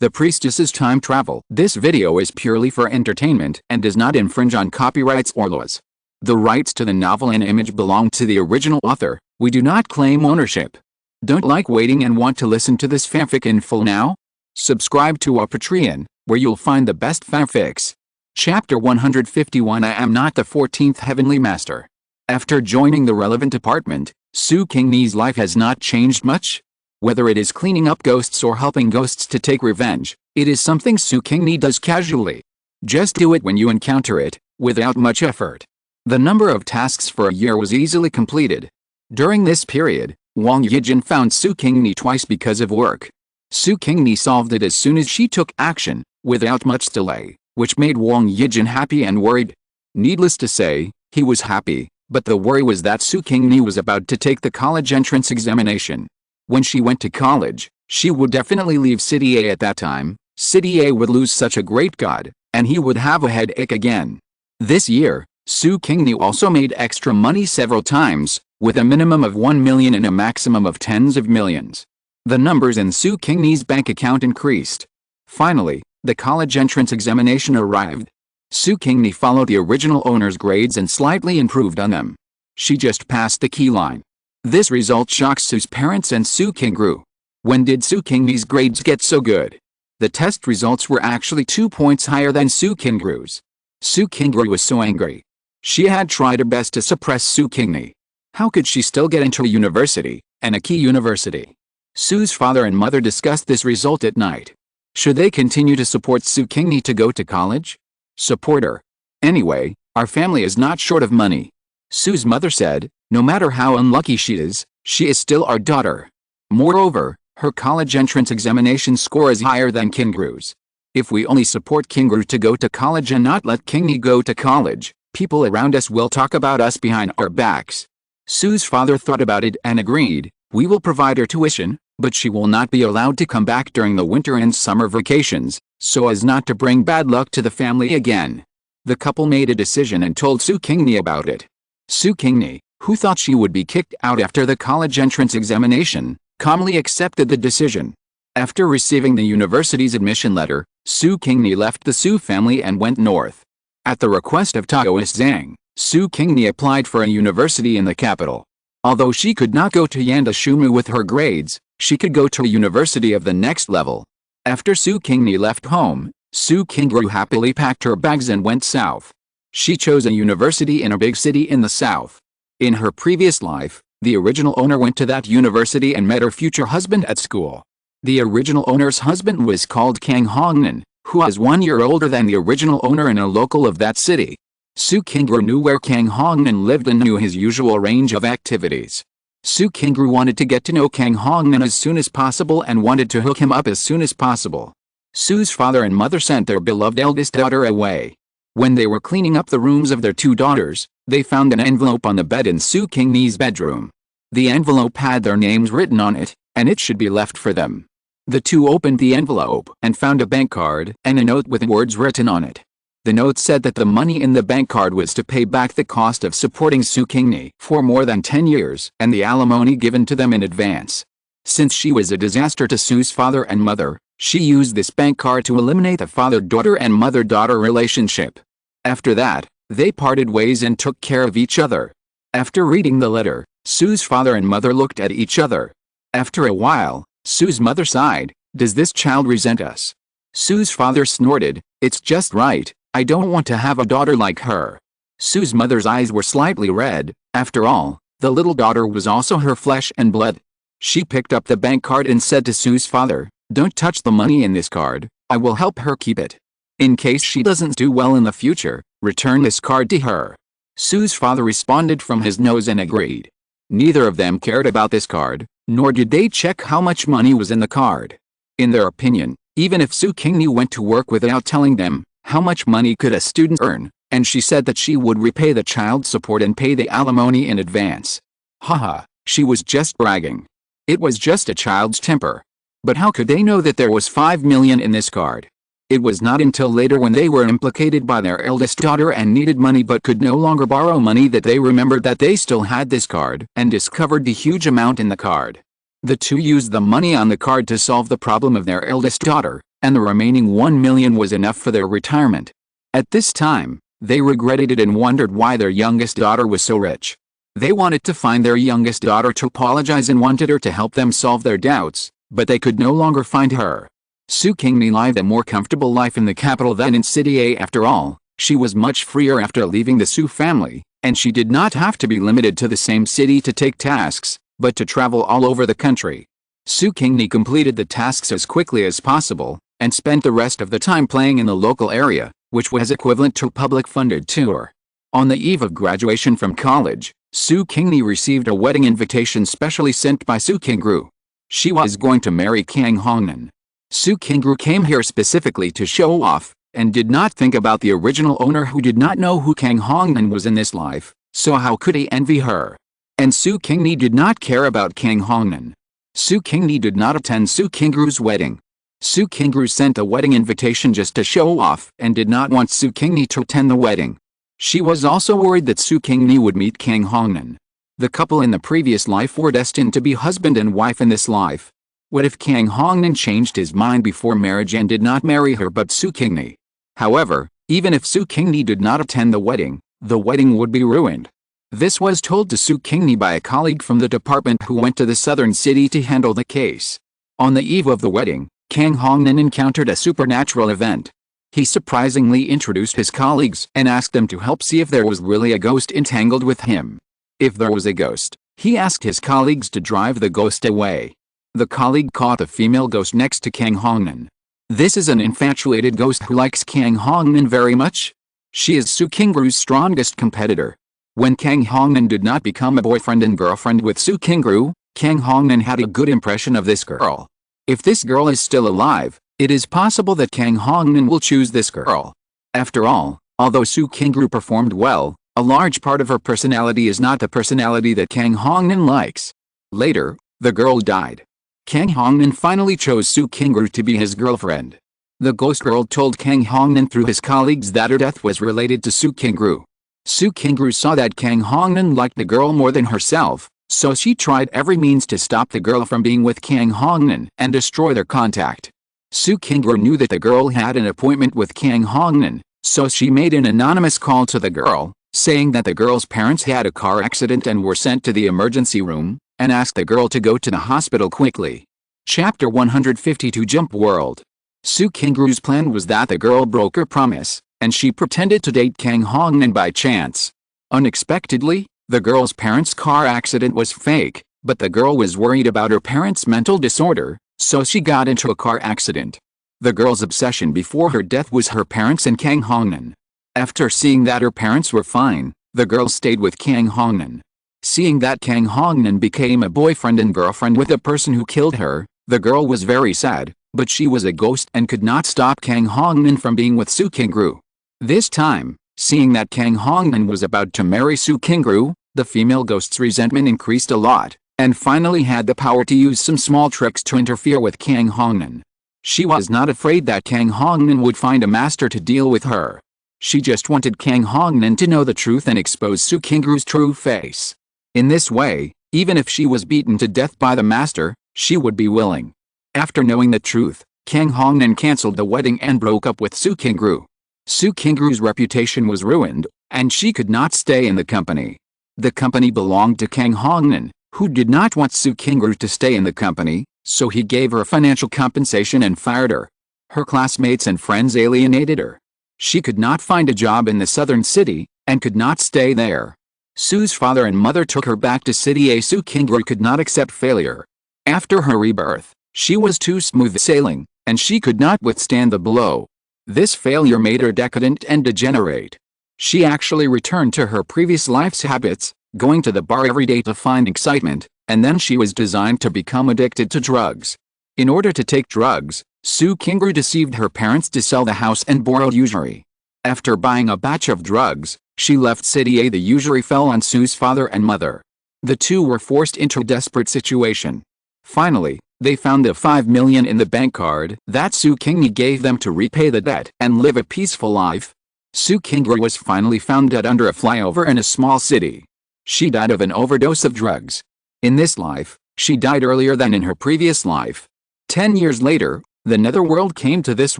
The Priestess's time travel. This video is purely for entertainment and does not infringe on copyrights or laws. The rights to the novel and image belong to the original author. We do not claim ownership. Don't like waiting and want to listen to this fanfic in full now? Subscribe to our Patreon, where you'll find the best fanfics. Chapter 151. I am not the 14th Heavenly Master. After joining the relevant department, Su Qingni's life has not changed much. Whether it is cleaning up ghosts or helping ghosts to take revenge, it is something Su Qingni does casually. Just do it when you encounter it, without much effort. The number of tasks for a year was easily completed. During this period, Wang Yijin found Su Qingni twice because of work. Su Qingni solved it as soon as she took action, without much delay, which made Wang Yijin happy and worried. Needless to say, he was happy, but the worry was that Su Qingni was about to take the college entrance examination. When she went to college, she would definitely leave City A at that time. City A would lose such a great god, and he would have a headache again. This year, Su Qingni also made extra money several times, with a minimum of 1 million and a maximum of tens of millions. The numbers in Su Qingni's bank account increased. Finally, the college entrance examination arrived. Su Qingni followed the original owner's grades and slightly improved on them. She just passed the key line. This result shocked Su's parents and Su Qingru. When did Su Qingni's grades get so good? The test results were actually 2 points higher than Su Qingru's. Su Qingru was so angry. She had tried her best to suppress Su Qingni. How could she still get into a university, and a key university? Su's father and mother discussed this result at night. Should they continue to support Su Qingni to go to college? Support her. Anyway, our family is not short of money. Su's mother said, no matter how unlucky she is still our daughter. Moreover, her college entrance examination score is higher than Qingru's. If we only support Qingru to go to college and not let Qingni go to college, people around us will talk about us behind our backs. Su's father thought about it and agreed, we will provide her tuition, but she will not be allowed to come back during the winter and summer vacations, so as not to bring bad luck to the family again. The couple made a decision and told Su Qingni about it. Su Qingni, who thought she would be kicked out after the college entrance examination, calmly accepted the decision. After receiving the university's admission letter, Su Qingni left the Su family and went north. At the request of Taoist Zhang, Su Qingni applied for a university in the capital. Although she could not go to Yandashumu with her grades, she could go to a university of the next level. After Su Qingni left home, Su Qingru happily packed her bags and went south. She chose a university in a big city in the south. In her previous life, the original owner went to that university and met her future husband at school. The original owner's husband was called Kang Hongnan, who was 1 year older than the original owner and a local of that city. Su Qingru knew where Kang Hongnan lived and knew his usual range of activities. Su Qingru wanted to get to know Kang Hongnan as soon as possible and wanted to hook him up as soon as possible. Su's father and mother sent their beloved eldest daughter away. When they were cleaning up the rooms of their two daughters, they found an envelope on the bed in Su Qingni's bedroom. The envelope had their names written on it, and it should be left for them. The two opened the envelope and found a bank card and a note with words written on it. The note said that the money in the bank card was to pay back the cost of supporting Su Qingni for more than 10 years and the alimony given to them in advance. Since she was a disaster to Su's father and mother, she used this bank card to eliminate the father-daughter and mother-daughter relationship. After that, they parted ways and took care of each other. After reading the letter, Su's father and mother looked at each other. After a while, Su's mother sighed, "Does this child resent us?" Su's father snorted, "It's just right, I don't want to have a daughter like her." Su's mother's eyes were slightly red. After all, the little daughter was also her flesh and blood. She picked up the bank card and said to Su's father, "Don't touch the money in this card, I will help her keep it. In case she doesn't do well in the future, return this card to her." Su's father responded from his nose and agreed. Neither of them cared about this card, nor did they check how much money was in the card. In their opinion, even if Su Qingni went to work without telling them, how much money could a student earn, and she said that she would repay the child support and pay the alimony in advance. Haha, she was just bragging. It was just a child's temper. But how could they know that there was 5 million in this card? It was not until later when they were implicated by their eldest daughter and needed money but could no longer borrow money that they remembered that they still had this card and discovered the huge amount in the card. The two used the money on the card to solve the problem of their eldest daughter, and the remaining 1 million was enough for their retirement. At this time, they regretted it and wondered why their youngest daughter was so rich. They wanted to find their youngest daughter to apologize and wanted her to help them solve their doubts, but they could no longer find her. Su Qingni lived a more comfortable life in the capital than in City A. After all, she was much freer after leaving the Su family, and she did not have to be limited to the same city to take tasks, but to travel all over the country. Su Qingni completed the tasks as quickly as possible, and spent the rest of the time playing in the local area, which was equivalent to a public-funded tour. On the eve of graduation from college, Su Qingni received a wedding invitation specially sent by Su Qingru. She was going to marry Kang Hongnan. Su Qingru came here specifically to show off, and did not think about the original owner who did not know who Kang Hongnan was in this life, so how could he envy her? And Su Qingni did not care about Kang Hongnan. Su Qingni did not attend Su Qingru's wedding. Su Qingru sent a wedding invitation just to show off and did not want Su Qingni to attend the wedding. She was also worried that Su Qingni would meet Kang Hongnan. The couple in the previous life were destined to be husband and wife in this life. What if Kang Hongnan changed his mind before marriage and did not marry her but Su Qingni? However, even if Su Qingni did not attend the wedding would be ruined. This was told to Su Qingni by a colleague from the department who went to the southern city to handle the case. On the eve of the wedding, Kang Hongnan encountered a supernatural event. He surprisingly introduced his colleagues and asked them to help see if there was really a ghost entangled with him. If there was a ghost, he asked his colleagues to drive the ghost away. The colleague caught a female ghost next to Kang Hongnan. This is an infatuated ghost who likes Kang Hongnan very much. She is Su Qingru's strongest competitor. When Kang Hongnan did not become a boyfriend and girlfriend with Su Qingru, Kang Hongnan had a good impression of this girl. If this girl is still alive, it is possible that Kang Hongnan will choose this girl. After all, although Su Qingru performed well, a large part of her personality is not the personality that Kang Hongnan likes. Later, the girl died. Kang Hongnan finally chose Su Qingru to be his girlfriend. The ghost girl told Kang Hongnan through his colleagues that her death was related to Su Qingru. Su Qingru saw that Kang Hongnan liked the girl more than herself, so she tried every means to stop the girl from being with Kang Hongnan and destroy their contact. Su Qingru knew that the girl had an appointment with Kang Hongnan, so she made an anonymous call to the girl, saying that the girl's parents had a car accident and were sent to the emergency room, and asked the girl to go to the hospital quickly. Chapter 152 Jump World. Su Qingru's plan was that the girl broke her promise, and she pretended to date Kang Hongnan by chance. Unexpectedly, the girl's parents' car accident was fake, but the girl was worried about her parents' mental disorder, so she got into a car accident. The girl's obsession before her death was her parents and Kang Hongnan. After seeing that her parents were fine, the girl stayed with Kang Hongnan. Seeing that Kang Hongnan became a boyfriend and girlfriend with the person who killed her, the girl was very sad, but she was a ghost and could not stop Kang Hongnan from being with Su Qingru. This time, seeing that Kang Hongnan was about to marry Su Qingru, the female ghost's resentment increased a lot, and finally had the power to use some small tricks to interfere with Kang Hongnan. She was not afraid that Kang Hongnan would find a master to deal with her. She just wanted Kang Hongnan to know the truth and expose Su Qingru's true face. In this way, even if she was beaten to death by the master, she would be willing. After knowing the truth, Kang Hongnan cancelled the wedding and broke up with Su Qingru. Su Qingru's reputation was ruined, and she could not stay in the company. The company belonged to Kang Hongnan, who did not want Su Qingru to stay in the company, so he gave her financial compensation and fired her. Her classmates and friends alienated her. She could not find a job in the southern city, and could not stay there. Su's father and mother took her back to City A. Su Qingru could not accept failure. After her rebirth, she was too smooth sailing, and she could not withstand the blow. This failure made her decadent and degenerate. She actually returned to her previous life's habits, going to the bar every day to find excitement, and then she was designed to become addicted to drugs. In order to take drugs, Su Qingru deceived her parents to sell the house and borrowed usury. After buying a batch of drugs, she left City A. The usury fell on Su's father and mother. The two were forced into a desperate situation. Finally, they found the 5 million in the bank card that Su Qingni gave them to repay the debt and live a peaceful life. Su Qingru was finally found dead under a flyover in a small city. She died of an overdose of drugs. In this life, she died earlier than in her previous life. 10 years later, The netherworld came to this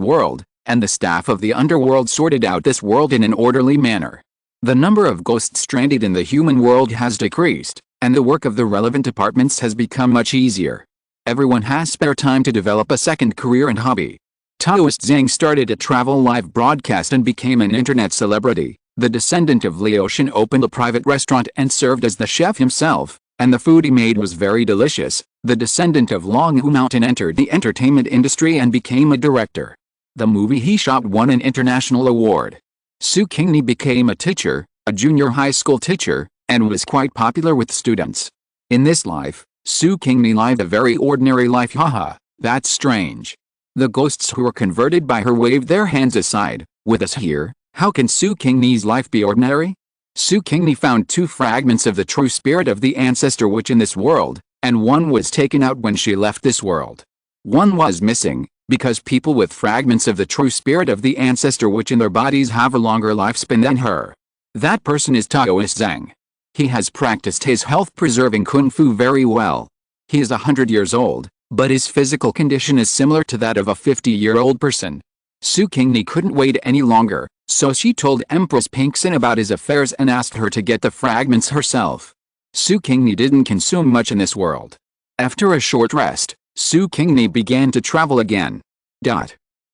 world, and the staff of the underworld sorted out this world in an orderly manner. The number of ghosts stranded in the human world has decreased, and the work of the relevant departments has become much easier. Everyone has spare time to develop a second career and hobby. Taoist Zhang started a travel live broadcast and became an internet celebrity. The descendant of Liuxian opened a private restaurant and served as the chef himself, and the food he made was very delicious. The descendant of Longhu Mountain entered the entertainment industry and became a director. The movie he shot won an international award. Su Qingni became a teacher, a junior high school teacher, and was quite popular with students. In this life, Su Qingni lived a very ordinary life. Haha, that's strange. The ghosts who were converted by her waved their hands aside. With us here, how can Su Qingni's life be ordinary? Su Qingni found 2 fragments of the true spirit of the ancestor witch in this world, and one was taken out when she left this world. One was missing, because people with fragments of the true spirit of the ancestor witch in their bodies have a longer lifespan than her. That person is Taoist Zhang. He has practiced his health-preserving kung fu very well. He is 100 years old, but his physical condition is similar to that of a 50-year-old person. Su Qingni couldn't wait any longer, so she told Empress Pingxin about his affairs and asked her to get the fragments herself. Su Qingni didn't consume much in this world. After a short rest, Su Qingni began to travel again.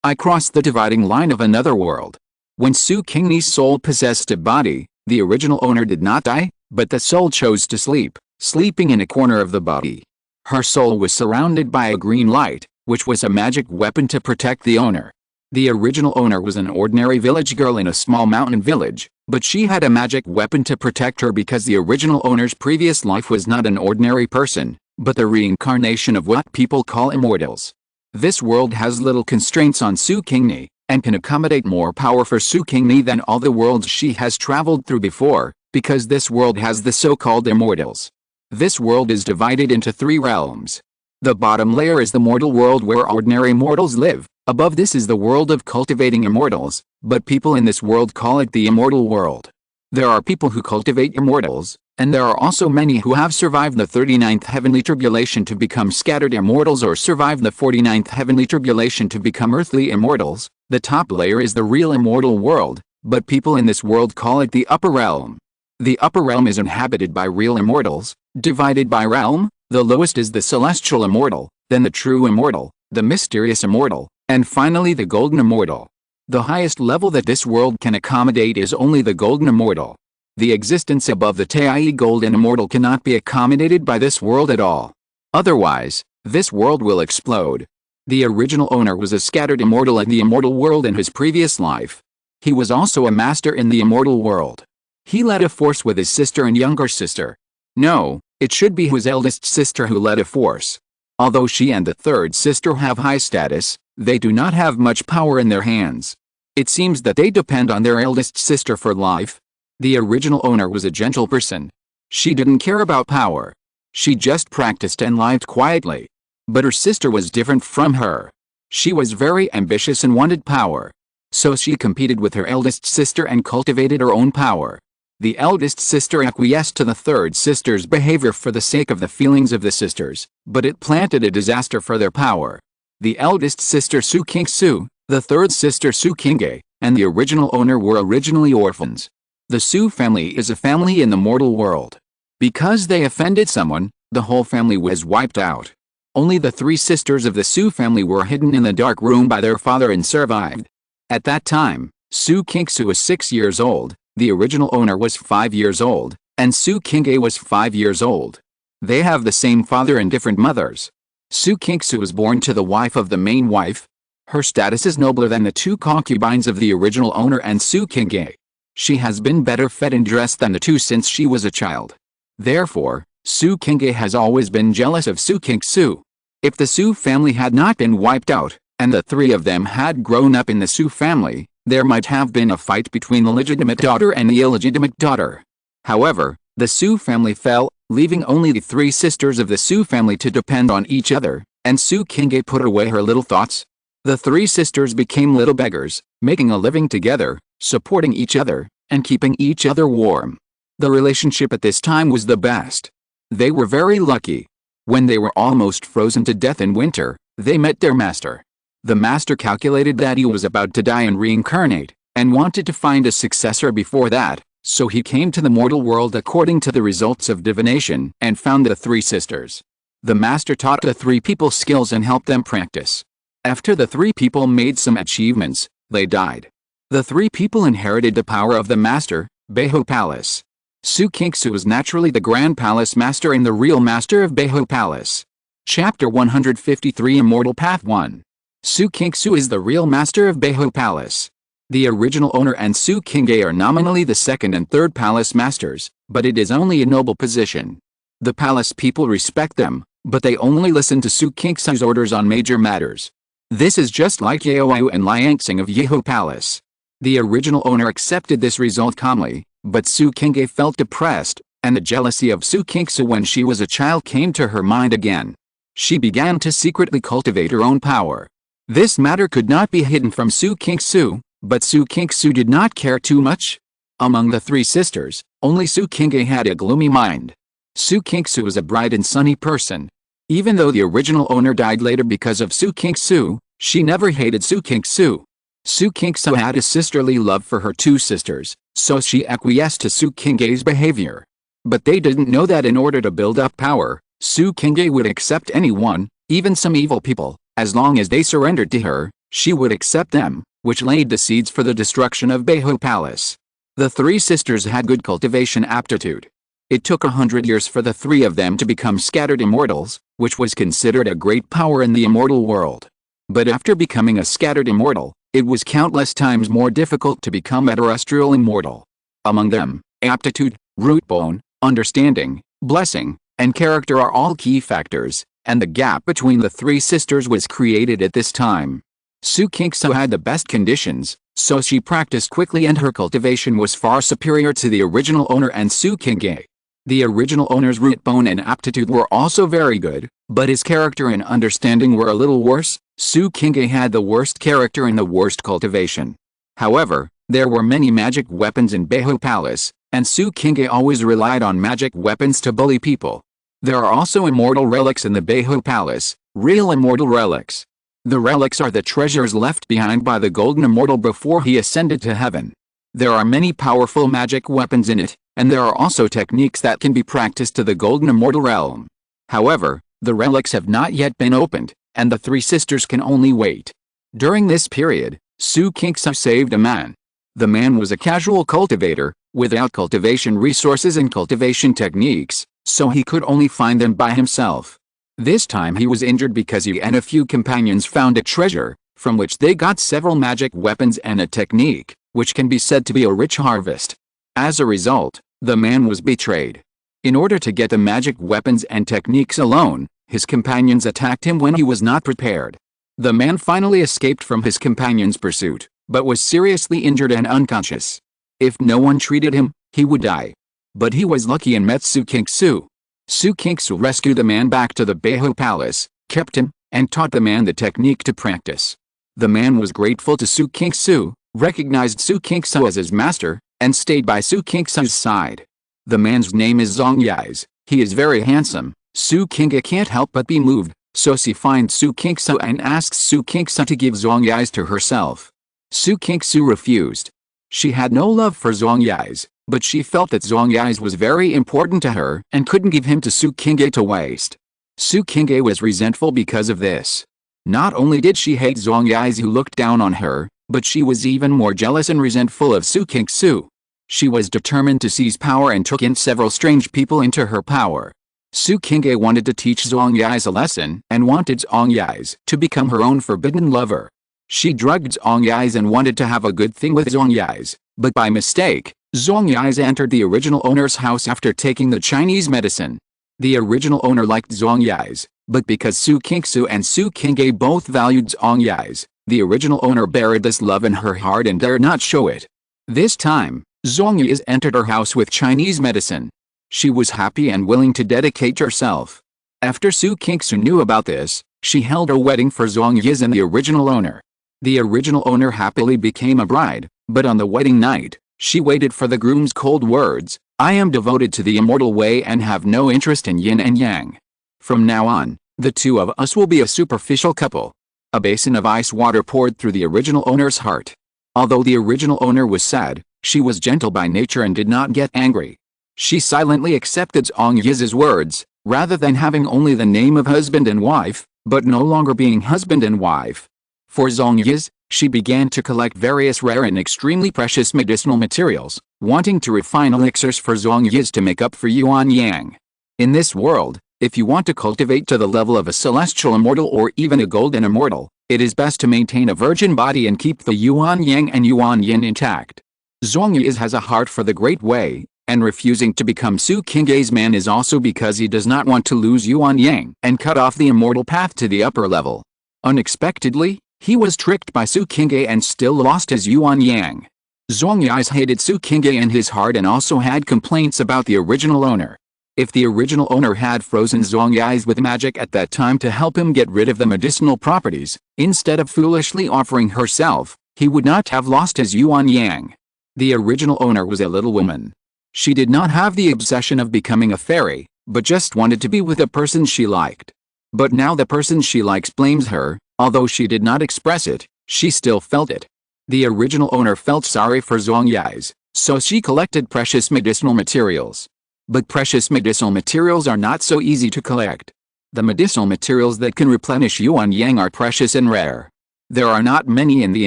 I crossed the dividing line of another world. When Su Qingni's soul possessed a body, the original owner did not die, but the soul chose to sleep, sleeping in a corner of the body. Her soul was surrounded by a green light, which was a magic weapon to protect the owner. The original owner was an ordinary village girl in a small mountain village, but she had a magic weapon to protect her because the original owner's previous life was not an ordinary person, but the reincarnation of what people call immortals. This world has little constraints on Su Qingni, and can accommodate more power for Su Qingni than all the worlds she has traveled through before, because this world has the so-called immortals. This world is divided into 3 realms. The bottom layer is the mortal world where ordinary mortals live. Above this is the world of cultivating immortals, but people in this world call it the immortal world. There are people who cultivate immortals, and there are also many who have survived the 39th heavenly tribulation to become scattered immortals or survived the 49th heavenly tribulation to become earthly immortals. The top layer is the real immortal world, but people in this world call it the upper realm. The upper realm is inhabited by real immortals, divided by realm. The lowest is the celestial immortal, then the true immortal, the mysterious immortal, and finally the golden immortal. The highest level that this world can accommodate is only the golden immortal. The existence above the Tai golden immortal cannot be accommodated by this world at all. Otherwise, this world will explode. The original owner was a scattered immortal in the immortal world in his previous life. He was also a master in the immortal world. He led a force with his sister and younger sister. No, it should be his eldest sister who led a force. Although she and the third sister have high status, they do not have much power in their hands. It seems that they depend on their eldest sister for life. The original owner was a gentle person. She didn't care about power. She just practiced and lived quietly. But her sister was different from her. She was very ambitious and wanted power. So she competed with her eldest sister and cultivated her own power. The eldest sister acquiesced to the third sister's behavior for the sake of the feelings of the sisters, but it planted a disaster for their power. The eldest sister Su Qingni, the third sister Su Qingni, and the original owner were originally orphans. The Su family is a family in the mortal world. Because they offended someone, the whole family was wiped out. Only the 3 sisters of the Su family were hidden in the dark room by their father and survived. At that time, Su Qingni was 6 years old, the original owner was 5 years old, and Su Qingni was 5 years old. They have the same father and different mothers. Su Qingni was born to the wife of the main wife. Her status is nobler than the 2 concubines of the original owner and Su Qingni. She has been better fed and dressed than the 2 since she was a child. Therefore, Su Qingni has always been jealous of Su Qingni. If the Su family had not been wiped out, and the 3 of them had grown up in the Su family, there might have been a fight between the legitimate daughter and the illegitimate daughter. However, the Su family fell, leaving only the 3 sisters of the Su family to depend on each other, and Su Qingni put away her little thoughts. The 3 sisters became little beggars, making a living together, supporting each other, and keeping each other warm. The relationship at this time was the best. They were very lucky. When they were almost frozen to death in winter, they met their master. The master calculated that he was about to die and reincarnate, and wanted to find a successor before that, so he came to the mortal world according to the results of divination and found the three sisters. The master taught the three people skills and helped them practice. After the three people made some achievements, they died. The three people inherited the power of the master, Beho Palace. Su Qingni was naturally the Grand Palace Master and the real master of Beho Palace. Chapter 153 Immortal Path 1. Su Qingni is the real master of Beho Palace. The original owner and Su Qingni are nominally the second and third palace masters, but it is only a noble position. The palace people respect them, but they only listen to Su Qingni's orders on major matters. This is just like Yaoyu and Liangxing of Yeho Palace. The original owner accepted this result calmly, but Su Qingni felt depressed, and the jealousy of Su Qingni when she was a child came to her mind again. She began to secretly cultivate her own power. This matter could not be hidden from Su Qingni, but Su Qingni did not care too much. Among the three sisters, only Su Qingni had a gloomy mind. Su Qingni was a bright and sunny person. Even though the original owner died later because of Su Qingni, she never hated Su Qingni. Su Qingni had a sisterly love for her two sisters, so she acquiesced to Su Qingni's behavior. But they didn't know that in order to build up power, Su Qingni would accept anyone, even some evil people, as long as they surrendered to her, she would accept them, which laid the seeds for the destruction of Beho Palace. The three sisters had good cultivation aptitude. It took 100 years for the three of them to become scattered immortals, which was considered a great power in the immortal world. But after becoming a scattered immortal, it was countless times more difficult to become a terrestrial immortal. Among them, aptitude, root bone, understanding, blessing, and character are all key factors, and the gap between the three sisters was created at this time. Su Qingni had the best conditions, so she practiced quickly and her cultivation was far superior to the original owner and Su Qingni. The original owner's root bone and aptitude were also very good, but his character and understanding were a little worse. Su Qingni had the worst character and the worst cultivation. However, there were many magic weapons in Beho Palace, and Su Qingni always relied on magic weapons to bully people. There are also immortal relics in the Beho Palace, real immortal relics. The relics are the treasures left behind by the Golden Immortal before he ascended to heaven. There are many powerful magic weapons in it, and there are also techniques that can be practiced to the Golden Immortal realm. However, the relics have not yet been opened, and the three sisters can only wait. During this period, Su Qingni saved a man. The man was a casual cultivator, without cultivation resources and cultivation techniques, so he could only find them by himself. This time he was injured because he and a few companions found a treasure, from which they got several magic weapons and a technique, which can be said to be a rich harvest. As a result, the man was betrayed. In order to get the magic weapons and techniques alone, his companions attacked him when he was not prepared. The man finally escaped from his companions' pursuit, but was seriously injured and unconscious. If no one treated him, he would die. But he was lucky and met Su Qingni. Su Qingni rescued the man back to the Beho Palace, kept him, and taught the man the technique to practice. The man was grateful to Su Qingni, recognized Su Qingni as his master, and stayed by Su Qingni's side. The man's name is Zongyais. He is very handsome. Su Qingni can't help but be moved, so she finds Su Qingni and asks Su Qingni to give Zongyais to herself. Su Qingni refused. She had no love for Zongyais, but she felt that Zongyais was very important to her and couldn't give him to Su Qingni to waste. Su Qingni was resentful because of this. Not only did she hate Zongyais who looked down on her, but she was even more jealous and resentful of Su Qingni. She was determined to seize power and took in several strange people into her power. Su Qingni wanted to teach Zongyais a lesson and wanted Zongyais to become her own forbidden lover. She drugged Zongyais and wanted to have a good thing with Zongyais, but by mistake, Zongyais entered the original owner's house after taking the Chinese medicine. The original owner liked Zongyais, but because Su Qingni and Su Qingni both valued Zongyais, the original owner buried this love in her heart and dared not show it. This time, Zongyais entered her house with Chinese medicine. She was happy and willing to dedicate herself. After Su Qingni knew about this, she held a wedding for Zongyais and the original owner. The original owner happily became a bride, but on the wedding night, she waited for the groom's cold words, "I am devoted to the immortal way and have no interest in yin and yang. From now on, the two of us will be a superficial couple." A basin of ice water poured through the original owner's heart. Although the original owner was sad, she was gentle by nature and did not get angry. She silently accepted Zhang Yi's words, rather than having only the name of husband and wife, but no longer being husband and wife. For Zhang Yi, she began to collect various rare and extremely precious medicinal materials, wanting to refine elixirs for Zhang Yi to make up for Yuan Yang. In this world, if you want to cultivate to the level of a celestial immortal or even a golden immortal, it is best to maintain a virgin body and keep the Yuan Yang and Yuan Yin intact. Zhang Yi has a heart for the Great Way, and refusing to become Su Qingni's man is also because he does not want to lose Yuan Yang and cut off the immortal path to the upper level. Unexpectedly, he was tricked by Su Qingni and still lost his Yuan Yang. Zhang Yi hated Su Qingni in his heart and also had complaints about the original owner. If the original owner had frozen Zhang Yi with magic at that time to help him get rid of the medicinal properties, instead of foolishly offering herself, he would not have lost his Yuan Yang. The original owner was a little woman. She did not have the obsession of becoming a fairy, but just wanted to be with a person she liked. But now the person she likes blames her, although she did not express it, she still felt it. The original owner felt sorry for Zhang Yi, so she collected precious medicinal materials. But precious medicinal materials are not so easy to collect. The medicinal materials that can replenish Yuan Yang are precious and rare. There are not many in the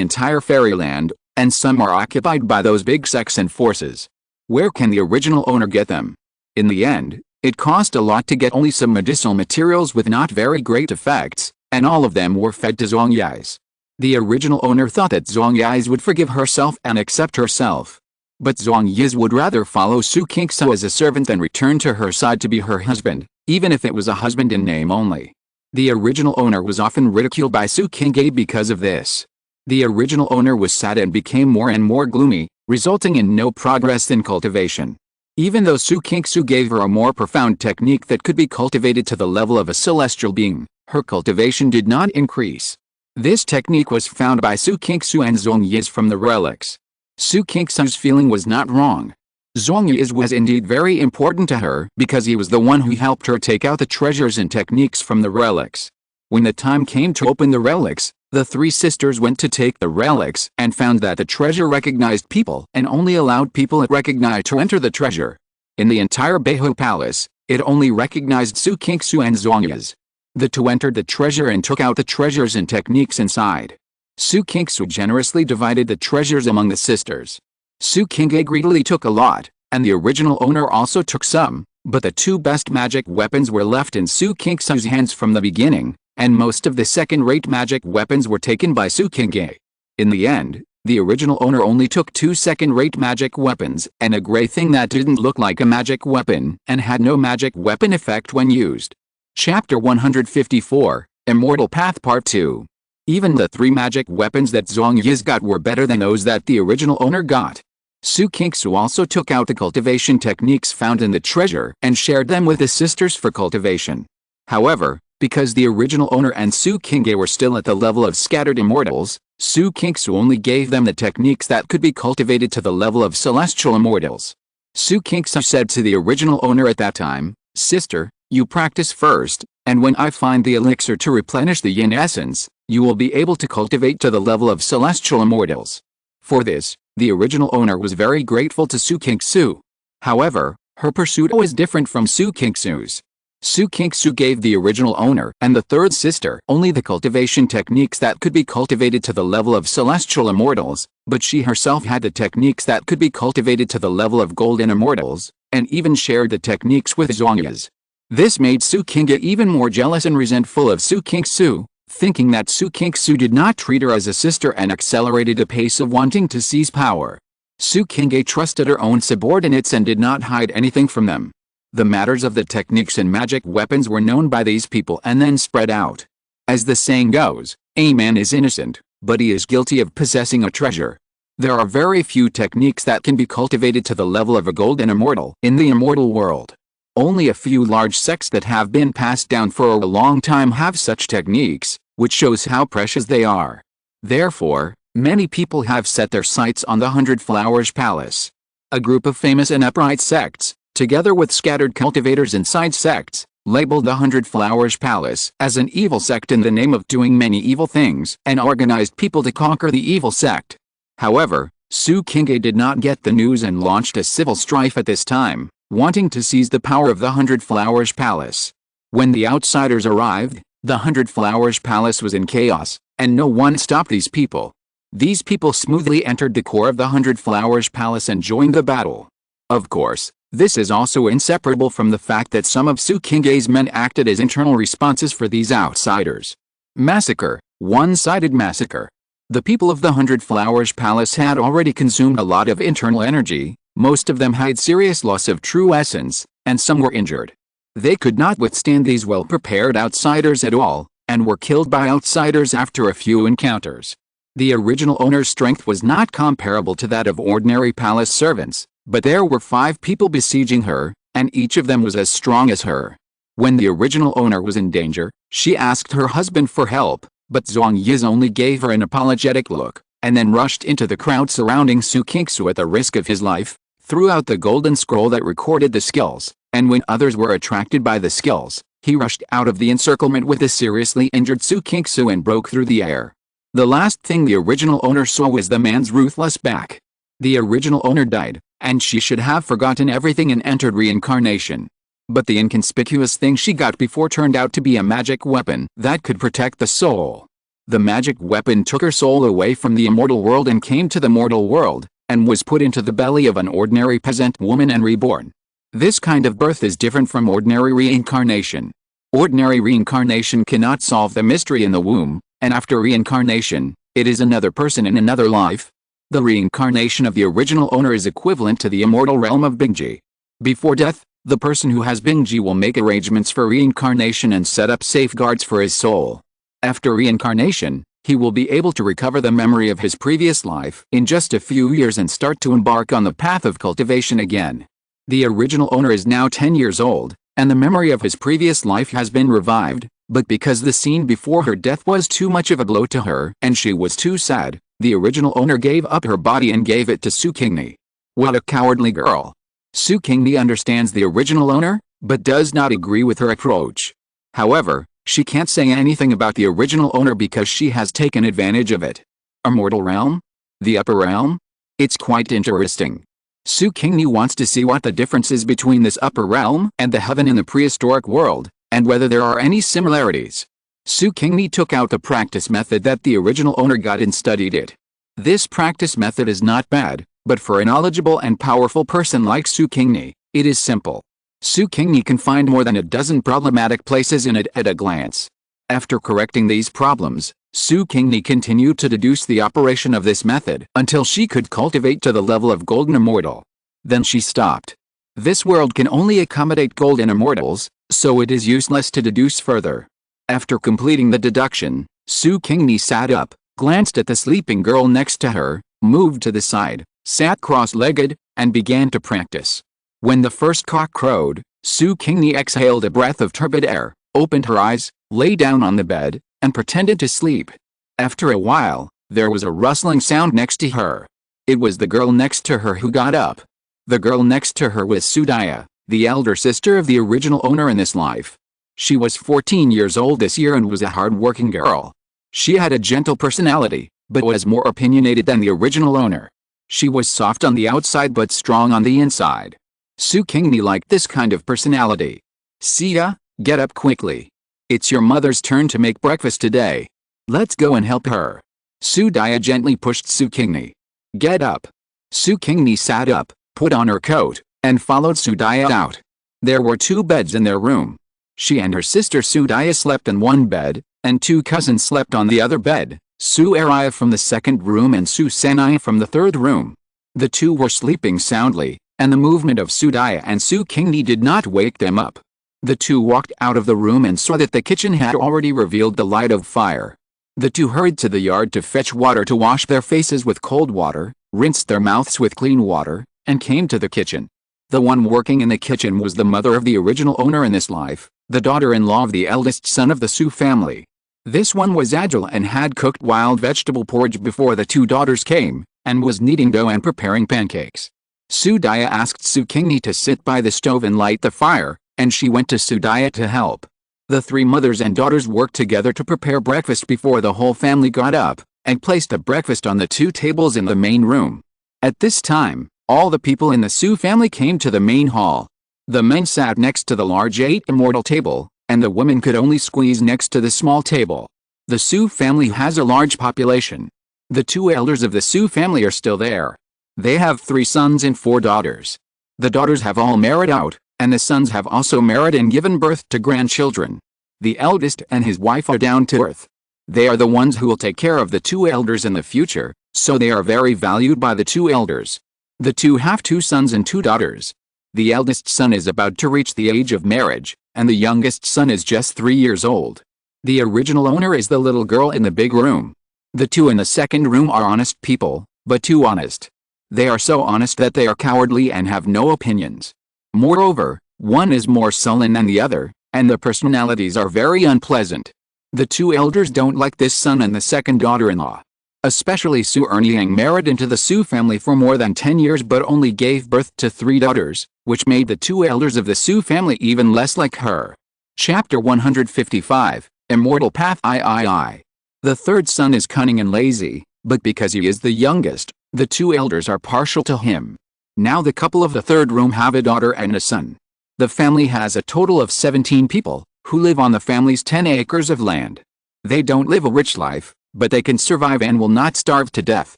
entire fairyland, and some are occupied by those big sects and forces. Where can the original owner get them? In the end, it cost a lot to get only some medicinal materials with not very great effects, and all of them were fed to Zhang Yi. The original owner thought that Zhang Yi would forgive herself and accept herself. But Zhang Yi would rather follow Su Qingni as a servant than return to her side to be her husband, even if it was a husband in name only. The original owner was often ridiculed by Su Qingni because of this. The original owner was sad and became more and more gloomy, resulting in no progress in cultivation. Even though Su Qingni gave her a more profound technique that could be cultivated to the level of a celestial being, her cultivation did not increase. This technique was found by Su Qingni and Zhang Yi from the relics. Su Qingni's feeling was not wrong. Zhang Yi was indeed very important to her because he was the one who helped her take out the treasures and techniques from the relics. When the time came to open the relics, the three sisters went to take the relics and found that the treasure recognized people and only allowed people it recognized to enter the treasure. In the entire Beihou Palace, it only recognized Su Qingni and Zhang Yi. The two entered the treasure and took out the treasures and techniques inside. Su Qingni generously divided the treasures among the sisters. Su Qingni greedily took a lot, and the original owner also took some, but the two best magic weapons were left in Su Qingni's hands from the beginning, and most of the second-rate magic weapons were taken by Su Qingni. In the end, the original owner only took two second-rate magic weapons and a gray thing that didn't look like a magic weapon and had no magic weapon effect when used. Chapter 154, Immortal Path Part 2. Even the three magic weapons that Zhang Yi got were better than those that the original owner got. Su Qingni also took out the cultivation techniques found in the treasure and shared them with his sisters for cultivation. However, because the original owner and Su Qingni were still at the level of scattered immortals, Su Qingni only gave them the techniques that could be cultivated to the level of celestial immortals. Su Qingni said to the original owner at that time, "Sister, you practice first, and when I find the elixir to replenish the yin essence, you will be able to cultivate to the level of celestial immortals." For this, the original owner was very grateful to Su Qingni. However, her pursuit was different from Su Qingni's. Su Qingni gave the original owner and the third sister only the cultivation techniques that could be cultivated to the level of celestial immortals, but she herself had the techniques that could be cultivated to the level of golden immortals, and even shared the techniques with Zhang Yi. This made Su Qingni even more jealous and resentful of Su Qingni, thinking that Su Qingni did not treat her as a sister and accelerated the pace of wanting to seize power. Su Qingni trusted her own subordinates and did not hide anything from them. The matters of the techniques and magic weapons were known by these people and then spread out. As the saying goes, a man is innocent, but he is guilty of possessing a treasure. There are very few techniques that can be cultivated to the level of a golden immortal in the immortal world. Only a few large sects that have been passed down for a long time have such techniques, which shows how precious they are. Therefore, many people have set their sights on the 100 Flowers Palace. A group of famous and upright sects, together with scattered cultivators and side sects, labeled the Hundred Flowers Palace as an evil sect in the name of doing many evil things, and organized people to conquer the evil sect. However, Su Qingni did not get the news and launched a civil strife at this time, wanting to seize the power of the Hundred Flowers Palace. When the outsiders arrived, the Hundred Flowers Palace was in chaos, and no one stopped these people. These people smoothly entered the core of the Hundred Flowers Palace and joined the battle. Of course, this is also inseparable from the fact that some of Su Qingni's men acted as internal responses for these outsiders. Massacre, one-sided massacre. The people of the Hundred Flowers Palace had already consumed a lot of internal energy, most of them had serious loss of true essence, and some were injured. They could not withstand these well-prepared outsiders at all, and were killed by outsiders after a few encounters. The original owner's strength was not comparable to that of ordinary palace servants, but there were 5 people besieging her, and each of them was as strong as her. When the original owner was in danger, she asked her husband for help, but Zhuang Yiz only gave her an apologetic look, and then rushed into the crowd surrounding Su Qingni at the risk of his life, threw out the golden scroll that recorded the skills, and when others were attracted by the skills, he rushed out of the encirclement with the seriously injured Su Qingni and broke through the air. The last thing the original owner saw was the man's ruthless back. The original owner died, and she should have forgotten everything and entered reincarnation. But the inconspicuous thing she got before turned out to be a magic weapon that could protect the soul. The magic weapon took her soul away from the immortal world and came to the mortal world, and was put into the belly of an ordinary peasant woman and reborn. This kind of birth is different from ordinary reincarnation. Ordinary reincarnation cannot solve the mystery in the womb, and after reincarnation, it is another person in another life. The reincarnation of the original owner is equivalent to the immortal realm of Bingji. Before death, the person who has Bingji will make arrangements for reincarnation and set up safeguards for his soul. After reincarnation, he will be able to recover the memory of his previous life in just a few years and start to embark on the path of cultivation again. The original owner is now 10 years old, and the memory of his previous life has been revived, but because the scene before her death was too much of a blow to her and she was too sad, the original owner gave up her body and gave it to Su Qingni. What a cowardly girl. Su Qingni understands the original owner, but does not agree with her approach. However, she can't say anything about the original owner because she has taken advantage of it. Immortal realm? The upper realm? It's quite interesting. Su Qingni wants to see what the difference is between this upper realm and the heaven in the prehistoric world, and whether there are any similarities. Su Qingni took out the practice method that the original owner got and studied it. This practice method is not bad, but for a knowledgeable and powerful person like Su Qingni, it is simple. Su Qingni can find more than a dozen problematic places in it at a glance. After correcting these problems, Su Qingni continued to deduce the operation of this method until she could cultivate to the level of golden immortal. Then she stopped. This world can only accommodate golden immortals, so it is useless to deduce further. After completing the deduction, Su Qingni sat up, glanced at the sleeping girl next to her, moved to the side, sat cross-legged, and began to practice. When the first cock crowed, Su Qingni exhaled a breath of turbid air, opened her eyes, lay down on the bed, and pretended to sleep. After a while, there was a rustling sound next to her. It was the girl next to her who got up. The girl next to her was Su Daya, the elder sister of the original owner in this life. She was 14 years old this year and was a hard-working girl. She had a gentle personality, but was more opinionated than the original owner. She was soft on the outside but strong on the inside. Su Qingni liked this kind of personality. Sia, get up quickly. It's your mother's turn to make breakfast today. Let's go and help her. Su Daya gently pushed Su Qingni. Get up. Su Qingni sat up, put on her coat, and followed Su Daya out. There were 2 beds in their room. She and her sister Su Daya slept in one bed, and 2 cousins slept on the other bed, Su Araya from the second room and Su Sanai from the third room. The 2 were sleeping soundly, and the movement of Su Daya and Su Qingni did not wake them up. The 2 walked out of the room and saw that the kitchen had already revealed the light of fire. The 2 hurried to the yard to fetch water to wash their faces with cold water, rinsed their mouths with clean water, and came to the kitchen. The one working in the kitchen was the mother of the original owner in this life, the daughter-in-law of the eldest son of the Su family. This one was agile and had cooked wild vegetable porridge before the 2 daughters came, and was kneading dough and preparing pancakes. Su Daya asked Su Qingni to sit by the stove and light the fire, and she went to Su Daya to help. The three mothers and daughters worked together to prepare breakfast before the whole family got up, and placed the breakfast on the two tables in the main room. At this time, all the people in the Su family came to the main hall. The men sat next to the large 8 immortal table, and the women could only squeeze next to the small table. The Su family has a large population. The two elders of the Su family are still there. They have 3 sons and 4 daughters. The daughters have all married out, and the sons have also married and given birth to grandchildren. The eldest and his wife are down to earth. They are the ones who will take care of the 2 elders in the future, so they are very valued by the 2 elders. The 2 have 2 sons and 2 daughters. The eldest son is about to reach the age of marriage, and the youngest son is just 3 years old. The original owner is the little girl in the big room. The 2 in the second room are honest people, but too honest. They are so honest that they are cowardly and have no opinions. Moreover, one is more sullen than the other, and the personalities are very unpleasant. The 2 elders don't like this son and the second daughter-in-law. Especially Su Qingni married into the Su family for more than 10 years but only gave birth to 3 daughters, which made the 2 elders of the Su family even less like her. Chapter 155, Immortal Path III. The third son is cunning and lazy, but because he is the youngest, the 2 elders are partial to him. Now the couple of the third room have a daughter and a son. The family has a total of 17 people, who live on the family's 10 acres of land. They don't live a rich life, but they can survive and will not starve to death.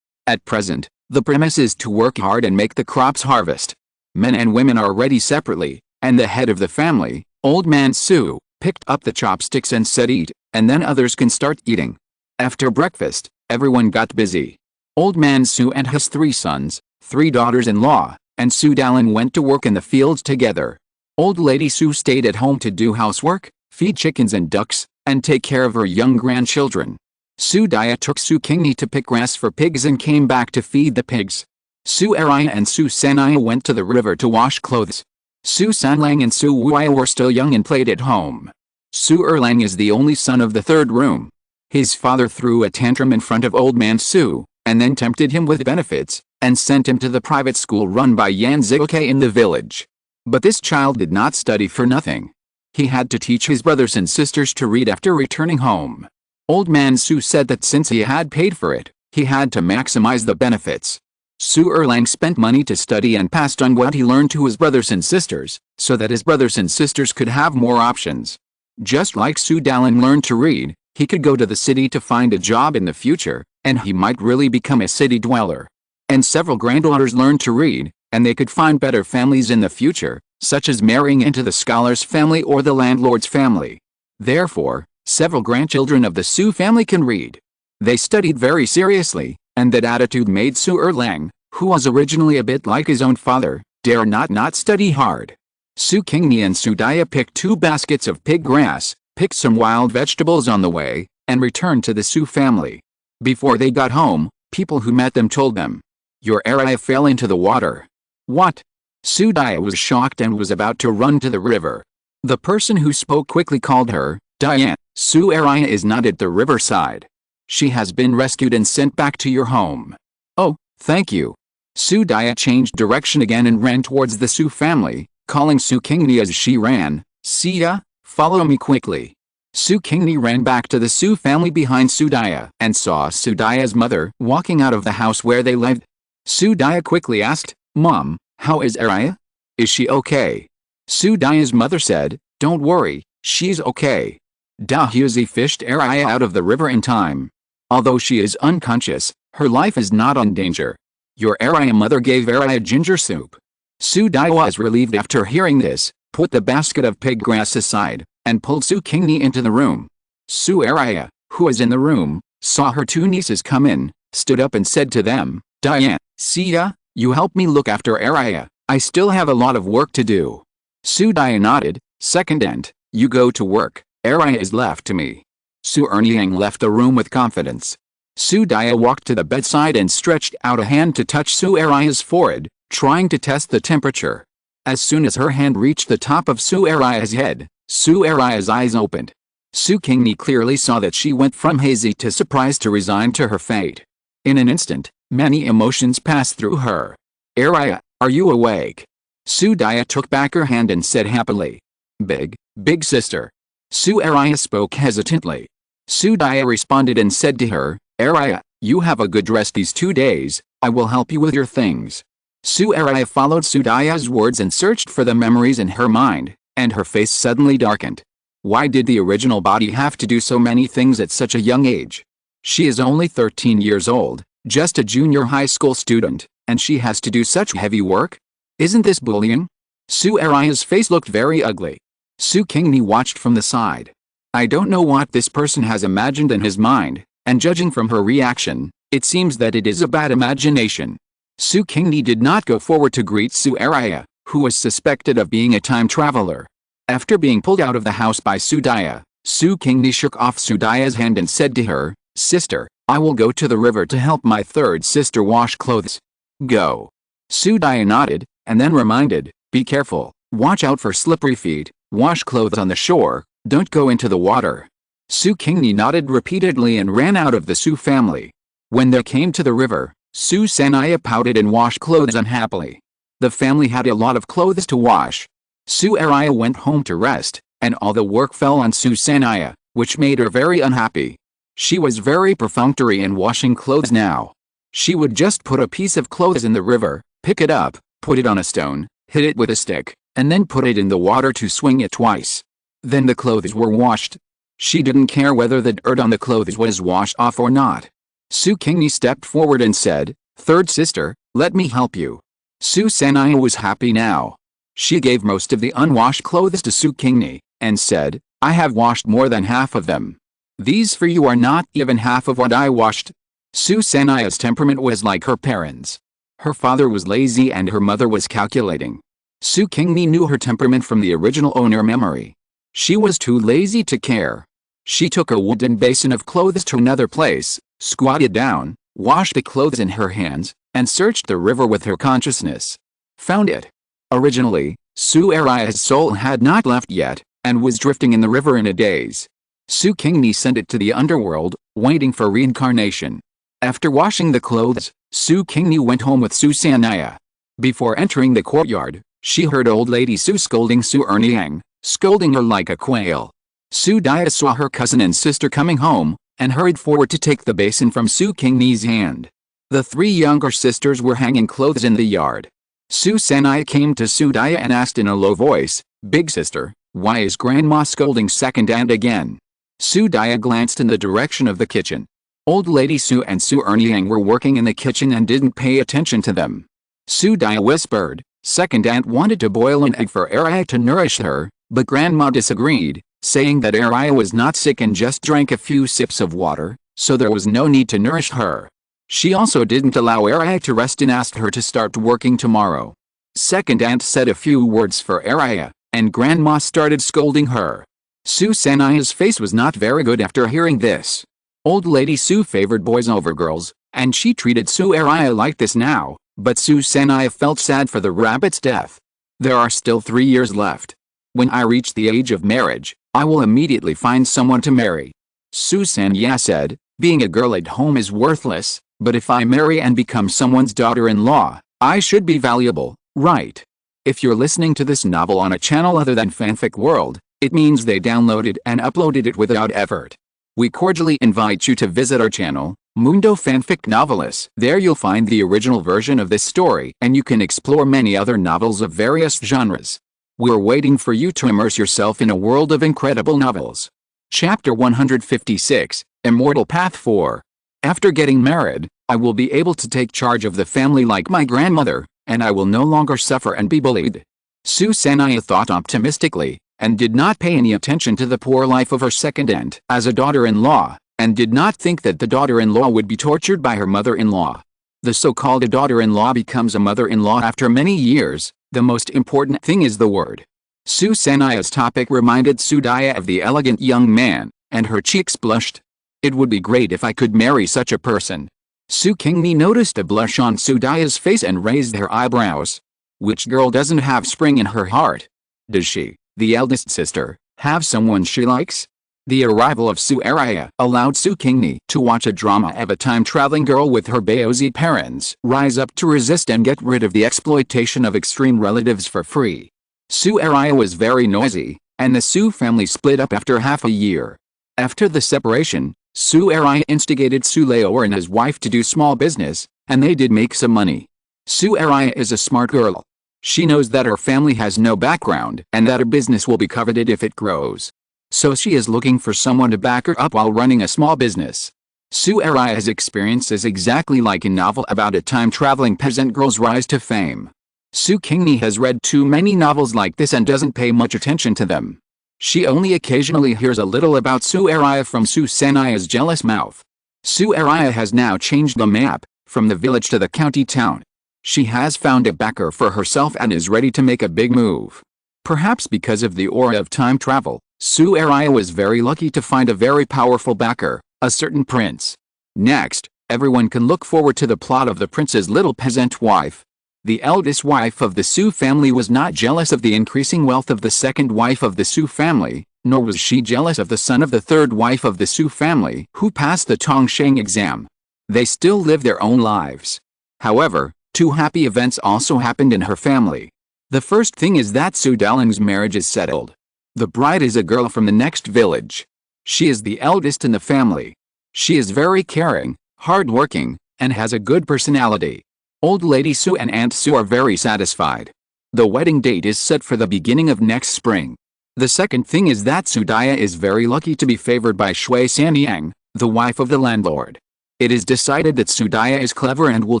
At present, the premise is to work hard and make the crops harvest. Men and women are ready separately, and the head of the family, Old Man Su, picked up the chopsticks and said eat, and then others can start eating. After breakfast, everyone got busy. Old Man Su and his 3 sons, 3 daughters-in-law, and Su Dalin went to work in the fields together. Old Lady Su stayed at home to do housework, feed chickens and ducks, and take care of her young grandchildren. Su Daya took Su Qingni to pick grass for pigs and came back to feed the pigs. Su Eraya and Su Sanaya went to the river to wash clothes. Su Sanlang and Su Wuya were still young and played at home. Su Erlang is the only son of the third room. His father threw a tantrum in front of Old Man Su, and then tempted him with benefits, and sent him to the private school run by Yan Zilke in the village. But this child did not study for nothing. He had to teach his brothers and sisters to read after returning home. Old Man Su said that since he had paid for it, he had to maximize the benefits. Su Erlang spent money to study and passed on what he learned to his brothers and sisters, so that his brothers and sisters could have more options. Just like Su Dalin learned to read, he could go to the city to find a job in the future, and he might really become a city dweller. And several granddaughters learned to read, and they could find better families in the future, such as marrying into the scholar's family or the landlord's family. Therefore, several grandchildren of the Su family can read. They studied very seriously, and that attitude made Su Erlang, who was originally a bit like his own father, dare not study hard. Su Qingni and Su Daya picked 2 baskets of pig grass, picked some wild vegetables on the way, and returned to the Su family. Before they got home, people who met them told them, "Your Eraya fell into the water." What? Su Daya was shocked and was about to run to the river. The person who spoke quickly called her, "Diane, Su Eraya is not at the riverside. She has been rescued and sent back to your home." "Oh, thank you." Su Daya changed direction again and ran towards the Su family, calling Su Qingni as she ran, "Sia, follow me quickly." Su Qingni ran back to the Su family behind Su Daya and saw Su Daya's mother walking out of the house where they lived. Su Daya quickly asked, "Mom, how is Eraya? Is she okay?" Su Daya's mother said, "Don't worry, she's okay. Da Huzi fished Eraya out of the river in time. Although she is unconscious, her life is not in danger. Your Eraya mother gave Eraya ginger soup." Su Daya was relieved after hearing this, put the basket of pig grass aside, and pulled Su Qingni into the room. Su Eraya, who was in the room, saw her 2 nieces come in, stood up and said to them, "Diane, Sia, you help me look after Eraya. I still have a lot of work to do." Su Daya nodded. "Secondant, you go to work. Eraya is left to me." Su Qingni left the room with confidence. Su Daya walked to the bedside and stretched out a hand to touch Su Eraya's forehead, trying to test the temperature. As soon as her hand reached the top of Su Eraya's head, Su Eraya's eyes opened. Su Qingni clearly saw that she went from hazy to surprised to resigned to her fate. In an instant, many emotions passed through her. "Eraya, are you awake?" Su Daya took back her hand and said happily. Big sister. Su Araya spoke hesitantly. Su Daya responded and said to her, Araya, you have a good rest these 2 days, I will help you with your things. Su Araya followed Su Daya's words and searched for the memories in her mind, and her face suddenly darkened. Why did the original body have to do so many things at such a young age? She is only 13 years old, just a junior high school student, and she has to do such heavy work? Isn't this bullying? Su Araya's face looked very ugly. Su Qingni watched from the side. I don't know what this person has imagined in his mind, and judging from her reaction, it seems that it is a bad imagination. Su Qingni did not go forward to greet Su Araya, who was suspected of being a time traveler. After being pulled out of the house by Su Daya, Su Qingni shook off Su Daya's hand and said to her, Sister, I will go to the river to help my third sister wash clothes. Go. Su Daya nodded, and then reminded, Be careful, watch out for slippery feet, wash clothes on the shore, don't go into the water. Su Qingni nodded repeatedly and ran out of the Su family. When they came to the river, Su Sanaya pouted and washed clothes unhappily. The family had a lot of clothes to wash. Su Araya went home to rest, and all the work fell on Su Sanaya, which made her very unhappy. She was very perfunctory in washing clothes now. She would just put a piece of clothes in the river, pick it up, put it on a stone, hit it with a stick, and then put it in the water to swing it twice. Then the clothes were washed. She didn't care whether the dirt on the clothes was washed off or not. Su Qingni stepped forward and said, Third sister, let me help you. Su Sanaya was happy now. She gave most of the unwashed clothes to Su Qingni, and said, I have washed more than half of them. These for you are not even half of what I washed. Su Sanaya's temperament was like her parents. Her father was lazy and her mother was calculating. Su Qingni knew her temperament from the original owner memory. She was too lazy to care. She took a wooden basin of clothes to another place, squatted down, washed the clothes in her hands, and searched the river with her consciousness. Found it. Originally, Su Araya's soul had not left yet, and was drifting in the river in a daze. Su Qingni sent it to the underworld, waiting for reincarnation. After washing the clothes, Su Qingni went home with Su Sanaya. Before entering the courtyard, she heard old lady Su scolding Su Erniang, scolding her like a quail. Su Daya saw her cousin and sister coming home, and hurried forward to take the basin from Su Qingni's hand. The 3 younger sisters were hanging clothes in the yard. Su Sanaya came to Su Daya and asked in a low voice, Big sister, why is grandma scolding second and again? Su Daya glanced in the direction of the kitchen. Old lady Su and Su Erniang were working in the kitchen and didn't pay attention to them. Su Daya whispered, Second aunt wanted to boil an egg for Araya to nourish her, but grandma disagreed, saying that Araya was not sick and just drank a few sips of water, so there was no need to nourish her. She also didn't allow Araya to rest and asked her to start working tomorrow. Second aunt said a few words for Araya, and grandma started scolding her. Su Sanaya's face was not very good after hearing this. Old lady Su favored boys over girls, and she treated Su Araya like this now, but Su Sanaya felt sad for the rabbit's death. There are still 3 years left. When I reach the age of marriage, I will immediately find someone to marry. Su Sanaya said, being a girl at home is worthless, but if I marry and become someone's daughter-in-law, I should be valuable, right? If you're listening to this novel on a channel other than Fanfic World, it means they downloaded and uploaded it without effort. We cordially invite you to visit our channel, Mundo Fanfic Novelis. There you'll find the original version of this story and you can explore many other novels of various genres. We're waiting for you to immerse yourself in a world of incredible novels. Chapter 156, Immortal Path 4. After getting married, I will be able to take charge of the family like my grandmother, and I will no longer suffer and be bullied. Su Sanaya thought optimistically, and did not pay any attention to the poor life of her second aunt as a daughter-in-law, and did not think that the daughter-in-law would be tortured by her mother-in-law. The so-called daughter-in-law becomes a mother-in-law after many years. The most important thing is the word. Su Sanaya's topic reminded Su Daya of the elegant young man, and her cheeks blushed. It would be great if I could marry such a person. Su Qingni noticed a blush on Su Daya's face and raised her eyebrows. Which girl doesn't have spring in her heart? Does she, the eldest sister, have someone she likes? The arrival of Su Araya allowed Su Qingni to watch a drama of a time-traveling girl with her Baozi parents rise up to resist and get rid of the exploitation of extreme relatives for free. Su Araya was very noisy, and the Su family split up after half a year. After the separation, Su Qingni instigated Su Laoer and his wife to do small business, and they did make some money. Su Qingni is a smart girl. She knows that her family has no background and that her business will be coveted if it grows. So she is looking for someone to back her up while running a small business. Su Qingni's experience is exactly like a novel about a time-traveling peasant girl's rise to fame. Su Qingni has read too many novels like this and doesn't pay much attention to them. She only occasionally hears a little about Su Qingni from Su Sanai's jealous mouth. Su Qingni has now changed the map, from the village to the county town. She has found a backer for herself and is ready to make a big move. Perhaps because of the aura of time travel, Su Qingni was very lucky to find a very powerful backer, a certain prince. Next, everyone can look forward to the plot of the prince's little peasant wife. The eldest wife of the Su family was not jealous of the increasing wealth of the second wife of the Su family, nor was she jealous of the son of the third wife of the Su family who passed the Tongsheng exam. They still live their own lives. However, two happy events also happened in her family. The first thing is that Su Daling's marriage is settled. The bride is a girl from the next village. She is the eldest in the family. She is very caring, hardworking, and has a good personality. Old Lady Su and Aunt Su are very satisfied. The wedding date is set for the beginning of next spring. The second thing is that Su Daya is very lucky to be favored by Shui Sanyang, the wife of the landlord. It is decided that Su Daya is clever and will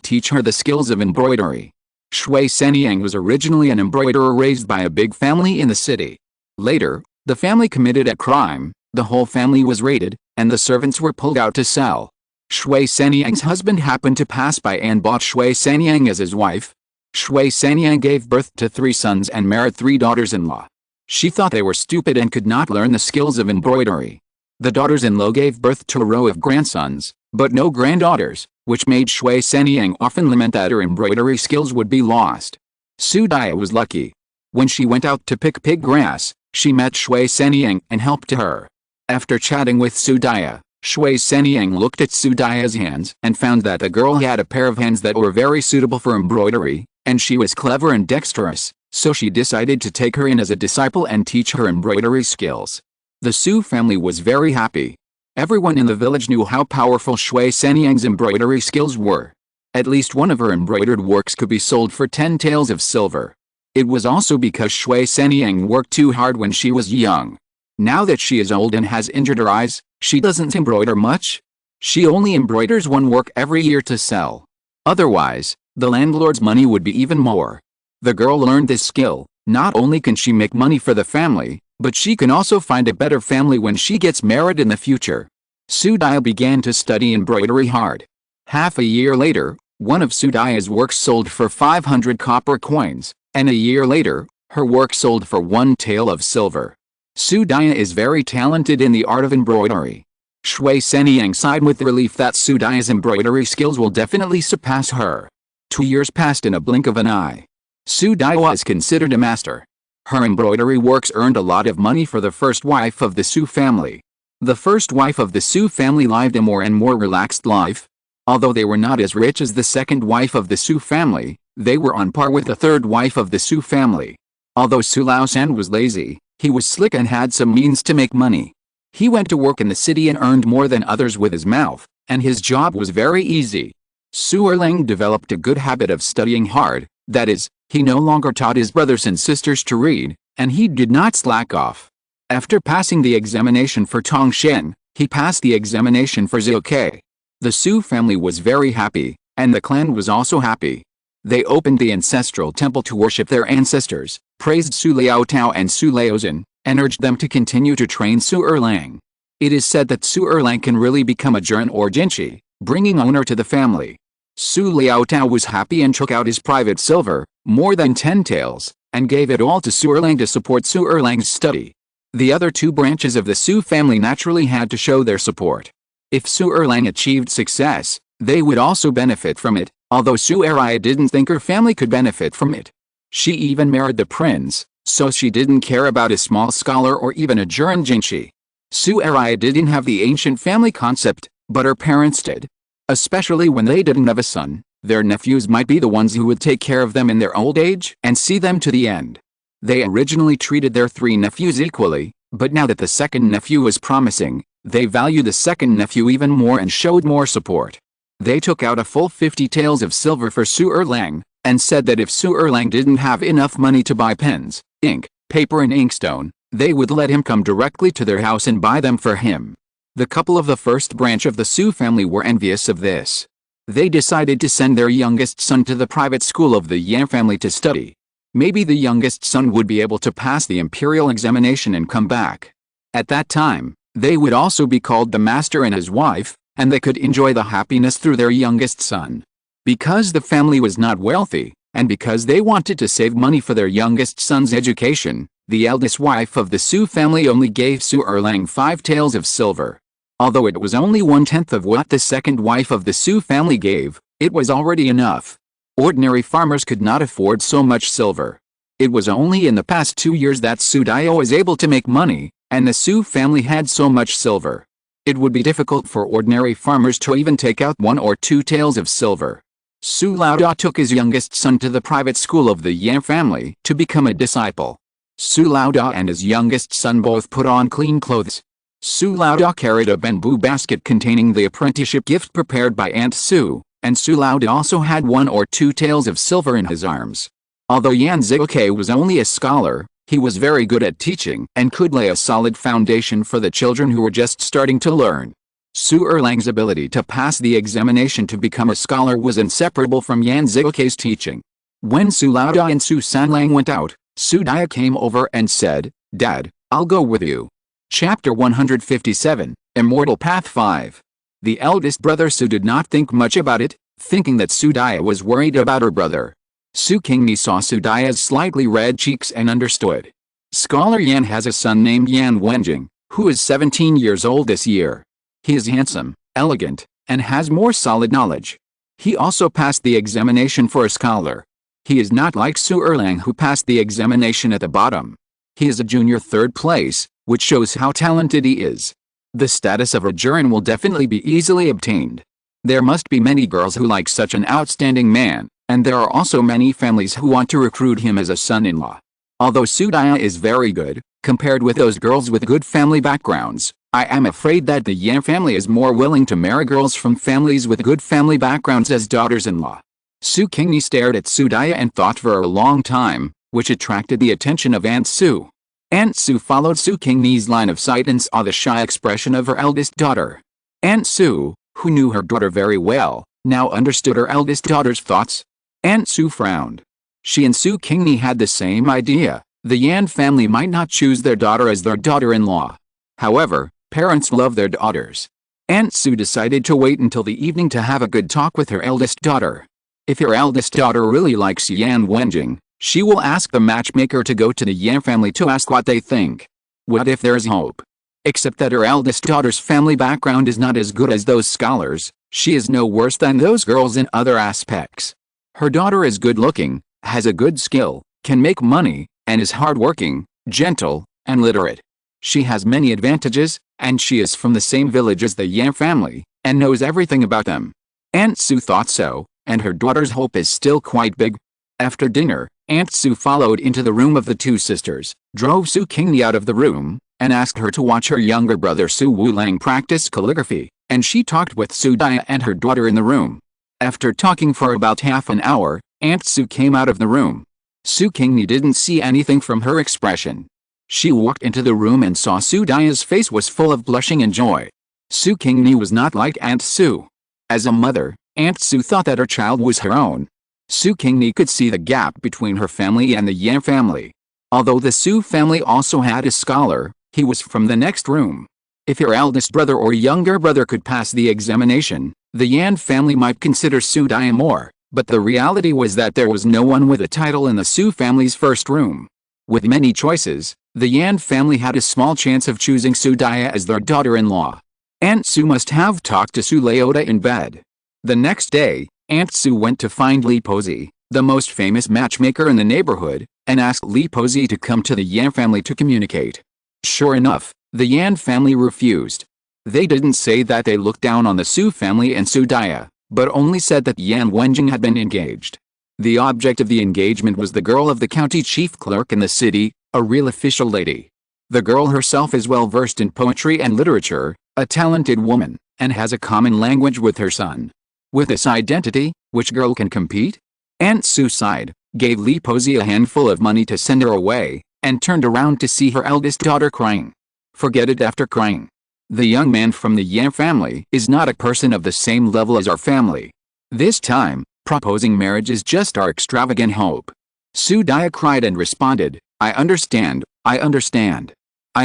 teach her the skills of embroidery. Shui Sanyang was originally an embroiderer raised by a big family in the city. Later, the family committed a crime, the whole family was raided, and the servants were pulled out to sell. Shui Sanyang's husband happened to pass by and bought Shui Sanyang as his wife. Shui Sanyang gave birth to 3 sons and married 3 daughters-in-law. She thought they were stupid and could not learn the skills of embroidery. The daughters-in-law gave birth to a row of grandsons, but no granddaughters, which made Shui Sanyang often lament that her embroidery skills would be lost. Su Daya was lucky. When she went out to pick pig grass, she met Shui Sanyang and helped her. After chatting with Su Daya, Shui Sanyang looked at Su Daya's hands and found that the girl had a pair of hands that were very suitable for embroidery, and she was clever and dexterous, so she decided to take her in as a disciple and teach her embroidery skills. The Su family was very happy. Everyone in the village knew how powerful Shui Sanyang's embroidery skills were. At least one of her embroidered works could be sold for 10 taels of silver. It was also because Shui Sanyang worked too hard when she was young. Now that she is old and has injured her eyes, she doesn't embroider much. She only embroiders one work every year to sell. Otherwise, the landlord's money would be even more. The girl learned this skill. Not only can she make money for the family, but she can also find a better family when she gets married in the future. Su Daya began to study embroidery hard. Half a year later, one of Su Daya's works sold for 500 copper coins, and a year later, her work sold for 1 tael of silver. Su Daya is very talented in the art of embroidery. Shui Sanyang sighed with relief that Su Daya's embroidery skills will definitely surpass her. 2 years passed in a blink of an eye. Su Daya is considered a master. Her embroidery works earned a lot of money for the first wife of the Su family. The first wife of the Su family lived a more and more relaxed life. Although they were not as rich as the second wife of the Su family, they were on par with the third wife of the Su family. Although Su Laosan was lazy, he was slick and had some means to make money. He went to work in the city and earned more than others with his mouth, and his job was very easy. Su Erlang developed a good habit of studying hard, that is, he no longer taught his brothers and sisters to read, and he did not slack off. After passing the examination for Tongshen, he passed the examination for Zilke. The Su family was very happy, and the clan was also happy. They opened the ancestral temple to worship their ancestors, praised Su Liaotao and Su Laozhen, and urged them to continue to train Su Erlang. It is said that Su Erlang can really become a Juren or Jinchi, bringing honor to the family. Su Liaotao was happy and took out his private silver, more than 10 taels, and gave it all to Su Erlang to support Su Erlang's study. The other 2 branches of the Su family naturally had to show their support. If Su Erlang achieved success, they would also benefit from it, although Su Erlang didn't think her family could benefit from it. She even married the prince, so she didn't care about a small scholar or even a Juren Jinchi. Su Erlang didn't have the ancient family concept, but her parents did. Especially when they didn't have a son, their nephews might be the ones who would take care of them in their old age and see them to the end. They originally treated their 3 nephews equally, but now that the second nephew was promising, they valued the second nephew even more and showed more support. They took out a full 50 taels of silver for Su Erlang, and said that if Su Erlang didn't have enough money to buy pens, ink, paper and inkstone, they would let him come directly to their house and buy them for him. The couple of the first branch of the Su family were envious of this. They decided to send their youngest son to the private school of the Yan family to study. Maybe the youngest son would be able to pass the imperial examination and come back. At that time, they would also be called the master and his wife, and they could enjoy the happiness through their youngest son. Because the family was not wealthy, and because they wanted to save money for their youngest son's education, the eldest wife of the Su family only gave Su Erlang 5 taels of silver. Although it was only 1/10 of what the second wife of the Su family gave, it was already enough. Ordinary farmers could not afford so much silver. It was only in the past 2 years that Su Daya was able to make money, and the Su family had so much silver. It would be difficult for ordinary farmers to even take out 1 or 2 taels of silver. Su Laoda took his youngest son to the private school of the Yan family to become a disciple. Su Laoda and his youngest son both put on clean clothes. Su Laoda carried a bamboo basket containing the apprenticeship gift prepared by Aunt Su, and Su Laoda also had 1 or 2 taels of silver in his arms. Although Yan Ziguke was only a scholar, he was very good at teaching and could lay a solid foundation for the children who were just starting to learn. Su Erlang's ability to pass the examination to become a scholar was inseparable from Yan Ziguke's teaching. When Su Laoda and Su Sanlang went out, Su Daya came over and said, "Dad, I'll go with you." Chapter 157, Immortal Path 5. The eldest brother Su did not think much about it, thinking that Su Daya was worried about her brother. Su Qingni saw Su Daya's slightly red cheeks and understood. Scholar Yan has a son named Yan Wenjing, who is 17 years old this year. He is handsome, elegant, and has more solid knowledge. He also passed the examination for a scholar. He is not like Su Erlang who passed the examination at the bottom. He is a junior 3rd place, which shows how talented he is. The status of a Jurin will definitely be easily obtained. There must be many girls who like such an outstanding man, and there are also many families who want to recruit him as a son-in-law. Although Su Daya is very good, compared with those girls with good family backgrounds, I am afraid that the Yan family is more willing to marry girls from families with good family backgrounds as daughters-in-law. Su Qingni stared at Su Daya and thought for a long time, which attracted the attention of Aunt Su. Aunt Su followed Su Qingni's line of sight and saw the shy expression of her eldest daughter. Aunt Su, who knew her daughter very well, now understood her eldest daughter's thoughts. Aunt Su frowned. She and Su Qingni had the same idea. The Yan family might not choose their daughter as their daughter-in-law. However, parents love their daughters. Aunt Su decided to wait until the evening to have a good talk with her eldest daughter. If her eldest daughter really likes Yan Wenjing, she will ask the matchmaker to go to the Yan family to ask what they think. What if there's hope? Except that her eldest daughter's family background is not as good as those scholars, she is no worse than those girls in other aspects. Her daughter is good-looking, has a good skill, can make money, and is hard-working, gentle, and literate. She has many advantages, and she is from the same village as the Yan family, and knows everything about them. Aunt Su thought so, and her daughter's hope is still quite big. After dinner, Aunt Su followed into the room of the 2 sisters, drove Su Qingni out of the room, and asked her to watch her younger brother Su Wulang practice calligraphy, and she talked with Su Daya and her daughter in the room. After talking for about half an hour, Aunt Su came out of the room. Su Qingni didn't see anything from her expression. She walked into the room and saw Su Daya's face was full of blushing and joy. Su Qingni was not like Aunt Su. As a mother, Aunt Su thought that her child was her own. Su Qingni could see the gap between her family and the Yan family. Although the Su family also had a scholar, he was from the next room. If her eldest brother or younger brother could pass the examination, the Yan family might consider Su Daya more, but the reality was that there was no one with a title in the Su family's first room. With many choices, the Yan family had a small chance of choosing Su Daya as their daughter-in-law. Aunt Su must have talked to Su Laoda in bed. The next day, Aunt Su went to find Li Pozi, the most famous matchmaker in the neighborhood, and asked Li Pozi to come to the Yan family to communicate. Sure enough, the Yan family refused. They didn't say that they looked down on the Su family and Su Daya, but only said that Yan Wenjing had been engaged. The object of the engagement was the girl of the county chief clerk in the city, a real official lady. The girl herself is well versed in poetry and literature, a talented woman, and has a common language with her son. With this identity, which girl can compete? Aunt Su sighed, gave Li Pozi a handful of money to send her away, and turned around to see her eldest daughter crying. Forget it after crying. The young man from the Yan family is not a person of the same level as our family. This time, proposing marriage is just our extravagant hope. Su Daya cried and responded, I understand. I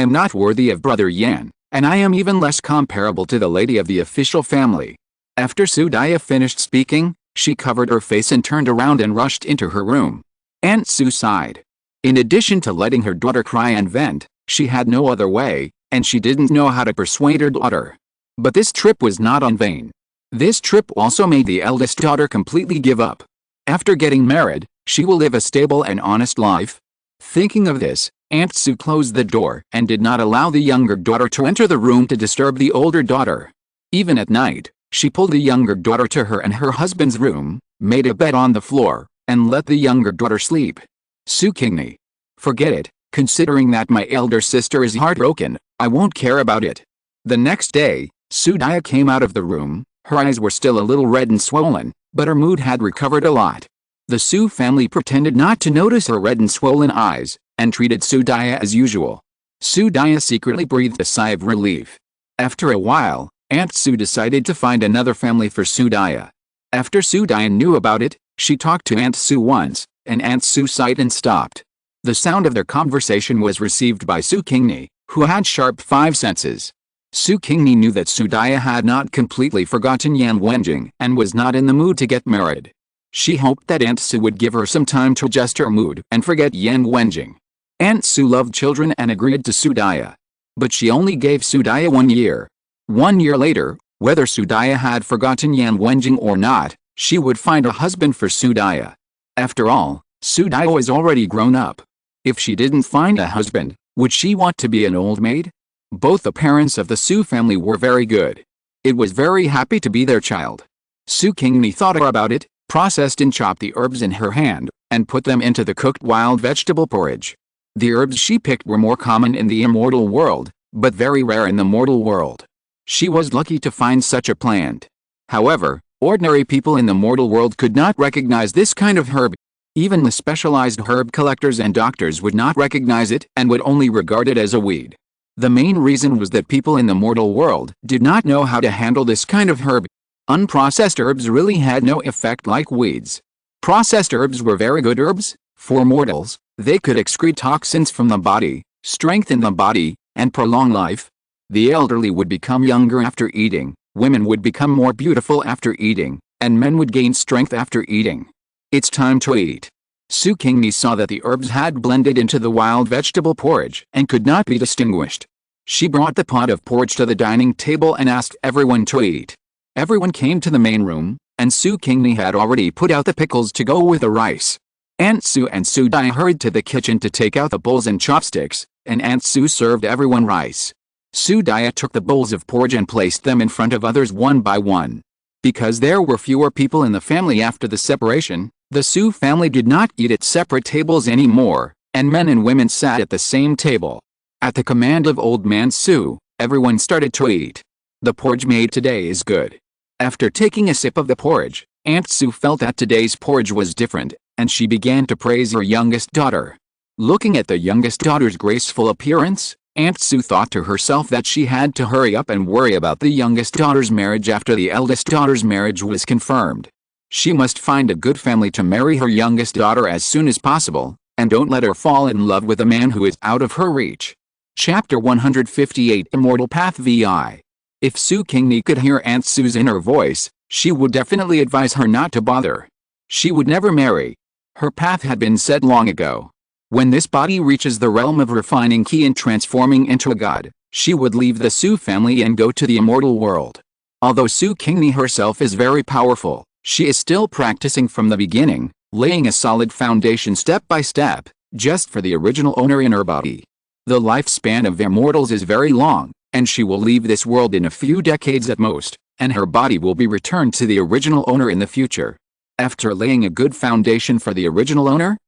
am not worthy of Brother Yan, and I am even less comparable to the lady of the official family. After Su Daya finished speaking, she covered her face and turned around and rushed into her room. Aunt Su sighed. In addition to letting her daughter cry and vent, she had no other way, and she didn't know how to persuade her daughter. But this trip was not in vain. This trip also made the eldest daughter completely give up. After getting married, she will live a stable and honest life. Thinking of this, Aunt Su closed the door and did not allow the younger daughter to enter the room to disturb the older daughter. Even at night, she pulled the younger daughter to her and her husband's room, made a bed on the floor, and let the younger daughter sleep. Su Qingni. Forget it, considering that my elder sister is heartbroken, I won't care about it. The next day, Su Daya came out of the room, her eyes were still a little red and swollen, but her mood had recovered a lot. The Su family pretended not to notice her red and swollen eyes, and treated Su Daya as usual. Su Daya secretly breathed a sigh of relief. After a while, Aunt Su decided to find another family for Su Daya. After Su Daya knew about it, she talked to Aunt Su once, and Aunt Su sighed and stopped. The sound of their conversation was received by Su Qingni, who had sharp five senses. Su Qingni knew that Su Daya had not completely forgotten Yan Wenjing and was not in the mood to get married. She hoped that Aunt Su would give her some time to adjust her mood and forget Yan Wenjing. Aunt Su loved children and agreed to Su Daya. But she only gave Su Daya 1 year. 1 year later, whether Su Daya had forgotten Yan Wenjing or not, she would find a husband for Su Daya. After all, Su Daya was already grown up. If she didn't find a husband, would she want to be an old maid? Both the parents of the Su family were very good. It was very happy to be their child. Su Qingni thought about it, processed and chopped the herbs in her hand, and put them into the cooked wild vegetable porridge. The herbs she picked were more common in the immortal world, but very rare in the mortal world. She was lucky to find such a plant. However, ordinary people in the mortal world could not recognize this kind of herb. Even the specialized herb collectors and doctors would not recognize it and would only regard it as a weed. The main reason was that people in the mortal world did not know how to handle this kind of herb. Unprocessed herbs really had no effect like weeds. Processed herbs were very good herbs. For mortals, they could excrete toxins from the body, strengthen the body, and prolong life. The elderly would become younger after eating, women would become more beautiful after eating, and men would gain strength after eating. It's time to eat. Su Qingni saw that the herbs had blended into the wild vegetable porridge and could not be distinguished. She brought the pot of porridge to the dining table and asked everyone to eat. Everyone came to the main room, and Su Qingni had already put out the pickles to go with the rice. Aunt Su and Su Daya hurried to the kitchen to take out the bowls and chopsticks, and Aunt Su served everyone rice. Su Daya took the bowls of porridge and placed them in front of others one by one. Because there were fewer people in the family after the separation, the Su family did not eat at separate tables anymore, and men and women sat at the same table. At the command of Old Man Su, everyone started to eat. The porridge made today is good. After taking a sip of the porridge, Aunt Su felt that today's porridge was different, and she began to praise her youngest daughter. Looking at the youngest daughter's graceful appearance, Aunt Su thought to herself that she had to hurry up and worry about the youngest daughter's marriage after the eldest daughter's marriage was confirmed. She must find a good family to marry her youngest daughter as soon as possible, and don't let her fall in love with a man who is out of her reach. Chapter 158 Immortal Path VI. If Su Qingni could hear Aunt Su's inner voice, she would definitely advise her not to bother. She would never marry. Her path had been set long ago. When this body reaches the realm of refining Qi and transforming into a god, she would leave the Su family and go to the immortal world. Although Su Qingni herself is very powerful, she is still practicing from the beginning, laying a solid foundation step by step, just for the original owner in her body. The lifespan of immortals is very long, and she will leave this world in a few decades at most, and her body will be returned to the original owner in the future. After laying a good foundation for the original owner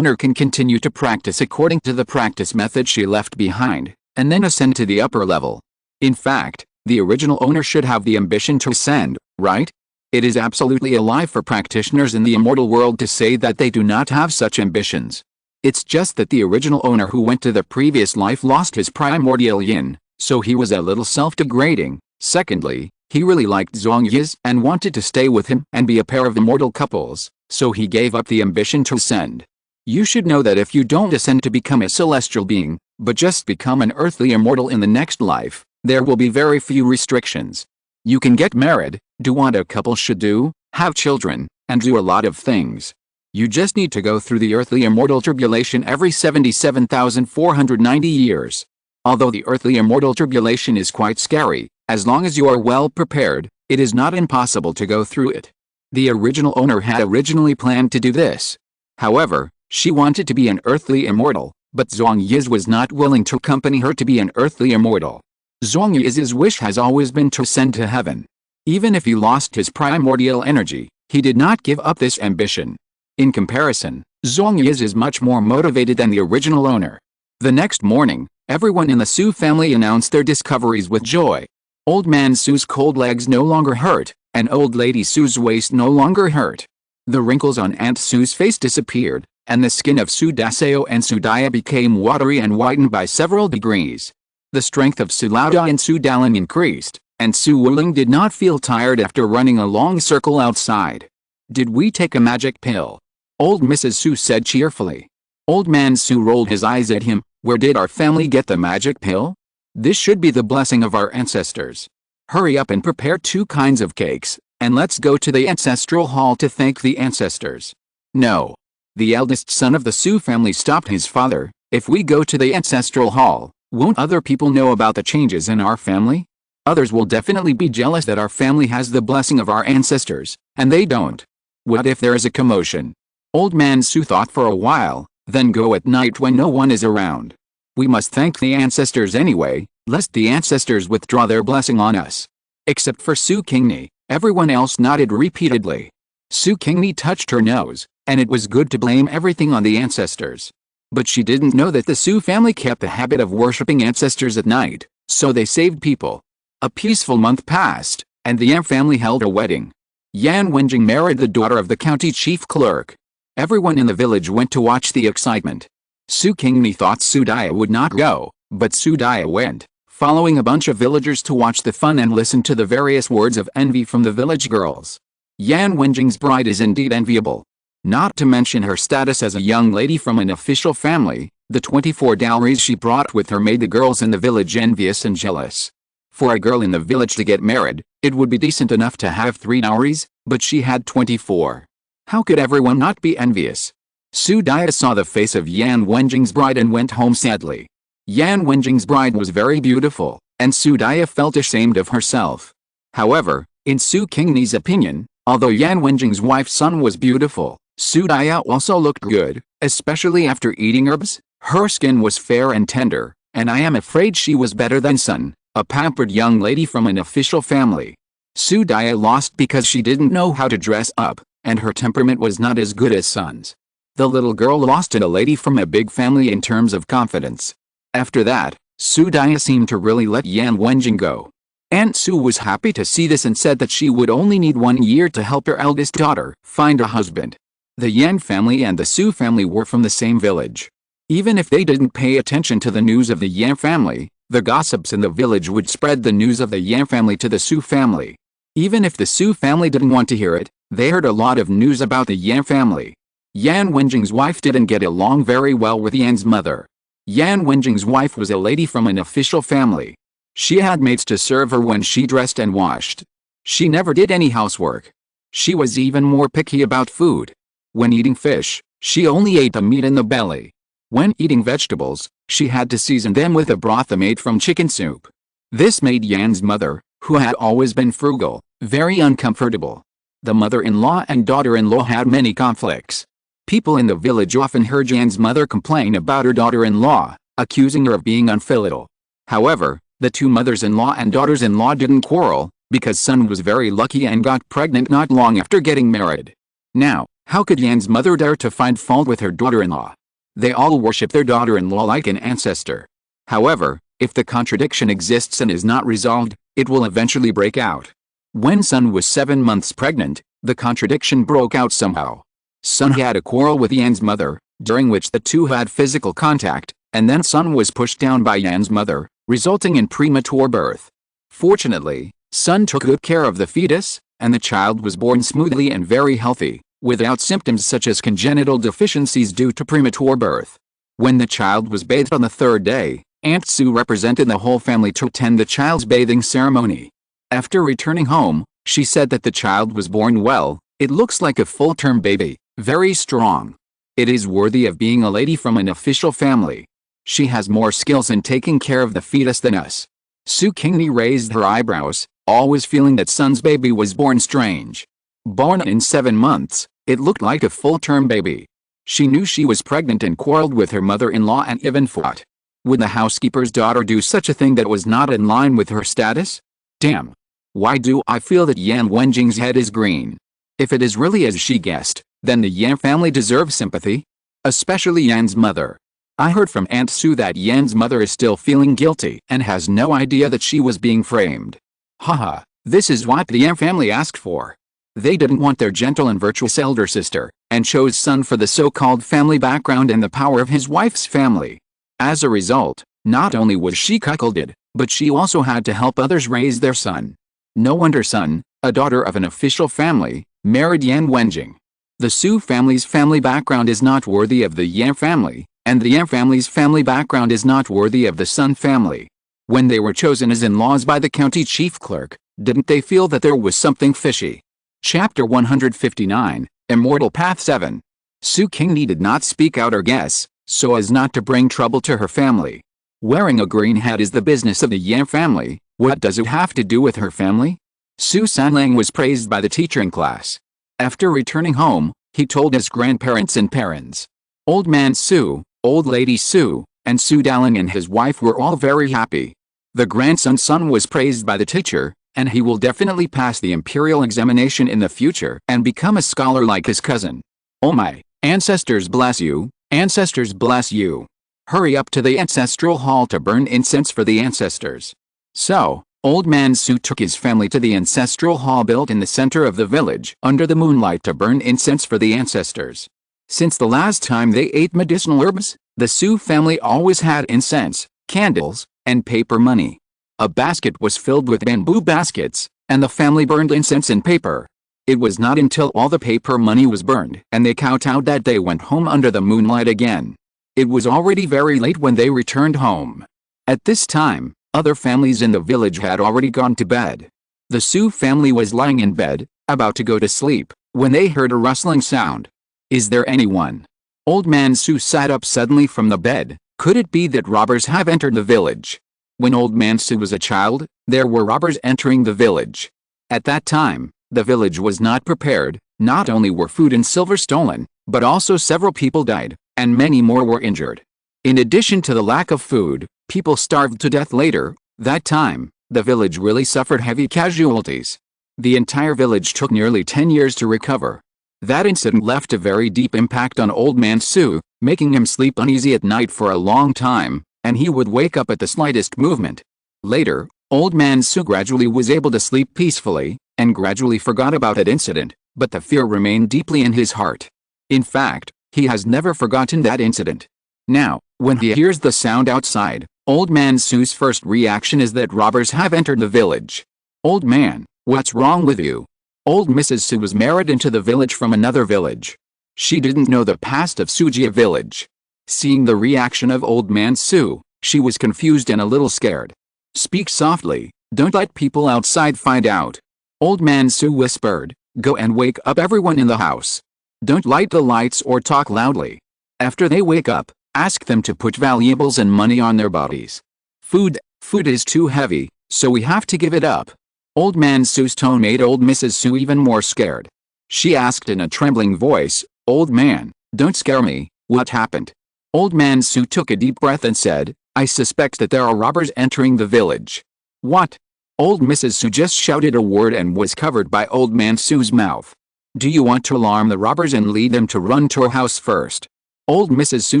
can continue to practice according to the practice method she left behind, and then ascend to the upper level. In fact, the original owner should have the ambition to ascend, right? It is absolutely a lie for practitioners in the immortal world to say that they do not have such ambitions. It's just that the original owner who went to the previous life lost his primordial yin, so he was a little self-degrading. Secondly, he really liked Zhuangyi's and wanted to stay with him and be a pair of immortal couples, so he gave up the ambition to ascend. You should know that if you don't ascend to become a celestial being, but just become an earthly immortal in the next life, there will be very few restrictions. You can get married, do what a couple should do, have children, and do a lot of things. You just need to go through the earthly immortal tribulation every 77,490 years. Although the earthly immortal tribulation is quite scary, as long as you are well prepared, it is not impossible to go through it. The original owner had originally planned to do this. However, she wanted to be an earthly immortal, but Zhuangyi's was not willing to accompany her to be an earthly immortal. Zhuangyi's wish has always been to ascend to heaven. Even if he lost his primordial energy, he did not give up this ambition. In comparison, Zhuangyi's is much more motivated than the original owner. The next morning, everyone in the Su family announced their discoveries with joy. Old man Su's cold legs no longer hurt, and old lady Su's waist no longer hurt. The wrinkles on Aunt Su's face disappeared, and the skin of Su Daseo and Su Daya became watery and whitened by several degrees. The strength of Su Laoda and Su Dalin increased, and Su Wuling did not feel tired after running a long circle outside. Did we take a magic pill? Old Mrs. Su said cheerfully. Old man Su rolled his eyes at him. Where did our family get the magic pill? This should be the blessing of our ancestors. Hurry up and prepare 2 kinds of cakes, and let's go to the ancestral hall to thank the ancestors. No. The eldest son of the Su family stopped his father. If we go to the ancestral hall, won't other people know about the changes in our family? Others will definitely be jealous that our family has the blessing of our ancestors, and they don't. What if there is a commotion? Old man Su thought for a while, then go at night when no one is around. We must thank the ancestors anyway, lest the ancestors withdraw their blessing on us. Except for Su Qingni, everyone else nodded repeatedly. Su Qingni touched her nose, and it was good to blame everything on the ancestors. But she didn't know that the Su family kept the habit of worshipping ancestors at night, so they saved people. A peaceful month passed, and the Yan family held a wedding. Yan Wenjing married the daughter of the county chief clerk. Everyone in the village went to watch the excitement. Su Qingni thought Su Daya would not go, but Su Daya went, following a bunch of villagers to watch the fun and listen to the various words of envy from the village girls. Yan Wenjing's bride is indeed enviable. Not to mention her status as a young lady from an official family, the 24 dowries she brought with her made the girls in the village envious and jealous. For a girl in the village to get married, it would be decent enough to have 3 dowries, but she had 24. How could everyone not be envious? Su Daya saw the face of Yan Wenjing's bride and went home sadly. Yan Wenjing's bride was very beautiful, and Su Daya felt ashamed of herself. However, in Su Qingni's opinion, although Yan Wenjing's wife's son was beautiful, Su Daya also looked good, especially after eating herbs. Her skin was fair and tender, and I am afraid she was better than Sun, a pampered young lady from an official family. Su Daya lost because she didn't know how to dress up, and her temperament was not as good as Sun's. The little girl lost to a lady from a big family in terms of confidence. After that, Su Daya seemed to really let Yan Wenjing go. Aunt Su was happy to see this and said that she would only need 1 year to help her eldest daughter find a husband. The Yan family and the Su family were from the same village. Even if they didn't pay attention to the news of the Yan family, the gossips in the village would spread the news of the Yan family to the Su family. Even if the Su family didn't want to hear it, they heard a lot of news about the Yan family. Yan Wenjing's wife didn't get along very well with Yan's mother. Yan Wenjing's wife was a lady from an official family. She had maids to serve her when she dressed and washed. She never did any housework. She was even more picky about food. When eating fish, she only ate the meat in the belly. When eating vegetables, she had to season them with a broth made from chicken soup. This made Yan's mother, who had always been frugal, very uncomfortable. The mother-in-law and daughter-in-law had many conflicts. People in the village often heard Yan's mother complain about her daughter-in-law, accusing her of being unfilial. However, the 2 mothers-in-law and daughters-in-law didn't quarrel, because Sun was very lucky and got pregnant not long after getting married. Now, how could Yan's mother dare to find fault with her daughter-in-law? They all worship their daughter-in-law like an ancestor. However, if the contradiction exists and is not resolved, it will eventually break out. When Sun was 7 months pregnant, the contradiction broke out somehow. Sun had a quarrel with Yan's mother, during which the two had physical contact, and then Sun was pushed down by Yan's mother, resulting in premature birth. Fortunately, Sun took good care of the fetus, and the child was born smoothly and very healthy, without symptoms such as congenital deficiencies due to premature birth. When the child was bathed on the 3rd day, Aunt Su represented the whole family to attend the child's bathing ceremony. After returning home, she said that the child was born well. It looks like a full-term baby, very strong. It is worthy of being a lady from an official family. She has more skills in taking care of the fetus than us. Su Qingni raised her eyebrows, always feeling that Sun's baby was born strange. Born in 7 months, it looked like a full-term baby. She knew she was pregnant and quarreled with her mother-in-law and even fought. Would the housekeeper's daughter do such a thing that was not in line with her status? Damn. Why do I feel that Yan Wenjing's head is green? If it is really as she guessed, then the Yan family deserves sympathy. Especially Yan's mother. I heard from Aunt Su that Yan's mother is still feeling guilty and has no idea that she was being framed. Haha, this is what the Yan family asked for. They didn't want their gentle and virtuous elder sister, and chose Sun for the so-called family background and the power of his wife's family. As a result, not only was she cuckolded, but she also had to help others raise their son. No wonder Sun, a daughter of an official family, married Yan Wenjing. The Su family's family background is not worthy of the Yan family, and the Yan family's family background is not worthy of the Sun family. When they were chosen as in-laws by the county chief clerk, didn't they feel that there was something fishy? Chapter 159, Immortal Path 7. Su Qingni did not speak out or guess, so as not to bring trouble to her family. Wearing a green hat is the business of the Yan family. What does it have to do with her family? Su Sanlang was praised by the teacher in class. After returning home, he told his grandparents and parents. Old man Su, old lady Su, and Su Daling and his wife were all very happy. The grandson's son was praised by the teacher, and he will definitely pass the imperial examination in the future and become a scholar like his cousin. Oh my, ancestors bless you, ancestors bless you. Hurry up to the ancestral hall to burn incense for the ancestors. So, old man Su took his family to the ancestral hall built in the center of the village under the moonlight to burn incense for the ancestors. Since the last time they ate medicinal herbs, the Su family always had incense, candles, and paper money. A basket was filled with bamboo baskets, and the family burned incense and paper. It was not until all the paper money was burned and they kowtowed that they went home under the moonlight again. It was already very late when they returned home. At this time, other families in the village had already gone to bed. The Su family was lying in bed, about to go to sleep, when they heard a rustling sound. Is there anyone? Old man Su sat up suddenly from the bed. Could it be that robbers have entered the village? When old man Su was a child, there were robbers entering the village. At that time, the village was not prepared. Not only were food and silver stolen, but also several people died, and many more were injured. In addition to the lack of food, people starved to death later. That time, the village really suffered heavy casualties. The entire village took nearly 10 years to recover. That incident left a very deep impact on old man Su, making him sleep uneasy at night for a long time, and he would wake up at the slightest movement. Later, old man Su gradually was able to sleep peacefully, and gradually forgot about that incident, but the fear remained deeply in his heart. In fact, he has never forgotten that incident. Now, when he hears the sound outside, old man Su's first reaction is that robbers have entered the village. Old man, what's wrong with you? Old Mrs. Su was married into the village from another village. She didn't know the past of Sujia village. Seeing the reaction of old man Su, she was confused and a little scared. Speak softly, don't let people outside find out. Old man Su whispered, go and wake up everyone in the house. Don't light the lights or talk loudly. After they wake up, ask them to put valuables and money on their bodies. Food is too heavy, so we have to give it up. Old man Su's tone made old Mrs. Su even more scared. She asked in a trembling voice, Old man, don't scare me, what happened? Old man Su took a deep breath and said, I suspect that there are robbers entering the village. What? Old Mrs. Su just shouted a word and was covered by old man Su's mouth. Do you want to alarm the robbers and lead them to run to our house first? Old Mrs. Su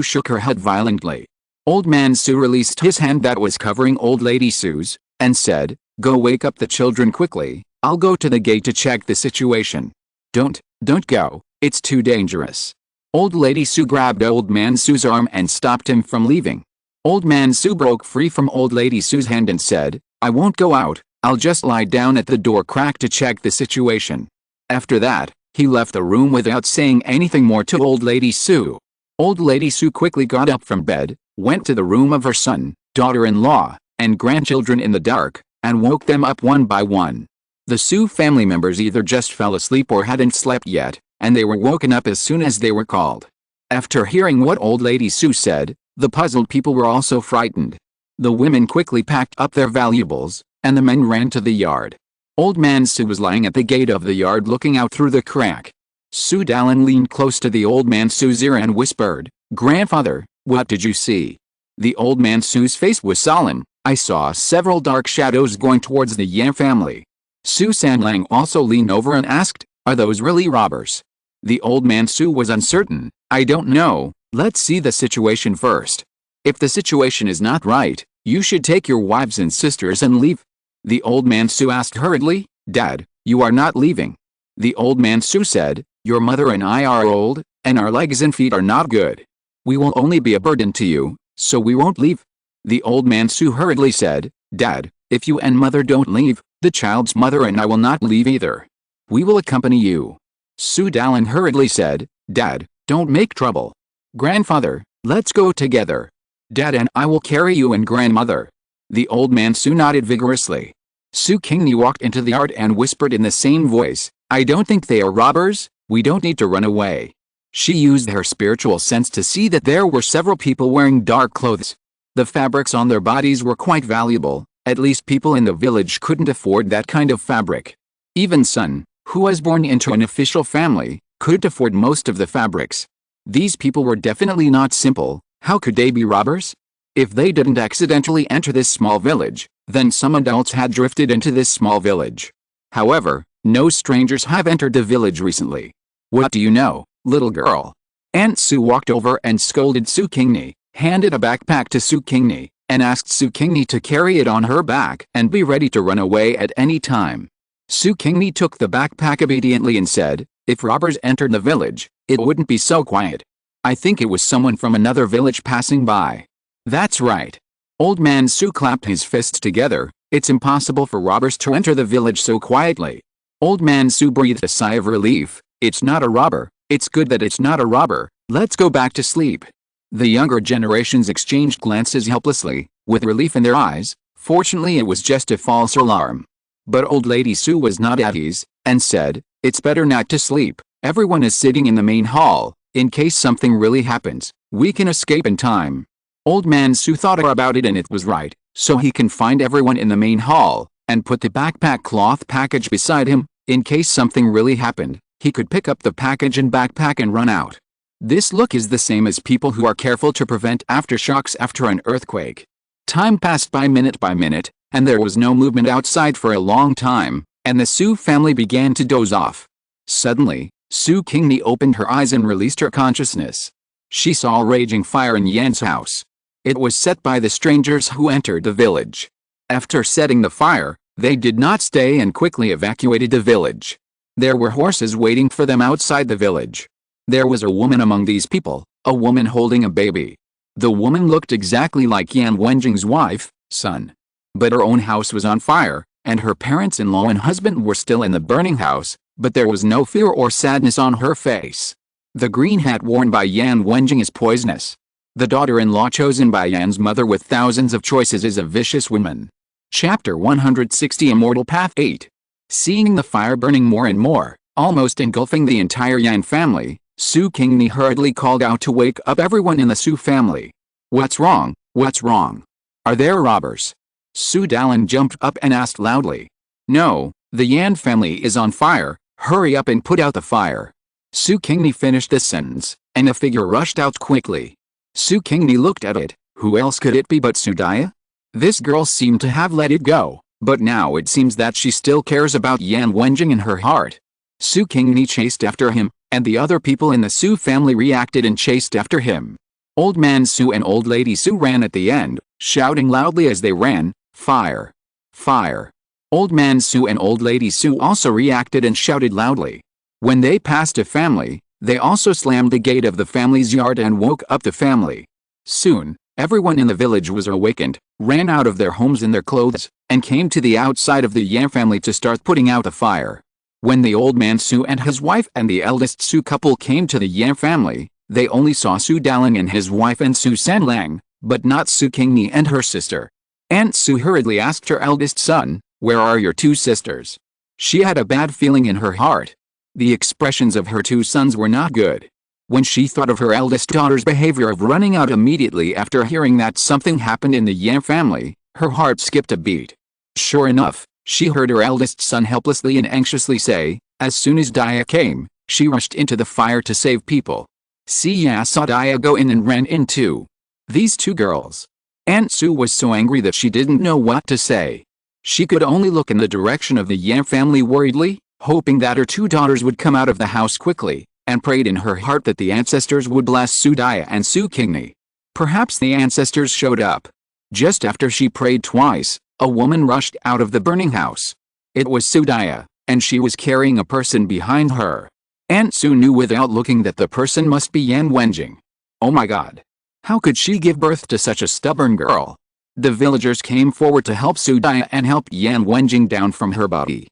shook her head violently. Old Man Su released his hand that was covering Old Lady Su's, and said, "Go wake up the children quickly, I'll go to the gate to check the situation." Don't go, it's too dangerous." Old Lady Su grabbed Old Man Su's arm and stopped him from leaving. Old Man Su broke free from Old Lady Su's hand and said, "I won't go out, I'll just lie down at the door crack to check the situation." After that, he left the room without saying anything more to Old Lady Su. Old Lady Su quickly got up from bed, went to the room of her son, daughter-in-law, and grandchildren in the dark, and woke them up one by one. The Su family members either just fell asleep or hadn't slept yet, and they were woken up as soon as they were called. After hearing what Old Lady Su said, the puzzled people were also frightened. The women quickly packed up their valuables, and the men ran to the yard. Old Man Su was lying at the gate of the yard looking out through the crack. Su Dalin leaned close to the Old Man Su's ear and whispered, "Grandfather, what did you see?" The Old Man Su's face was solemn. "I saw several dark shadows going towards the Yan family." Su Sanlang also leaned over and asked, "Are those really robbers?" The Old Man Su was uncertain. "I don't know, let's see the situation first. If the situation is not right, you should take your wives and sisters and leave." The Old Man Su asked hurriedly, "Dad, you are not leaving?" The Old Man Su said, "Your mother and I are old, and our legs and feet are not good. We will only be a burden to you, so we won't leave." The Old Man Su hurriedly said, "Dad, if you and mother don't leave, the child's mother and I will not leave either. We will accompany you." Su Dalin hurriedly said, "Dad, don't make trouble. Grandfather, let's go together. Dad and I will carry you and grandmother." The Old Man Su nodded vigorously. Su Qingni walked into the yard and whispered in the same voice, "I don't think they are robbers, we don't need to run away." She used her spiritual sense to see that there were several people wearing dark clothes. The fabrics on their bodies were quite valuable, at least people in the village couldn't afford that kind of fabric. Even Sun, who was born into an official family, couldn't afford most of the fabrics. These people were definitely not simple. How could they be robbers? If they didn't accidentally enter this small village, then some adults had drifted into this small village. However, no strangers have entered the village recently. "What do you know, little girl?" Aunt Su walked over and scolded Su Qingni, handed a backpack to Su Qingni, and asked Su Qingni to carry it on her back and be ready to run away at any time. Su Qingni took the backpack obediently and said, "If robbers entered the village, it wouldn't be so quiet. I think it was someone from another village passing by." "That's right." Old Man Su clapped his fists together. "It's impossible for robbers to enter the village so quietly." Old Man Su breathed a sigh of relief. "It's not a robber. It's good that it's not a robber. Let's go back to sleep." The younger generations exchanged glances helplessly, with relief in their eyes. Fortunately, it was just a false alarm. But Old Lady Su was not at ease, and said, "It's better not to sleep. Everyone is sitting in the main hall. In case something really happens, we can escape in time." Old Man Su thought about it and it was right, so he confined everyone in the main hall, and put the backpack cloth package beside him. In case something really happened, he could pick up the package and backpack and run out. This look is the same as people who are careful to prevent aftershocks after an earthquake. Time passed by minute, and there was no movement outside for a long time, and the Su family began to doze off. Suddenly, Su Qingni opened her eyes and released her consciousness. She saw a raging fire in Yan's house. It was set by the strangers who entered the village. After setting the fire, they did not stay and quickly evacuated the village. There were horses waiting for them outside the village. There was a woman among these people, a woman holding a baby. The woman looked exactly like Yan Wenjing's wife, Sun. But her own house was on fire, and her parents-in-law and husband were still in the burning house, but there was no fear or sadness on her face. The green hat worn by Yan Wenjing is poisonous. The daughter-in-law chosen by Yan's mother with thousands of choices is a vicious woman. Chapter 160 Immortal Path 8. Seeing the fire burning more and more, almost engulfing the entire Yan family, Su Qingni hurriedly called out to wake up everyone in the Su family. "What's wrong? What's wrong? Are there robbers?" Su Dalin jumped up and asked loudly. "No, the Yan family is on fire, hurry up and put out the fire." Su Qingni finished this sentence, and a figure rushed out quickly. Su Qingni looked at it. Who else could it be but Sudaya? This girl seemed to have let it go, but now it seems that she still cares about Yan Wenjing in her heart. Su Qingni chased after him, and the other people in the Su family reacted and chased after him. Old Man Su and Old Lady Su ran at the end, shouting loudly as they ran, "Fire! Fire!" Old Man Su and Old Lady Su also reacted and shouted loudly. When they passed a family, they also slammed the gate of the family's yard and woke up the family. Soon, everyone in the village was awakened, ran out of their homes in their clothes, and came to the outside of the Yan family to start putting out a fire. When the old man Su and his wife and the eldest Su couple came to the Yan family, they only saw Su Daling and his wife and Su Sanlang, but not Su Qingni and her sister. Aunt Su hurriedly asked her eldest son, "Where are your two sisters?" She had a bad feeling in her heart. The expressions of her two sons were not good. When she thought of her eldest daughter's behavior of running out immediately after hearing that something happened in the Yan family, her heart skipped a beat. Sure enough, she heard her eldest son helplessly and anxiously say, "As soon as Dia came, she rushed into the fire to save people." Sia saw Dia go in and ran in too. These two girls. Aunt Su was so angry that she didn't know what to say. She could only look in the direction of the Yan family worriedly, hoping that her two daughters would come out of the house quickly, and prayed in her heart that the ancestors would bless Su Dia and Su Qingni. Perhaps the ancestors showed up. Just after she prayed twice, a woman rushed out of the burning house. It was Su Dia, and she was carrying a person behind her. Aunt Su knew without looking that the person must be Yan Wenjing. Oh my god! How could she give birth to such a stubborn girl? The villagers came forward to help Su Dia and help Yan Wenjing down from her body.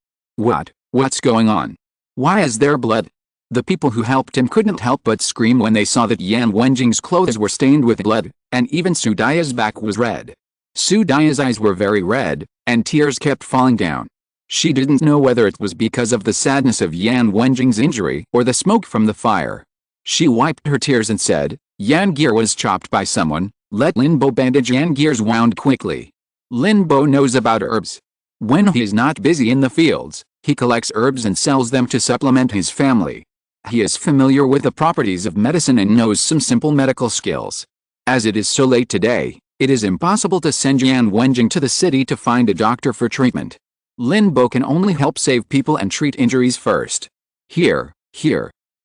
What's going on? Why is there blood? The people who helped him couldn't help but scream when they saw that Yan Wenjing's clothes were stained with blood, and even Su Dia's back was red. Su Dia's eyes were very red, and tears kept falling down. She didn't know whether it was because of the sadness of Yan Wenjing's injury or the smoke from the fire. She wiped her tears and said, "Yan Gear was chopped by someone, let Lin Bo bandage Yan Gear's wound quickly." Lin Bo knows about herbs. When he is not busy in the fields, he collects herbs and sells them to supplement his family. He is familiar with the properties of medicine and knows some simple medical skills. As it is so late today, it is impossible to send Yan Wenjing to the city to find a doctor for treatment. Lin Bo can only help save people and treat injuries first. Here.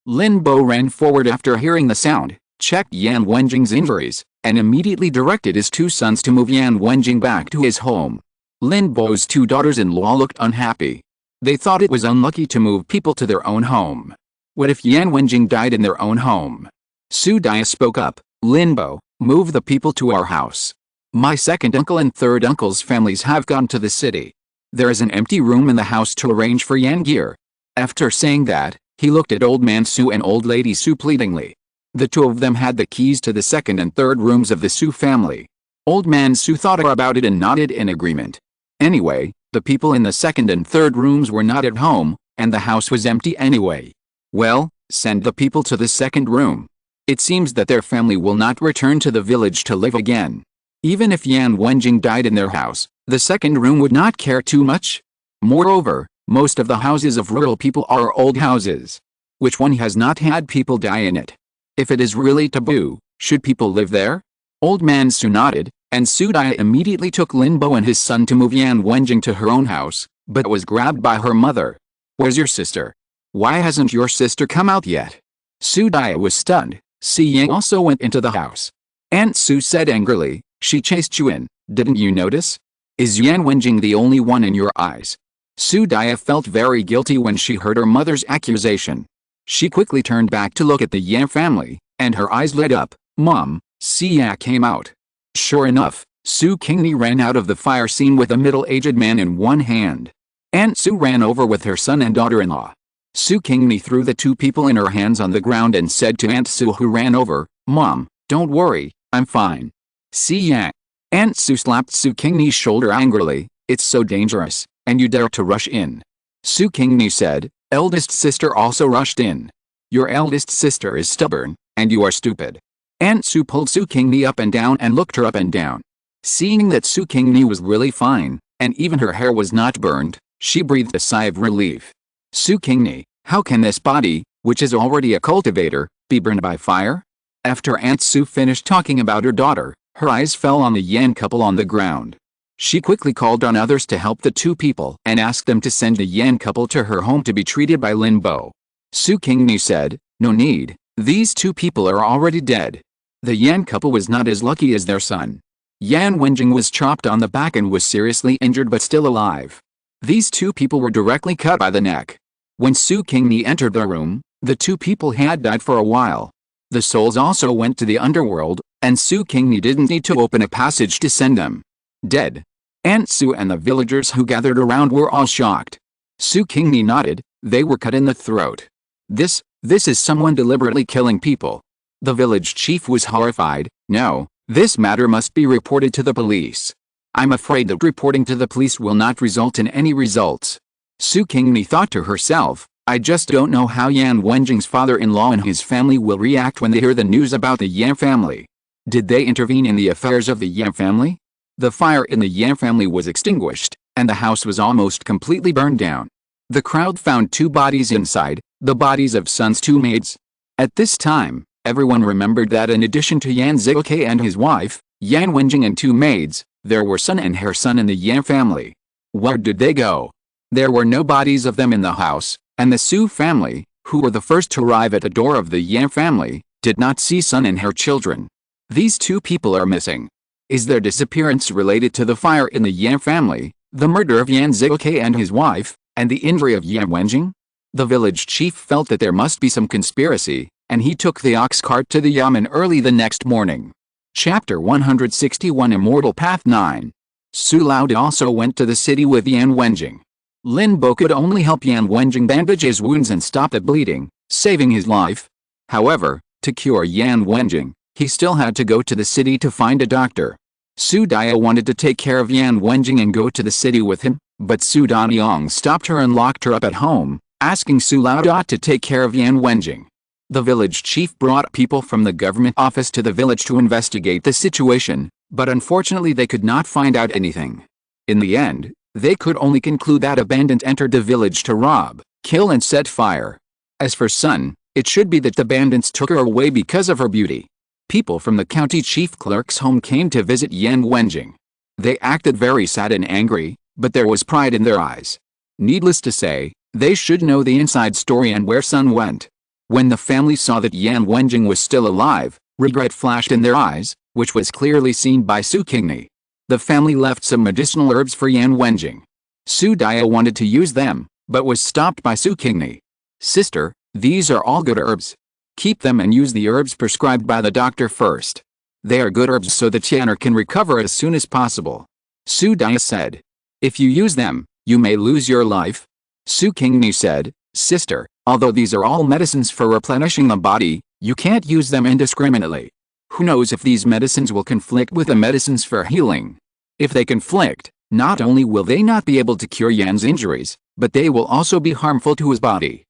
Lin Bo ran forward after hearing the sound, checked Yan Wenjing's injuries, and immediately directed his two sons to move Yan Wenjing back to his home. Lin Bo's two daughters-in-law looked unhappy. They thought it was unlucky to move people to their own home. What if Yan Wenjing died in their own home? Su Dia spoke up, "Lin Bo, move the people to our house. My second uncle and third uncle's families have gone to the city. There is an empty room in the house to arrange for Yan Gear." After saying that, he looked at Old Man Su and Old Lady Su pleadingly. The two of them had the keys to the second and third rooms of the Su family. Old Man Su thought about it and nodded in agreement. Anyway, the people in the second and third rooms were not at home, and the house was empty anyway. Well, send the people to the second room. It seems that their family will not return to the village to live again. Even if Yan Wenjing died in their house, the second room would not care too much. Moreover, most of the houses of rural people are old houses. Which one has not had people die in it? If it is really taboo, should people live there? Old Man Su nodded, and Su Dia immediately took Lin Bo and his son to move Yan Wenjing to her own house, but was grabbed by her mother. "Where's your sister? Why hasn't your sister come out yet?" Su Dia was stunned. Si Yang also went into the house. Aunt Su said angrily, "She chased you in, didn't you notice? Is Yan Wenjing the only one in your eyes?" Su Dia felt very guilty when she heard her mother's accusation. She quickly turned back to look at the Yan family, and her eyes lit up. "Mom, Sia came out." Sure enough, Su Qingni ran out of the fire scene with a middle-aged man in one hand. Aunt Su ran over with her son and daughter-in-law. Su Qingni threw the two people in her hands on the ground and said to Aunt Su, who ran over, "Mom, don't worry, I'm fine." Sia. Aunt Su slapped Su Qingni's shoulder angrily. "It's so dangerous, and you dare to rush in." Su Qingni said. Eldest sister also rushed in. "Your eldest sister is stubborn, and you are stupid." Aunt Su pulled Su Qingni up and down and looked her up and down. Seeing that Su Qingni was really fine, and even her hair was not burned, she breathed a sigh of relief. "Su Qingni, how can this body, which is already a cultivator, be burned by fire?" After Aunt Su finished talking about her daughter, her eyes fell on the Yan couple on the ground. She quickly called on others to help the two people and asked them to send the Yan couple to her home to be treated by Lin Bo. Su Qingni said, "No need, these two people are already dead." The Yan couple was not as lucky as their son. Yan Wenjing was chopped on the back and was seriously injured but still alive. These two people were directly cut by the neck. When Su Qingni entered the room, the two people had died for a while. The souls also went to the underworld, and Su Qingni didn't need to open a passage to send them. Dead. Aunt Su and the villagers who gathered around were all shocked. Su Qingni nodded. They were cut in the throat. This is someone deliberately killing people. The village chief was horrified. "No, this matter must be reported to the police. I'm afraid that reporting to the police will not result in any results." Su Qingni thought to herself, "I just don't know how Yan Wenjing's father-in-law and his family will react when they hear the news about the Yan family. Did they intervene in the affairs of the Yan family?" The fire in the Yan family was extinguished, and the house was almost completely burned down. The crowd found two bodies inside, the bodies of Sun's two maids. At this time, everyone remembered that in addition to Yan Zilke and his wife, Yan Wenjing and two maids, there were Sun and her son in the Yan family. Where did they go? There were no bodies of them in the house, and the Su family, who were the first to arrive at the door of the Yan family, did not see Sun and her children. These two people are missing. Is their disappearance related to the fire in the Yan family, the murder of Yan Zilke and his wife, and the injury of Yan Wenjing? The village chief felt that there must be some conspiracy, and he took the ox cart to the yamen early the next morning. Chapter 161 Immortal Path 9. Su Laode also went to the city with Yan Wenjing. Lin Bo could only help Yan Wenjing bandage his wounds and stop the bleeding, saving his life. However, to cure Yan Wenjing, he still had to go to the city to find a doctor. Su Daya wanted to take care of Yan Wenjing and go to the city with him, but Su Danyang stopped her and locked her up at home, asking Su Laode to take care of Yan Wenjing. The village chief brought people from the government office to the village to investigate the situation, but unfortunately they could not find out anything. In the end, they could only conclude that a bandit entered the village to rob, kill and set fire. As for Sun, it should be that the bandits took her away because of her beauty. People from the county chief clerk's home came to visit Yan Wenjing. They acted very sad and angry, but there was pride in their eyes. Needless to say, they should know the inside story and where Sun went. When the family saw that Yan Wenjing was still alive, regret flashed in their eyes, which was clearly seen by Su Qingni. The family left some medicinal herbs for Yan Wenjing. Su Daya wanted to use them, but was stopped by Su Qingni. "Sister, these are all good herbs. Keep them and use the herbs prescribed by the doctor first. They are good herbs so the Tianer can recover as soon as possible." Su Daya said. "If you use them, you may lose your life." Su Qingni said, "Sister, although these are all medicines for replenishing the body, you can't use them indiscriminately. Who knows if these medicines will conflict with the medicines for healing? If they conflict, not only will they not be able to cure Yan's injuries, but they will also be harmful to his body.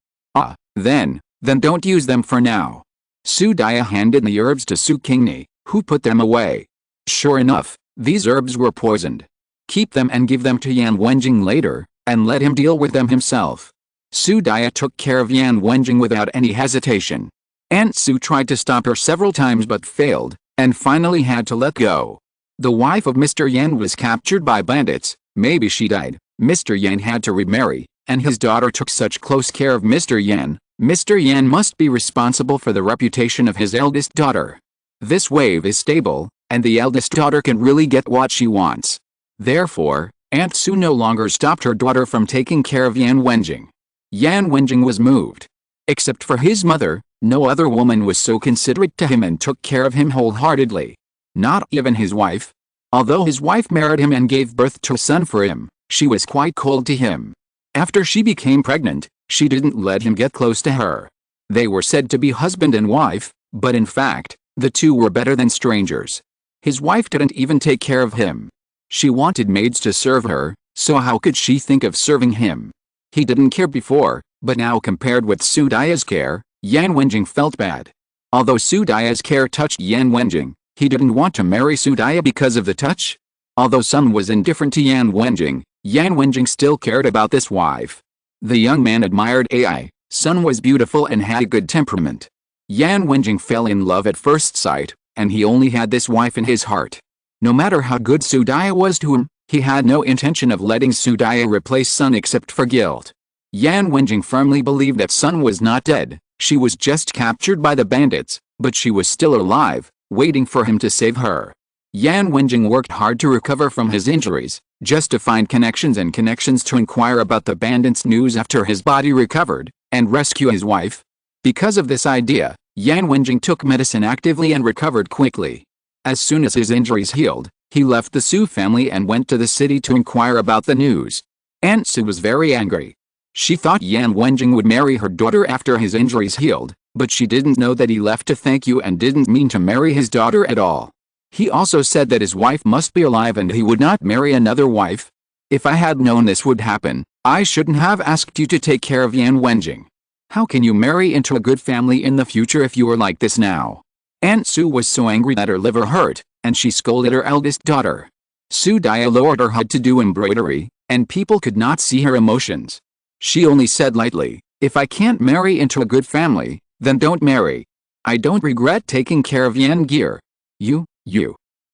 Then don't use them for now." Su Daya handed the herbs to Su Qingni, who put them away. Sure enough, these herbs were poisoned. "Keep them and give them to Yan Wenjing later, and let him deal with them himself." Su Daya took care of Yan Wenjing without any hesitation. Aunt Su tried to stop her several times but failed, and finally had to let go. The wife of Mr. Yan was captured by bandits. Maybe she died. Mr. Yan had to remarry, and his daughter took such close care of Mr. Yan. Mr. Yan must be responsible for the reputation of his eldest daughter. This wave is stable, and the eldest daughter can really get what she wants. Therefore, Aunt Su no longer stopped her daughter from taking care of Yan Wenjing. Yan Wenjing was moved. Except for his mother, no other woman was so considerate to him and took care of him wholeheartedly. Not even his wife. Although his wife married him and gave birth to a son for him, she was quite cold to him. After she became pregnant, she didn't let him get close to her. They were said to be husband and wife, but in fact, the two were better than strangers. His wife didn't even take care of him. She wanted maids to serve her, so how could she think of serving him? He didn't care before, but now compared with Su Daya's care, Yan Wenjing felt bad. Although Su Daya's care touched Yan Wenjing, he didn't want to marry Su Daya because of the touch. Although Sun was indifferent to Yan Wenjing still cared about this wife. The young man admired Ai. Sun was beautiful and had a good temperament. Yan Wenjing fell in love at first sight, and he only had this wife in his heart. No matter how good Su Daya was to him, He had no intention of letting Su Daya replace Sun except for guilt. Yan Wenjing firmly believed that Sun was not dead, she was just captured by the bandits, but she was still alive, waiting for him to save her. Yan Wenjing worked hard to recover from his injuries, just to find connections to inquire about the bandits' news after his body recovered, and rescue his wife. Because of this idea, Yan Wenjing took medicine actively and recovered quickly. As soon as his injuries healed, he left the Su family and went to the city to inquire about the news. Aunt Su was very angry. She thought Yan Wenjing would marry her daughter after his injuries healed, but she didn't know that he left to thank you and didn't mean to marry his daughter at all. He also said that his wife must be alive and he would not marry another wife. If I had known this would happen, I shouldn't have asked you to take care of Yan Wenjing. How can you marry into a good family in the future if you are like this now? Aunt Su was so angry that her liver hurt, and she scolded her eldest daughter. Su Daya lowered her head to do embroidery, and people could not see her emotions. She only said lightly, "If I can't marry into a good family, then don't marry. I don't regret taking care of Yan Gear. You.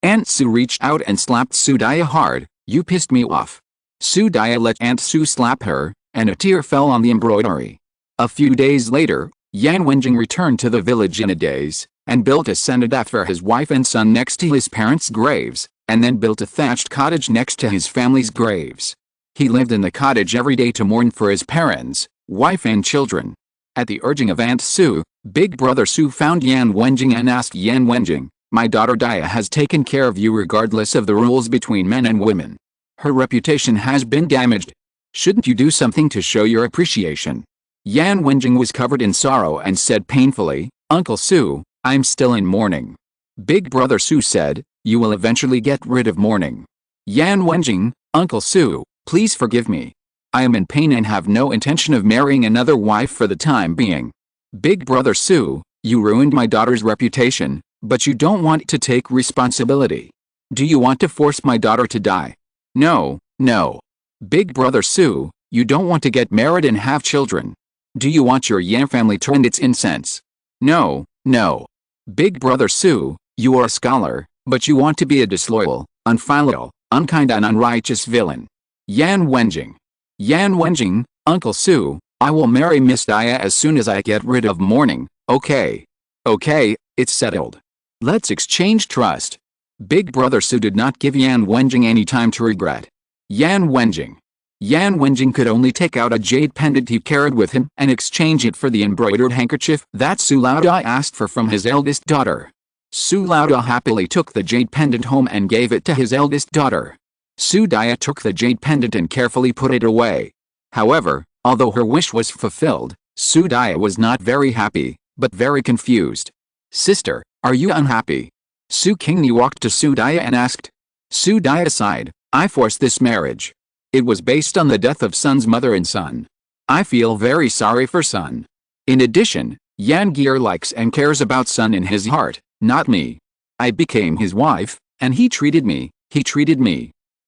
Aunt Su reached out and slapped Su Daya hard. "You pissed me off." Su Daya let Aunt Su slap her, and a tear fell on the embroidery. A few days later, Yan Wenjing returned to the village in a daze, and built a cenotaph for his wife and son next to his parents' graves, and then built a thatched cottage next to his family's graves. He lived in the cottage every day to mourn for his parents, wife and children. At the urging of Aunt Su, Big Brother Su found Yan Wenjing and asked Yan Wenjing, "My daughter Daya has taken care of you regardless of the rules between men and women. Her reputation has been damaged. Shouldn't you do something to show your appreciation?" Yan Wenjing was covered in sorrow and said painfully, "Uncle Su, I'm still in mourning." Big Brother Su said, "You will eventually get rid of mourning." Yan Wenjing, "Uncle Su, please forgive me. I am in pain and have no intention of marrying another wife for the time being." Big Brother Su, "You ruined my daughter's reputation, but you don't want to take responsibility. Do you want to force my daughter to die?" No. Big Brother Su, "You don't want to get married and have children. Do you want your Yan family to end its incense?" No. Big Brother Su, "You are a scholar, but you want to be a disloyal, unfilial, unkind and unrighteous villain." Yan Wenjing, "Uncle Su, I will marry Miss Daya as soon as I get rid of mourning, okay? Okay, it's settled. Let's exchange trust." Big Brother Su did not give Yan Wenjing any time to regret. Yan Wenjing could only take out a jade pendant he carried with him and exchange it for the embroidered handkerchief that Su Laodai asked for from his eldest daughter. Su Laodai happily took the jade pendant home and gave it to his eldest daughter. Su Daya took the jade pendant and carefully put it away. However, although her wish was fulfilled, Su Daya was not very happy, but very confused. "Sister, are you unhappy?" Su Qingni walked to Su Daya and asked. Su Daya sighed, "I forced this marriage. It was based on the death of Sun's mother and son. I feel very sorry for Sun. In addition, Yan Gear likes and cares about Sun in his heart, not me. I became his wife, and he treated me.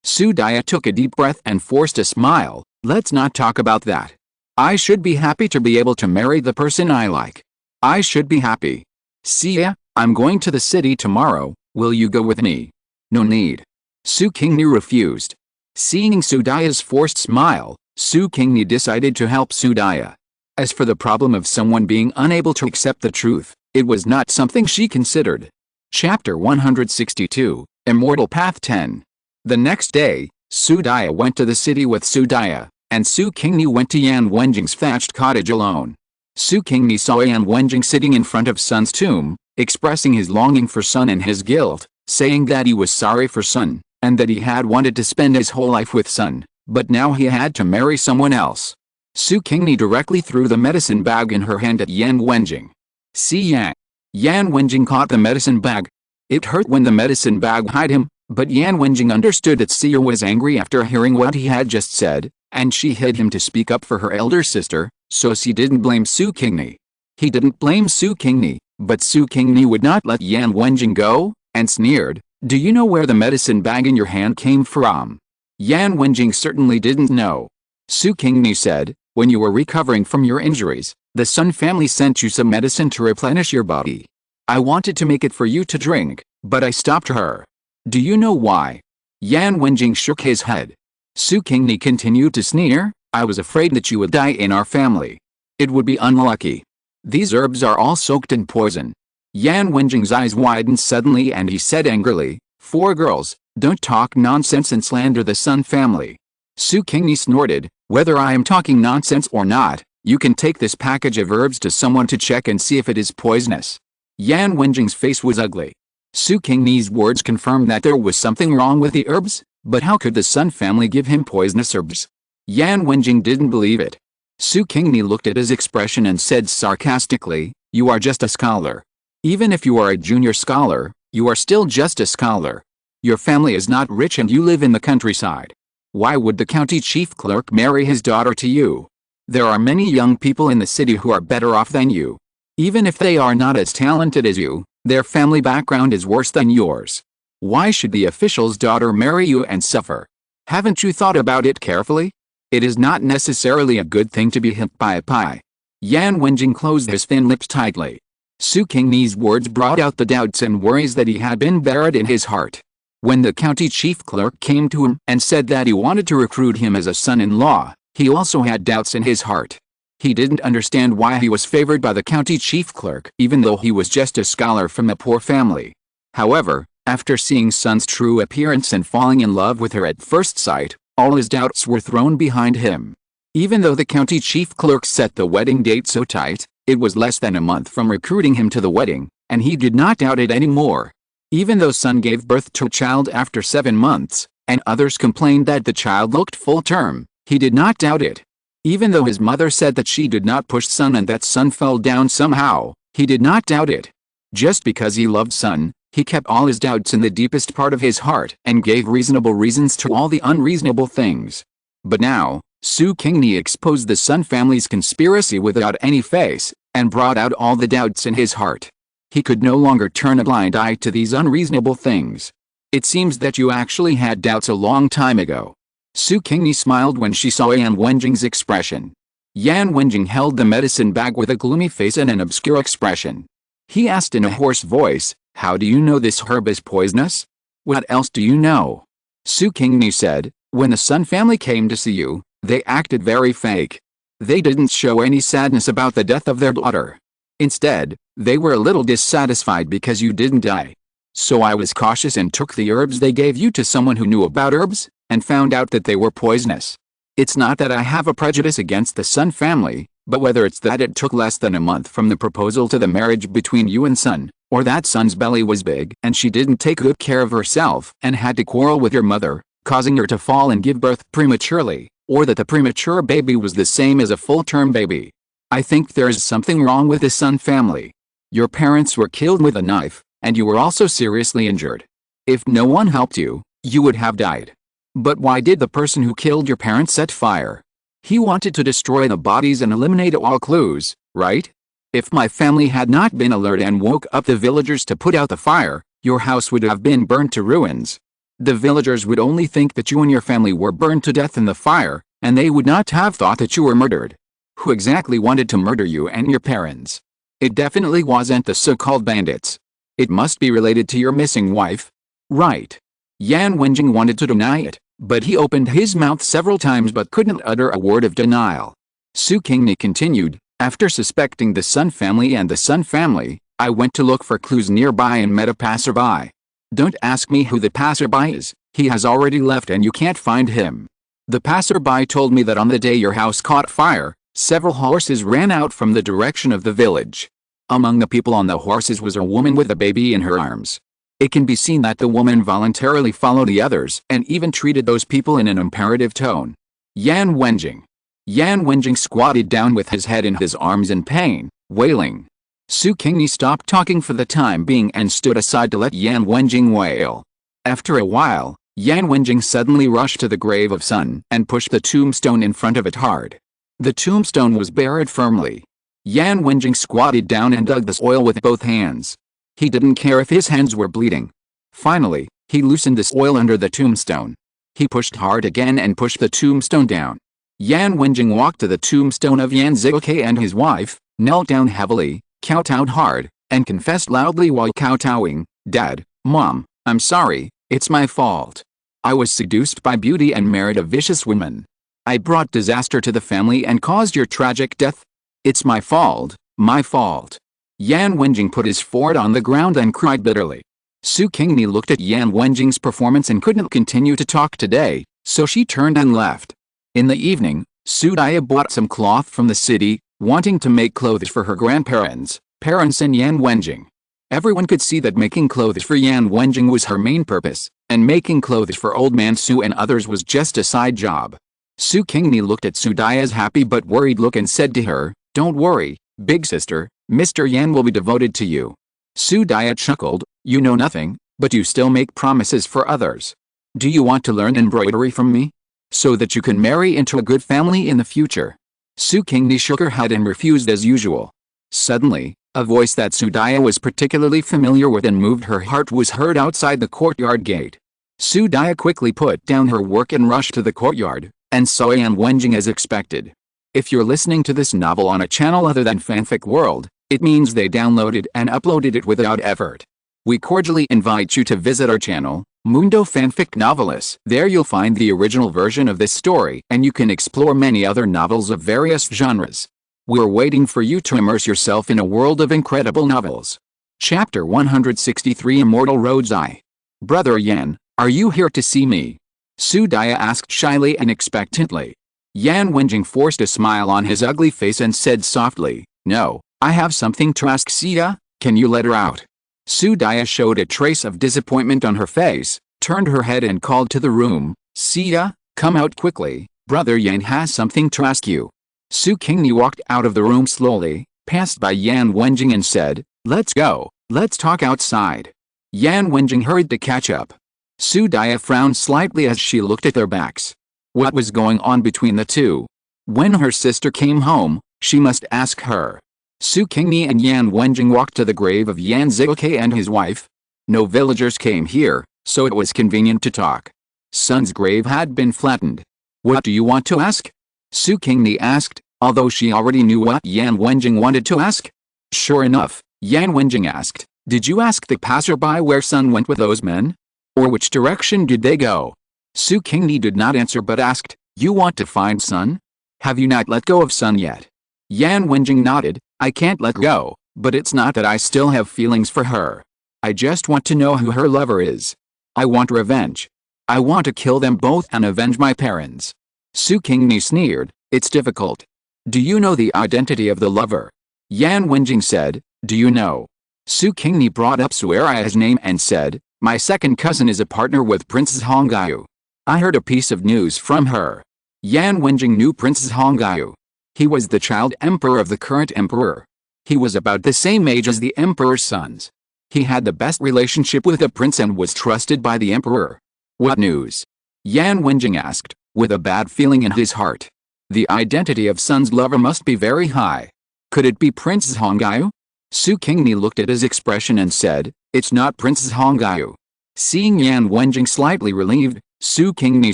Su Daya took a deep breath and forced a smile. "Let's not talk about that. I should be happy to be able to marry the person I like. I should be happy. See ya, I'm going to the city tomorrow, will you go with me?" "No need." Su Qingni refused. Seeing Su Daya's forced smile, Su Qingni decided to help Su Daya. As for the problem of someone being unable to accept the truth, it was not something she considered. Chapter 162, Immortal Path 10. The next day, Su Daya went to the city with Su Daya, and Su Qingni went to Yan Wenjing's thatched cottage alone. Su Qingni saw Yan Wenjing sitting in front of Sun's tomb, expressing his longing for Sun and his guilt, saying that he was sorry for Sun, and that he had wanted to spend his whole life with Sun, but now he had to marry someone else. Su Qingni directly threw the medicine bag in her hand at Yan Wenjing. "See Yan." Yan Wenjing caught the medicine bag. It hurt when the medicine bag hit him, but Yan Wenjing understood that Seer was angry after hearing what he had just said, and she hid him to speak up for her elder sister, so she didn't blame Su Qingni. He didn't blame Su Qingni, but Su Qingni would not let Yan Wenjing go, and sneered, "Do you know where the medicine bag in your hand came from?" Yan Wenjing certainly didn't know. Su Qingni said, "When you were recovering from your injuries, the Sun family sent you some medicine to replenish your body. I wanted to make it for you to drink, but I stopped her. Do you know why?" Yan Wenjing shook his head. Su Qingni continued to sneer, I was afraid that you would die in our family. It would be unlucky. These herbs are all soaked in poison. Yan Wenjing's eyes widened suddenly and he said angrily, 4 girls, don't talk nonsense and slander the Sun family. Su Qingni snorted, whether I am talking nonsense or not, you can take this package of herbs to someone to check and see if it is poisonous. Yan Wenjing's face was ugly. Su Qingni's words confirmed that there was something wrong with the herbs, but how could the Sun family give him poisonous herbs? Yan Wenjing didn't believe it. Su Qingni looked at his expression and said sarcastically, you are just a scholar. Even if you are a junior scholar, you are still just a scholar. Your family is not rich and you live in the countryside. Why would the county chief clerk marry his daughter to you? There are many young people in the city who are better off than you. Even if they are not as talented as you, their family background is worse than yours. Why should the official's daughter marry you and suffer? Haven't you thought about it carefully? It is not necessarily a good thing to be hit by a pie. Yan Wenjing closed his thin lips tightly. Su Qingni's words brought out the doubts and worries that he had been buried in his heart. When the county chief clerk came to him and said that he wanted to recruit him as a son-in-law, he also had doubts in his heart. He didn't understand why he was favored by the county chief clerk even though he was just a scholar from a poor family. However, after seeing Sun's true appearance and falling in love with her at first sight, all his doubts were thrown behind him. Even though the county chief clerk set the wedding date so tight, it was less than a month from recruiting him to the wedding, and he did not doubt it anymore. Even though Sun gave birth to a child after 7 months, and others complained that the child looked full term, he did not doubt it. Even though his mother said that she did not push Sun and that Sun fell down somehow, he did not doubt it. Just because he loved Sun, he kept all his doubts in the deepest part of his heart and gave reasonable reasons to all the unreasonable things. But now, Su Qingni exposed the Sun family's conspiracy without any face, and brought out all the doubts in his heart. He could no longer turn a blind eye to these unreasonable things. It seems that you actually had doubts a long time ago. Su Qingni smiled when she saw Yan Wenjing's expression. Yan Wenjing held the medicine bag with a gloomy face and an obscure expression. He asked in a hoarse voice, how do you know this herb is poisonous? What else do you know? Su Qingni said, when the Sun family came to see you, they acted very fake. They didn't show any sadness about the death of their daughter. Instead, they were a little dissatisfied because you didn't die. So I was cautious and took the herbs they gave you to someone who knew about herbs, and found out that they were poisonous. It's not that I have a prejudice against the Sun family, but whether it's that it took less than a month from the proposal to the marriage between you and Sun, or that Sun's belly was big and she didn't take good care of herself and had to quarrel with your mother, causing her to fall and give birth prematurely, or that the premature baby was the same as a full-term baby. I think there is something wrong with the Sun family. Your parents were killed with a knife, and you were also seriously injured. If no one helped you, you would have died. But why did the person who killed your parents set fire? He wanted to destroy the bodies and eliminate all clues, right? If my family had not been alert and woke up the villagers to put out the fire, your house would have been burned to ruins. The villagers would only think that you and your family were burned to death in the fire, and they would not have thought that you were murdered. Who exactly wanted to murder you and your parents? It definitely wasn't the so-called bandits. It must be related to your missing wife. Right. Yan Wenjing wanted to deny it, but he opened his mouth several times but couldn't utter a word of denial. Su Qingni continued, after suspecting the Sun family and the Sun family, I went to look for clues nearby and met a passerby. Don't ask me who the passerby is, he has already left and you can't find him. The passerby told me that on the day your house caught fire, several horses ran out from the direction of the village. Among the people on the horses was a woman with a baby in her arms. It can be seen that the woman voluntarily followed the others and even treated those people in an imperative tone. Yan Wenjing. Yan Wenjing squatted down with his head in his arms in pain, wailing. Su Qingni stopped talking for the time being and stood aside to let Yan Wenjing wail. After a while, Yan Wenjing suddenly rushed to the grave of Sun and pushed the tombstone in front of it hard. The tombstone was buried firmly. Yan Wenjing squatted down and dug the soil with both hands. He didn't care if his hands were bleeding. Finally, he loosened the soil under the tombstone. He pushed hard again and pushed the tombstone down. Yan Wenjing walked to the tombstone of Yan Zhuke and his wife, knelt down heavily, kowtowed hard, and confessed loudly while kowtowing, Dad, Mom, I'm sorry, it's my fault. I was seduced by beauty and married a vicious woman. I brought disaster to the family and caused your tragic death. It's my fault, my fault. Yan Wenjing put his forehead on the ground and cried bitterly. Su Qingni looked at Yan Wenjing's performance and couldn't continue to talk today, so she turned and left. In the evening, Su Daya bought some cloth from the city, wanting to make clothes for her grandparents, parents and Yan Wenjing. Everyone could see that making clothes for Yan Wenjing was her main purpose, and making clothes for old man Su and others was just a side job. Su Qingni looked at Su Daya's happy but worried look and said to her, "Don't worry, big sister, Mr. Yan will be devoted to you." Su Daya chuckled, "You know nothing, but you still make promises for others. Do you want to learn embroidery from me? So that you can marry into a good family in the future?" Su Qingni shook her head and refused as usual. Suddenly, a voice that Su Daya was particularly familiar with and moved her heart was heard outside the courtyard gate. Su Daya quickly put down her work and rushed to the courtyard, and saw Yan Wenjing as expected. If you're listening to this novel on a channel other than Fanfic World, it means they downloaded and uploaded it without effort. We cordially invite you to visit our channel, Mundo Fanfic Novelis. There you'll find the original version of this story and you can explore many other novels of various genres. We're waiting for you to immerse yourself in a world of incredible novels. Chapter 163 Immortal Road's Eye. Brother Yan, are you here to see me? Su Daya asked shyly and expectantly. Yan Wenjing forced a smile on his ugly face and said softly, "No, I have something to ask Sia, can you let her out?" Su Daya showed a trace of disappointment on her face, turned her head and called to the room, "Sia, come out quickly, Brother Yan has something to ask you." Su Qingni walked out of the room slowly, passed by Yan Wenjing and said, "Let's go, let's talk outside." Yan Wenjing hurried to catch up. Su Daya frowned slightly as she looked at their backs. What was going on between the two? When her sister came home, she must ask her. Su Qingni and Yan Wenjing walked to the grave of Yan Ziguke and his wife. No villagers came here, so it was convenient to talk. Sun's grave had been flattened. "What do you want to ask?" Su Qingni asked, although she already knew what Yan Wenjing wanted to ask. Sure enough, Yan Wenjing asked, "Did you ask the passerby where Sun went with those men? Or which direction did they go?" Su Qingni did not answer but asked, "You want to find Sun? Have you not let go of Sun yet?" Yan Wenjing nodded, "I can't let go, but it's not that I still have feelings for her. I just want to know who her lover is. I want revenge. I want to kill them both and avenge my parents." Su Qingni sneered, "It's difficult. Do you know the identity of the lover?" Yan Wenjing said, "Do you know?" Su Qingni brought up Su Eraya's name and said, "My second cousin is a partner with Princess Hongyu. I heard a piece of news from her." Yan Wenjing knew Princess Hongyu. He was the child emperor of the current emperor. He was about the same age as the emperor's sons. He had the best relationship with the prince and was trusted by the emperor. "What news?" Yan Wenjing asked, with a bad feeling in his heart. The identity of Sun's lover must be very high. Could it be Princess Hongyu? Su Qingni looked at his expression and said, "It's not Princess Hongyu." Seeing Yan Wenjing slightly relieved, Su Qingni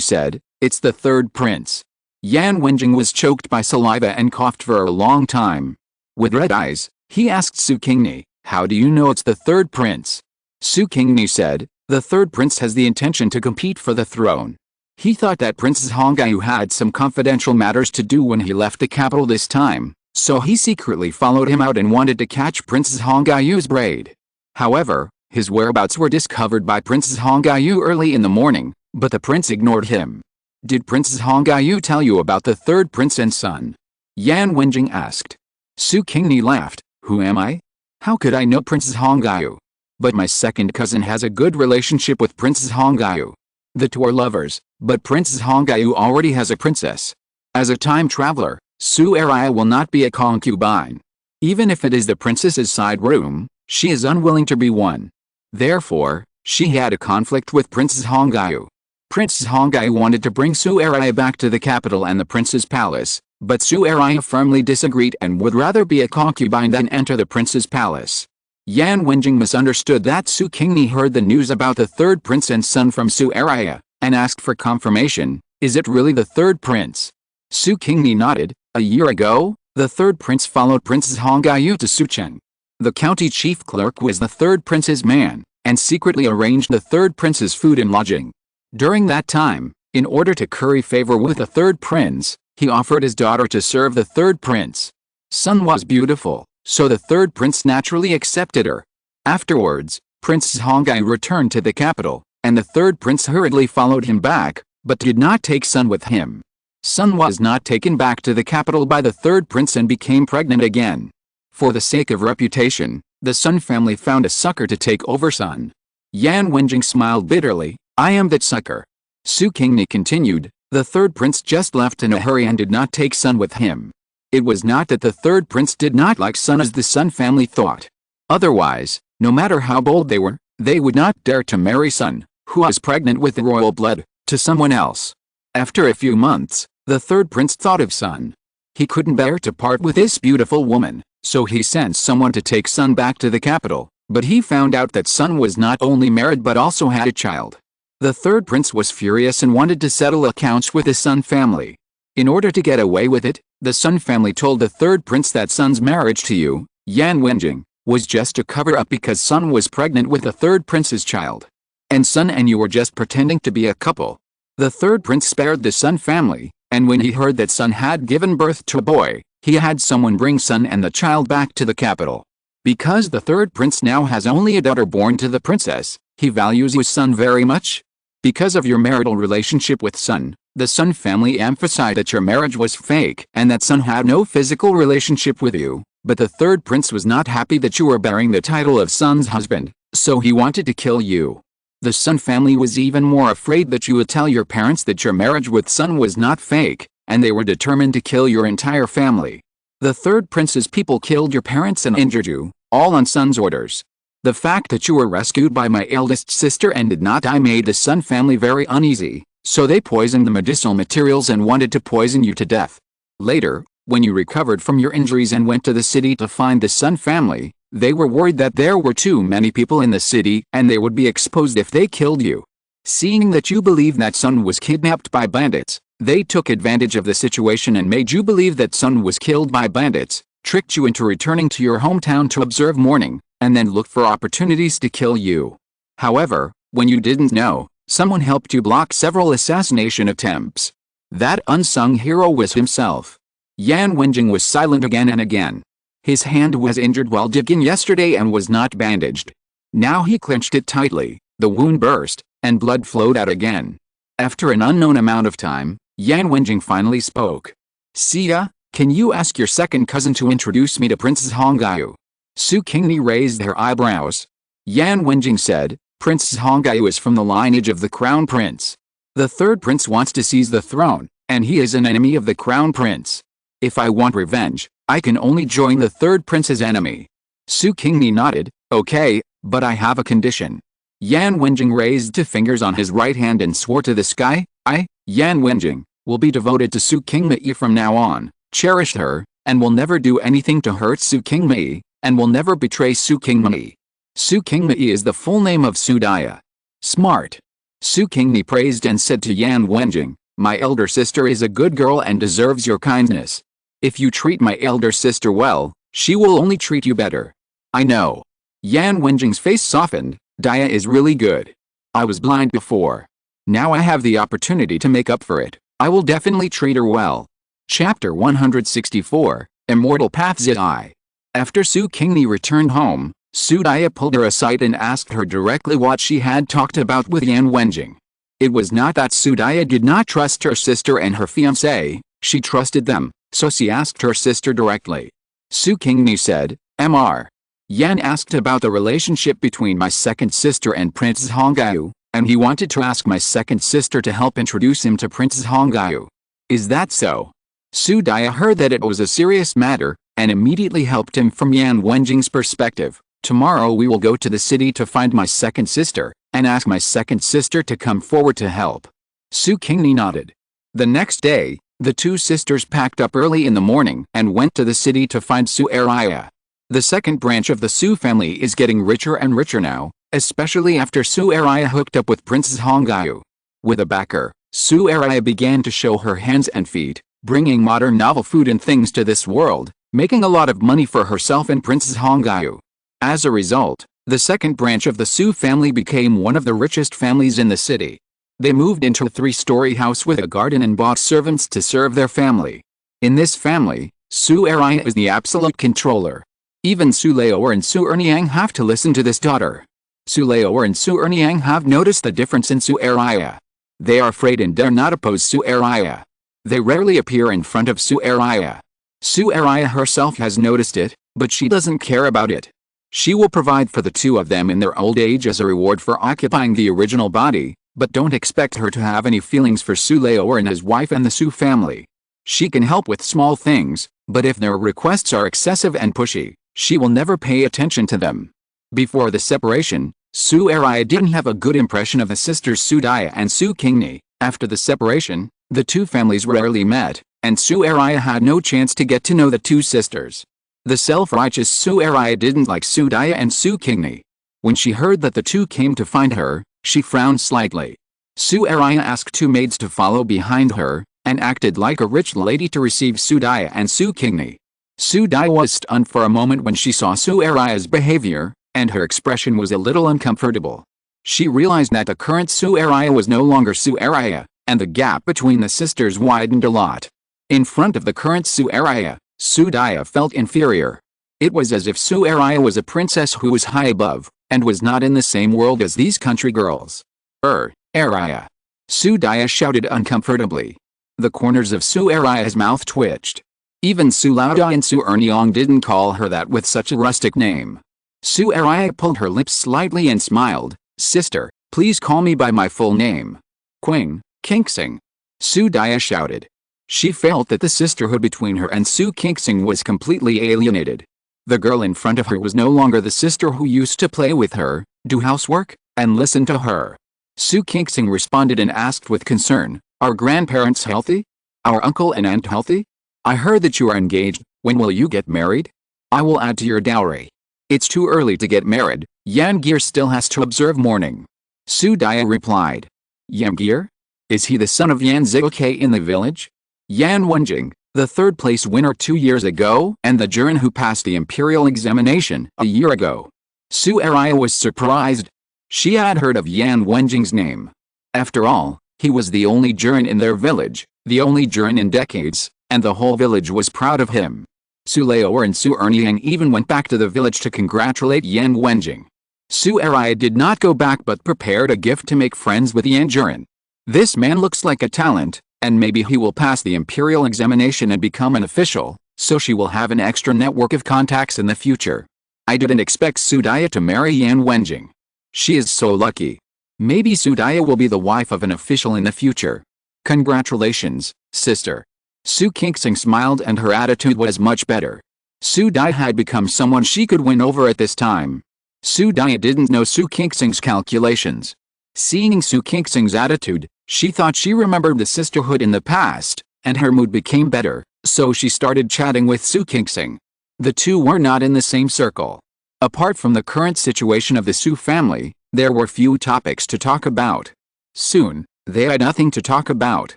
said, "It's the third prince." Yan Wenjing was choked by saliva and coughed for a long time. With red eyes, he asked Su Qingni, "How do you know it's the third prince?" Su Qingni said, "The third prince has the intention to compete for the throne. He thought that Princess Hongyu had some confidential matters to do when he left the capital this time, so he secretly followed him out and wanted to catch Princess Hongyu's braid. However, his whereabouts were discovered by Princess Hongyu early in the morning, but the prince ignored him." "Did Princess Hongyu tell you about the third prince and son?" Yan Wenjing asked. Su Qingni laughed, "Who am I? How could I know Princess Hongyu? But my second cousin has a good relationship with Princess Hongyu. The two are lovers, but Princess Hongyu already has a princess. As a time traveler, Su Eraya will not be a concubine. Even if it is the princess's side room, she is unwilling to be one. Therefore, she had a conflict with Princess Hongyu. Princess Hongyu wanted to bring Su Eraya back to the capital and the prince's palace, but Su Eraya firmly disagreed and would rather be a concubine than enter the prince's palace." Yan Wenjing misunderstood that Su Qingni heard the news about the third prince and son from Su Eraya, and asked for confirmation, "Is it really the third prince?" Su Qingni nodded. "A year ago, the third prince followed Princess Hongyu to Sucheng. The county chief clerk was the third prince's man, and secretly arranged the third prince's food and lodging. During that time, in order to curry favor with the third prince, he offered his daughter to serve the third prince. Sun was beautiful, so the third prince naturally accepted her. Afterwards, Princess Hongai returned to the capital, and the third prince hurriedly followed him back, but did not take Sun with him. Sun was not taken back to the capital by the third prince and became pregnant again. For the sake of reputation, the Sun family found a sucker to take over Sun. Yan Wenjing smiled bitterly. I am that sucker. Su Qingni continued. The third prince just left in a hurry and did not take Sun with him. It was not that the third prince did not like Sun as the Sun family thought. Otherwise, no matter how bold they were, they would not dare to marry Sun, who was pregnant with the royal blood, to someone else. After a few months, the third prince thought of Sun. He couldn't bear to part with this beautiful woman, so he sent someone to take Sun back to the capital, but he found out that Sun was not only married but also had a child. The third prince was furious and wanted to settle accounts with the Sun family. In order to get away with it, the Sun family told the third prince that Sun's marriage to you, Yan Wenjing, was just a cover-up because Sun was pregnant with the third prince's child. And Sun and you were just pretending to be a couple. The third prince spared the Sun family, and when he heard that Sun had given birth to a boy, he had someone bring Sun and the child back to the capital. Because the third prince now has only a daughter born to the princess, he values you Sun very much. Because of your marital relationship with Sun, the Sun family emphasized that your marriage was fake and that Sun had no physical relationship with you, but the third prince was not happy that you were bearing the title of Sun's husband, so he wanted to kill you. The Sun family was even more afraid that you would tell your parents that your marriage with Sun was not fake, and they were determined to kill your entire family. The third prince's people killed your parents and injured you, all on Sun's orders. The fact that you were rescued by my eldest sister and did not die made the Sun family very uneasy, so they poisoned the medicinal materials and wanted to poison you to death. Later, when you recovered from your injuries and went to the city to find the Sun family, they were worried that there were too many people in the city and they would be exposed if they killed you. Seeing that you believed that Sun was kidnapped by bandits, they took advantage of the situation and made you believe that Sun was killed by bandits, tricked you into returning to your hometown to observe mourning, and then looked for opportunities to kill you. However, when you didn't know, someone helped you block several assassination attempts. That unsung hero was himself. Yan Wenjing was silent again and again. His hand was injured while digging yesterday and was not bandaged. Now he clenched it tightly, the wound burst, and blood flowed out again. After an unknown amount of time, Yan Wenjing finally spoke. Sia, can you ask your second cousin to introduce me to Princess Hongai? Su Qingni raised her eyebrows. Yan Wenjing said, Princess Hongai is from the lineage of the crown prince. The third prince wants to seize the throne, and he is an enemy of the crown prince. If I want revenge, I can only join the third prince's enemy. Su Qingni nodded, okay, but I have a condition. Yan Wenjing raised two fingers on his right hand and swore to the sky, I, Yan Wenjing, will be devoted to Su Qingni from now on, cherish her, and will never do anything to hurt Su Qingni, and will never betray Su Qingni. Su Qingni is the full name of Su Daya. Smart. Su Qingni praised and said to Yan Wenjing, my elder sister is a good girl and deserves your kindness. If you treat my elder sister well, she will only treat you better. I know. Yan Wenjing's face softened, Daya is really good. I was blind before. Now I have the opportunity to make up for it. I will definitely treat her well. Chapter 164, Immortal Paths I. After Su Qingni returned home, Su Daya pulled her aside and asked her directly what she had talked about with Yan Wenjing. It was not that Su Daya did not trust her sister and her fiancé, she trusted them, so she asked her sister directly. Su Qingni said, Mr. Yan asked about the relationship between my second sister and Princess Hongai, and he wanted to ask my second sister to help introduce him to Princess Hongai. Is that so? Su Daya heard that it was a serious matter, and immediately helped him from Yan Wenjing's perspective. Tomorrow we will go to the city to find my second sister, and ask my second sister to come forward to help. Su Qingni nodded. The next day, the two sisters packed up early in the morning and went to the city to find Su Eraya. The second branch of the Su family is getting richer and richer now, especially after Su Eraya hooked up with Princess Hongai. With a backer, Su Eraya began to show her hands and feet, bringing modern novel food and things to this world, making a lot of money for herself and Princess Hongai. As a result, the second branch of the Su family became one of the richest families in the city. They moved into a 3-story house with a garden and bought servants to serve their family. In this family, Su Qingni is the absolute controller. Even Su Laoer and Su Erniang have to listen to this daughter. Su Laoer and Su Erniang have noticed the difference in Su Qingni. They are afraid and dare not oppose Su Qingni. They rarely appear in front of Su Qingni. Su Qingni herself has noticed it, but she doesn't care about it. She will provide for the two of them in their old age as a reward for occupying the original body, but don't expect her to have any feelings for Su Laoer and his wife and the Su family. She can help with small things, but if their requests are excessive and pushy, she will never pay attention to them. Before the separation, Su Qingni didn't have a good impression of the sisters Su Daya and Su Qingni. After the separation, the two families rarely met, and Su Qingni had no chance to get to know the two sisters. The self-righteous Su Qingni didn't like Su Daya and Su Qingni. When she heard that the two came to find her, she frowned slightly. Su Qingni asked two maids to follow behind her, and acted like a rich lady to receive Su Daya and Su Qingni. Su Daya was stunned for a moment when she saw Su Qingni's behavior, and her expression was a little uncomfortable. She realized that the current Su Qingni was no longer Su Qingni, and the gap between the sisters widened a lot. In front of the current Su Qingni, Su Daya felt inferior. It was as if Su Qingni was a princess who was high above, and was not in the same world as these country girls. Qingni. Su Daya shouted uncomfortably. The corners of Su Qingni's mouth twitched. Even Su Laoda and Su Erniang didn't call her that with such a rustic name. Su Qingni pulled her lips slightly and smiled. Sister, please call me by my full name. Qingxin. Su Daya shouted. She felt that the sisterhood between her and Su Qingxin was completely alienated. The girl in front of her was no longer the sister who used to play with her, do housework, and listen to her. Su Qingxin responded and asked with concern, "Are grandparents healthy? Our uncle and aunt healthy? I heard that you are engaged. When will you get married? I will add to your dowry." "It's too early to get married. Yangear still has to observe mourning." Su Daya replied. "Yangear? Is he the son of Yan Ziguke in the village? Yan Wenjing, the third-place winner 2 years ago, and the Juren who passed the imperial examination a year ago." Su Qingni was surprised. She had heard of Yan Wenjing's name. After all, he was the only Juren in their village, the only Juren in decades, and the whole village was proud of him. Su Laoer and Su Erniang even went back to the village to congratulate Yan Wenjing. Su Qingni did not go back but prepared a gift to make friends with Yan Juren. "This man looks like a talent, and maybe he will pass the imperial examination and become an official, so she will have an extra network of contacts in the future. I didn't expect Su Daya to marry Yan Wenjing. She is so lucky. Maybe Su Daya will be the wife of an official in the future. Congratulations, sister." Su Qingxin smiled and her attitude was much better. Su Daya had become someone she could win over at this time. Su Daya didn't know Su Qingxin's calculations. Seeing Su Qingxin's attitude, she thought she remembered the sisterhood in the past, and her mood became better, so she started chatting with Su Qingxin. The two were not in the same circle. Apart from the current situation of the Su family, there were few topics to talk about. Soon, they had nothing to talk about.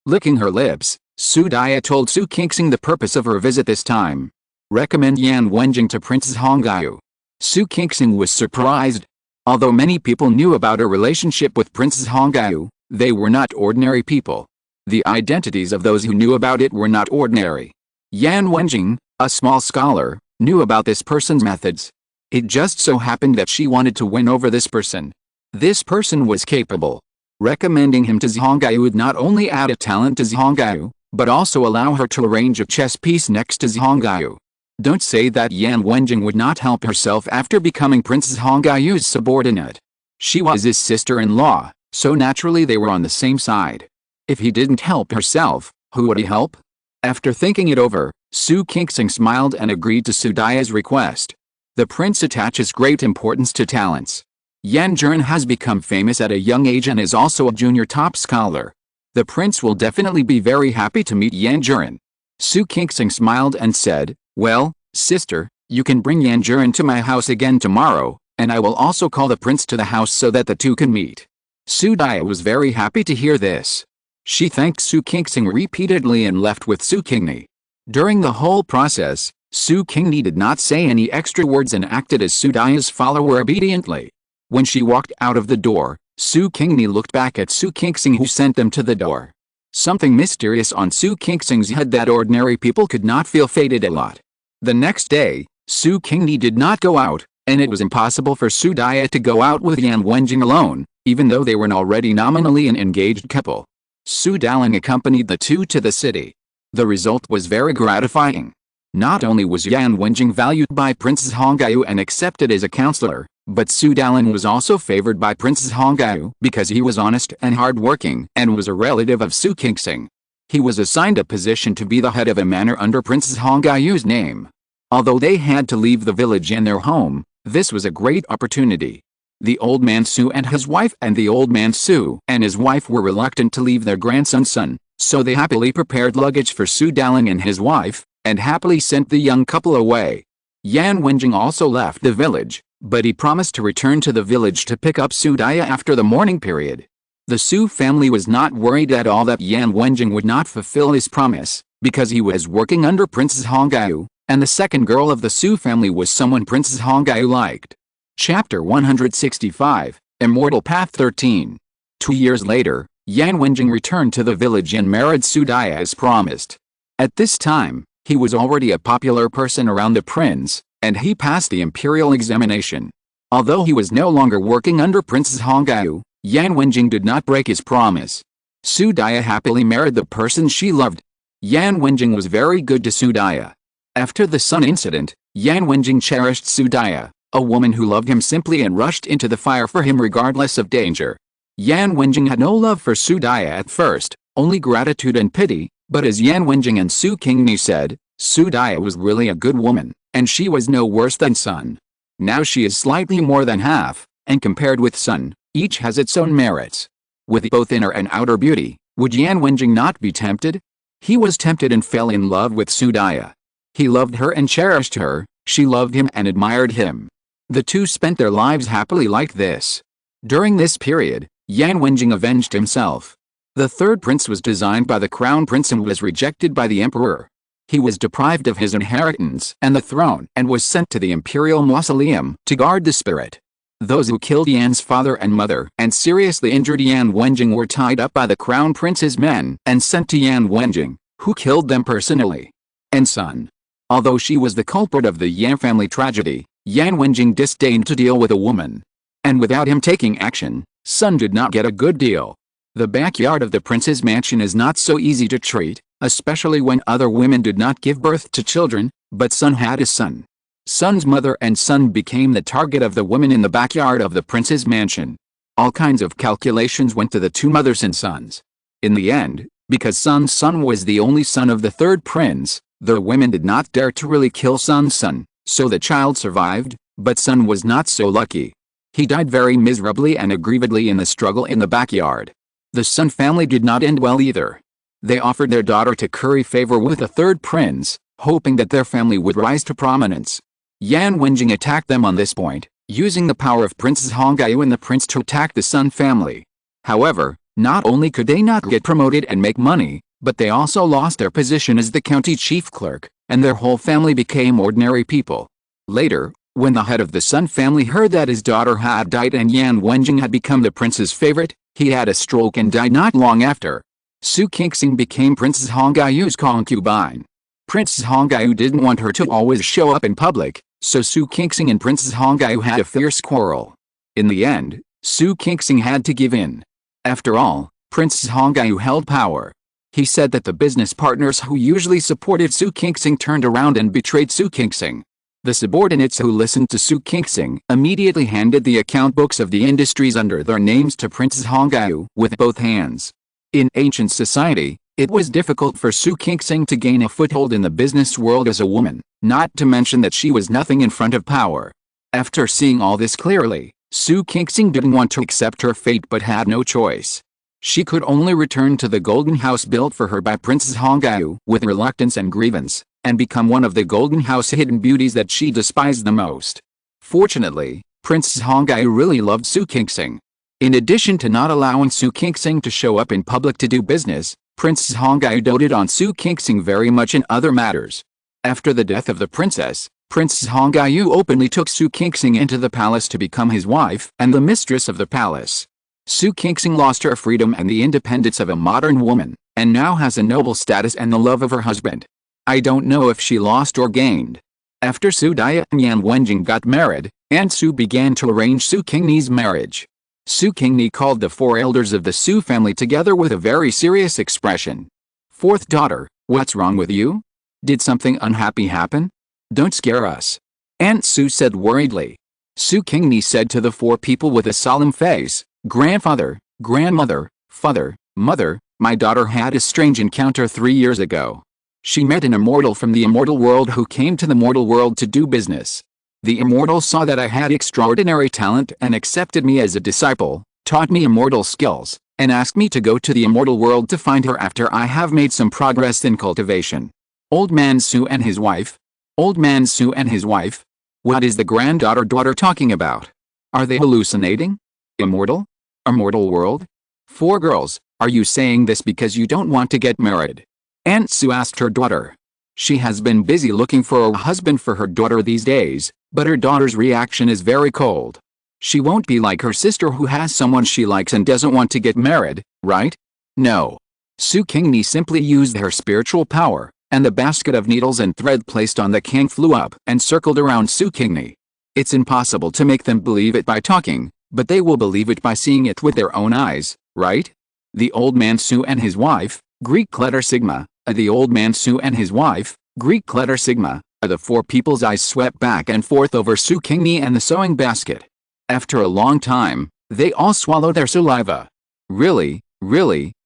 Licking her lips, Su Daya told Su Qingxin the purpose of her visit this time. Recommend Yan Wenjing to Princess Hongyu. Su Qingxin was surprised. Although many people knew about her relationship with Princess Hongyu, they were not ordinary people. The identities of those who knew about it were not ordinary. Yan Wenjing, a small scholar, knew about this person's methods. It just so happened that she wanted to win over this person. This person was capable. Recommending him to Hongyu would not only add a talent to Hongyu, but also allow her to arrange a chess piece next to Hongyu. Don't say that Yan Wenjing would not help herself after becoming Princess Hongyu's subordinate. She was his sister-in-law, so naturally they were on the same side. If he didn't help herself, who would he help? After thinking it over, Su Qingxin smiled and agreed to Su Daya's request. The prince attaches great importance to talents. Yan Juren has become famous at a young age and is also a junior top scholar. The prince will definitely be very happy to meet Yan Juren. Su Qingxin smiled and said, "Well, sister, you can bring Yan Juren to my house again tomorrow, and I will also call the prince to the house so that the two can meet." Su Daya was very happy to hear this. She thanked Su Qingxin repeatedly and left with Su Qingni. During the whole process, Su Qingni did not say any extra words and acted as Su Daya's follower obediently. When she walked out of the door, Su Qingni looked back at Su Qingxin, who sent them to the door. Something mysterious on Su Qingxin's head that ordinary people could not feel faded a lot. The next day, Su Qingni did not go out, and it was impossible for Su Daya to go out with Yan Wenjing alone, even though they were already nominally an engaged couple. Su Daling accompanied the two to the city. The result was very gratifying. Not only was Yan Wenjing valued by Princess Hongyu and accepted as a counselor, but Su Daling was also favored by Princess Hongyu because he was honest and hardworking and was a relative of Su Qingxin. He was assigned a position to be the head of a manor under Princess Hongyu's name. Although they had to leave the village and their home, this was a great opportunity. The old man Su and his wife and the old man Su and his wife were reluctant to leave their grandson's son, so they happily prepared luggage for Su Daling and his wife, and happily sent the young couple away. Yan Wenjing also left the village, but he promised to return to the village to pick up Su Daya after the mourning period. The Su family was not worried at all that Yan Wenjing would not fulfill his promise, because he was working under Princess Hongyu, and the second girl of the Su family was someone Princess Hongyu liked. Chapter 165, Immortal Path 13. 2 years later, Yan Wenjing returned to the village and married Su Daya as promised. At this time, he was already a popular person around the prince, and he passed the imperial examination. Although he was no longer working under Princess Hongyu, Yan Wenjing did not break his promise. Su Daya happily married the person she loved. Yan Wenjing was very good to Su Daya. After the sun incident, Yan Wenjing cherished Su Daya, a woman who loved him simply and rushed into the fire for him regardless of danger. Yan Wenjing had no love for Su Daya at first, only gratitude and pity, but as Yan Wenjing and Su Qingni said, Su Daya was really a good woman, and she was no worse than Sun. Now she is slightly more than half, and compared with Sun, each has its own merits. With both inner and outer beauty, would Yan Wenjing not be tempted? He was tempted and fell in love with Su Daya. He loved her and cherished her, she loved him and admired him. The two spent their lives happily like this. During this period, Yan Wenjing avenged himself. The third prince was designed by the crown prince and was rejected by the emperor. He was deprived of his inheritance and the throne and was sent to the imperial mausoleum to guard the spirit. Those who killed Yan's father and mother and seriously injured Yan Wenjing were tied up by the crown prince's men and sent to Yan Wenjing, who killed them personally. And Sun. Although she was the culprit of the Yan family tragedy, Yan Wenjing disdained to deal with a woman. And without him taking action, Sun did not get a good deal. The backyard of the prince's mansion is not so easy to treat, especially when other women did not give birth to children, but Sun had a son. Sun's mother and son became the target of the women in the backyard of the prince's mansion. All kinds of calculations went to the two mothers and sons. In the end, because Sun's son was the only son of the third prince, the women did not dare to really kill Sun's son, so the child survived, but Sun was not so lucky. He died very miserably and aggrievedly in the struggle in the backyard. The Sun family did not end well either. They offered their daughter to curry favor with the third prince, hoping that their family would rise to prominence. Yan Wenjing attacked them on this point, using the power of Princess Hongyu and the prince to attack the Sun family. However, not only could they not get promoted and make money, but they also lost their position as the county chief clerk, and their whole family became ordinary people. Later, when the head of the Sun family heard that his daughter had died and Yan Wenjing had become the prince's favorite, he had a stroke and died not long after. Su Qingxin became Princess Hongyu's concubine. Princess Hongyu didn't want her to always show up in public, so Su Qingxin and Princess Hongyu had a fierce quarrel. In the end, Su Qingxin had to give in. After all, Princess Hongyu held power. He said that the business partners who usually supported Su Qingxin turned around and betrayed Su Qingxin. The subordinates who listened to Su Qingxin immediately handed the account books of the industries under their names to Princess Hongyu with both hands. In ancient society, it was difficult for Su Qingxin to gain a foothold in the business world as a woman, not to mention that she was nothing in front of power. After seeing all this clearly, Su Qingxin didn't want to accept her fate but had no choice. She could only return to the golden house built for her by Princess Hongyu with reluctance and grievance, and become one of the golden house hidden beauties that she despised the most. Fortunately, Princess Hongyu really loved Su Qingxin. In addition to not allowing Su Qingxin to show up in public to do business, Princess Hongyu doted on Su Qingxin very much in other matters. After the death of the princess, Princess Hongyu openly took Su Qingxin into the palace to become his wife and the mistress of the palace. Su Qingni lost her freedom and the independence of a modern woman, and now has a noble status and the love of her husband. I don't know if she lost or gained. After Su Niangniang Pingxin got married, Aunt Su began to arrange Su Qingni's marriage. Su Qingni called the 4 elders of the Su family together with a very serious expression. "Fourth daughter, what's wrong with you? Did something unhappy happen? Don't scare us," Aunt Su said worriedly. Su Qingni said to the 4 people with a solemn face, "Grandfather, grandmother, father, mother, my daughter had a strange encounter 3 years ago. She met an immortal from the immortal world who came to the mortal world to do business. The immortal saw that I had extraordinary talent and accepted me as a disciple, taught me immortal skills, and asked me to go to the immortal world to find her after I have made some progress in cultivation." Old Man Su and his wife? Old Man Su and his wife? What is the daughter talking about? Are they hallucinating? Immortal? Immortal world? 4 girls, are you saying this because you don't want to get married? Aunt Su asked her daughter. She has been busy looking for a husband for her daughter these days, but her daughter's reaction is very cold. She won't be like her sister who has someone she likes and doesn't want to get married, right? No. Su Qingni simply used her spiritual power, and the basket of needles and thread placed on the can flew up and circled around Su Qingni. It's impossible to make them believe it by talking, but they will believe it by seeing it with their own eyes, right? The old man Su and his wife, Greek letter sigma, the old man Su and his wife, Greek letter sigma, the 4 people's eyes swept back and forth over Su Qingni and the sewing basket. After a long time, they all swallowed their saliva. Really,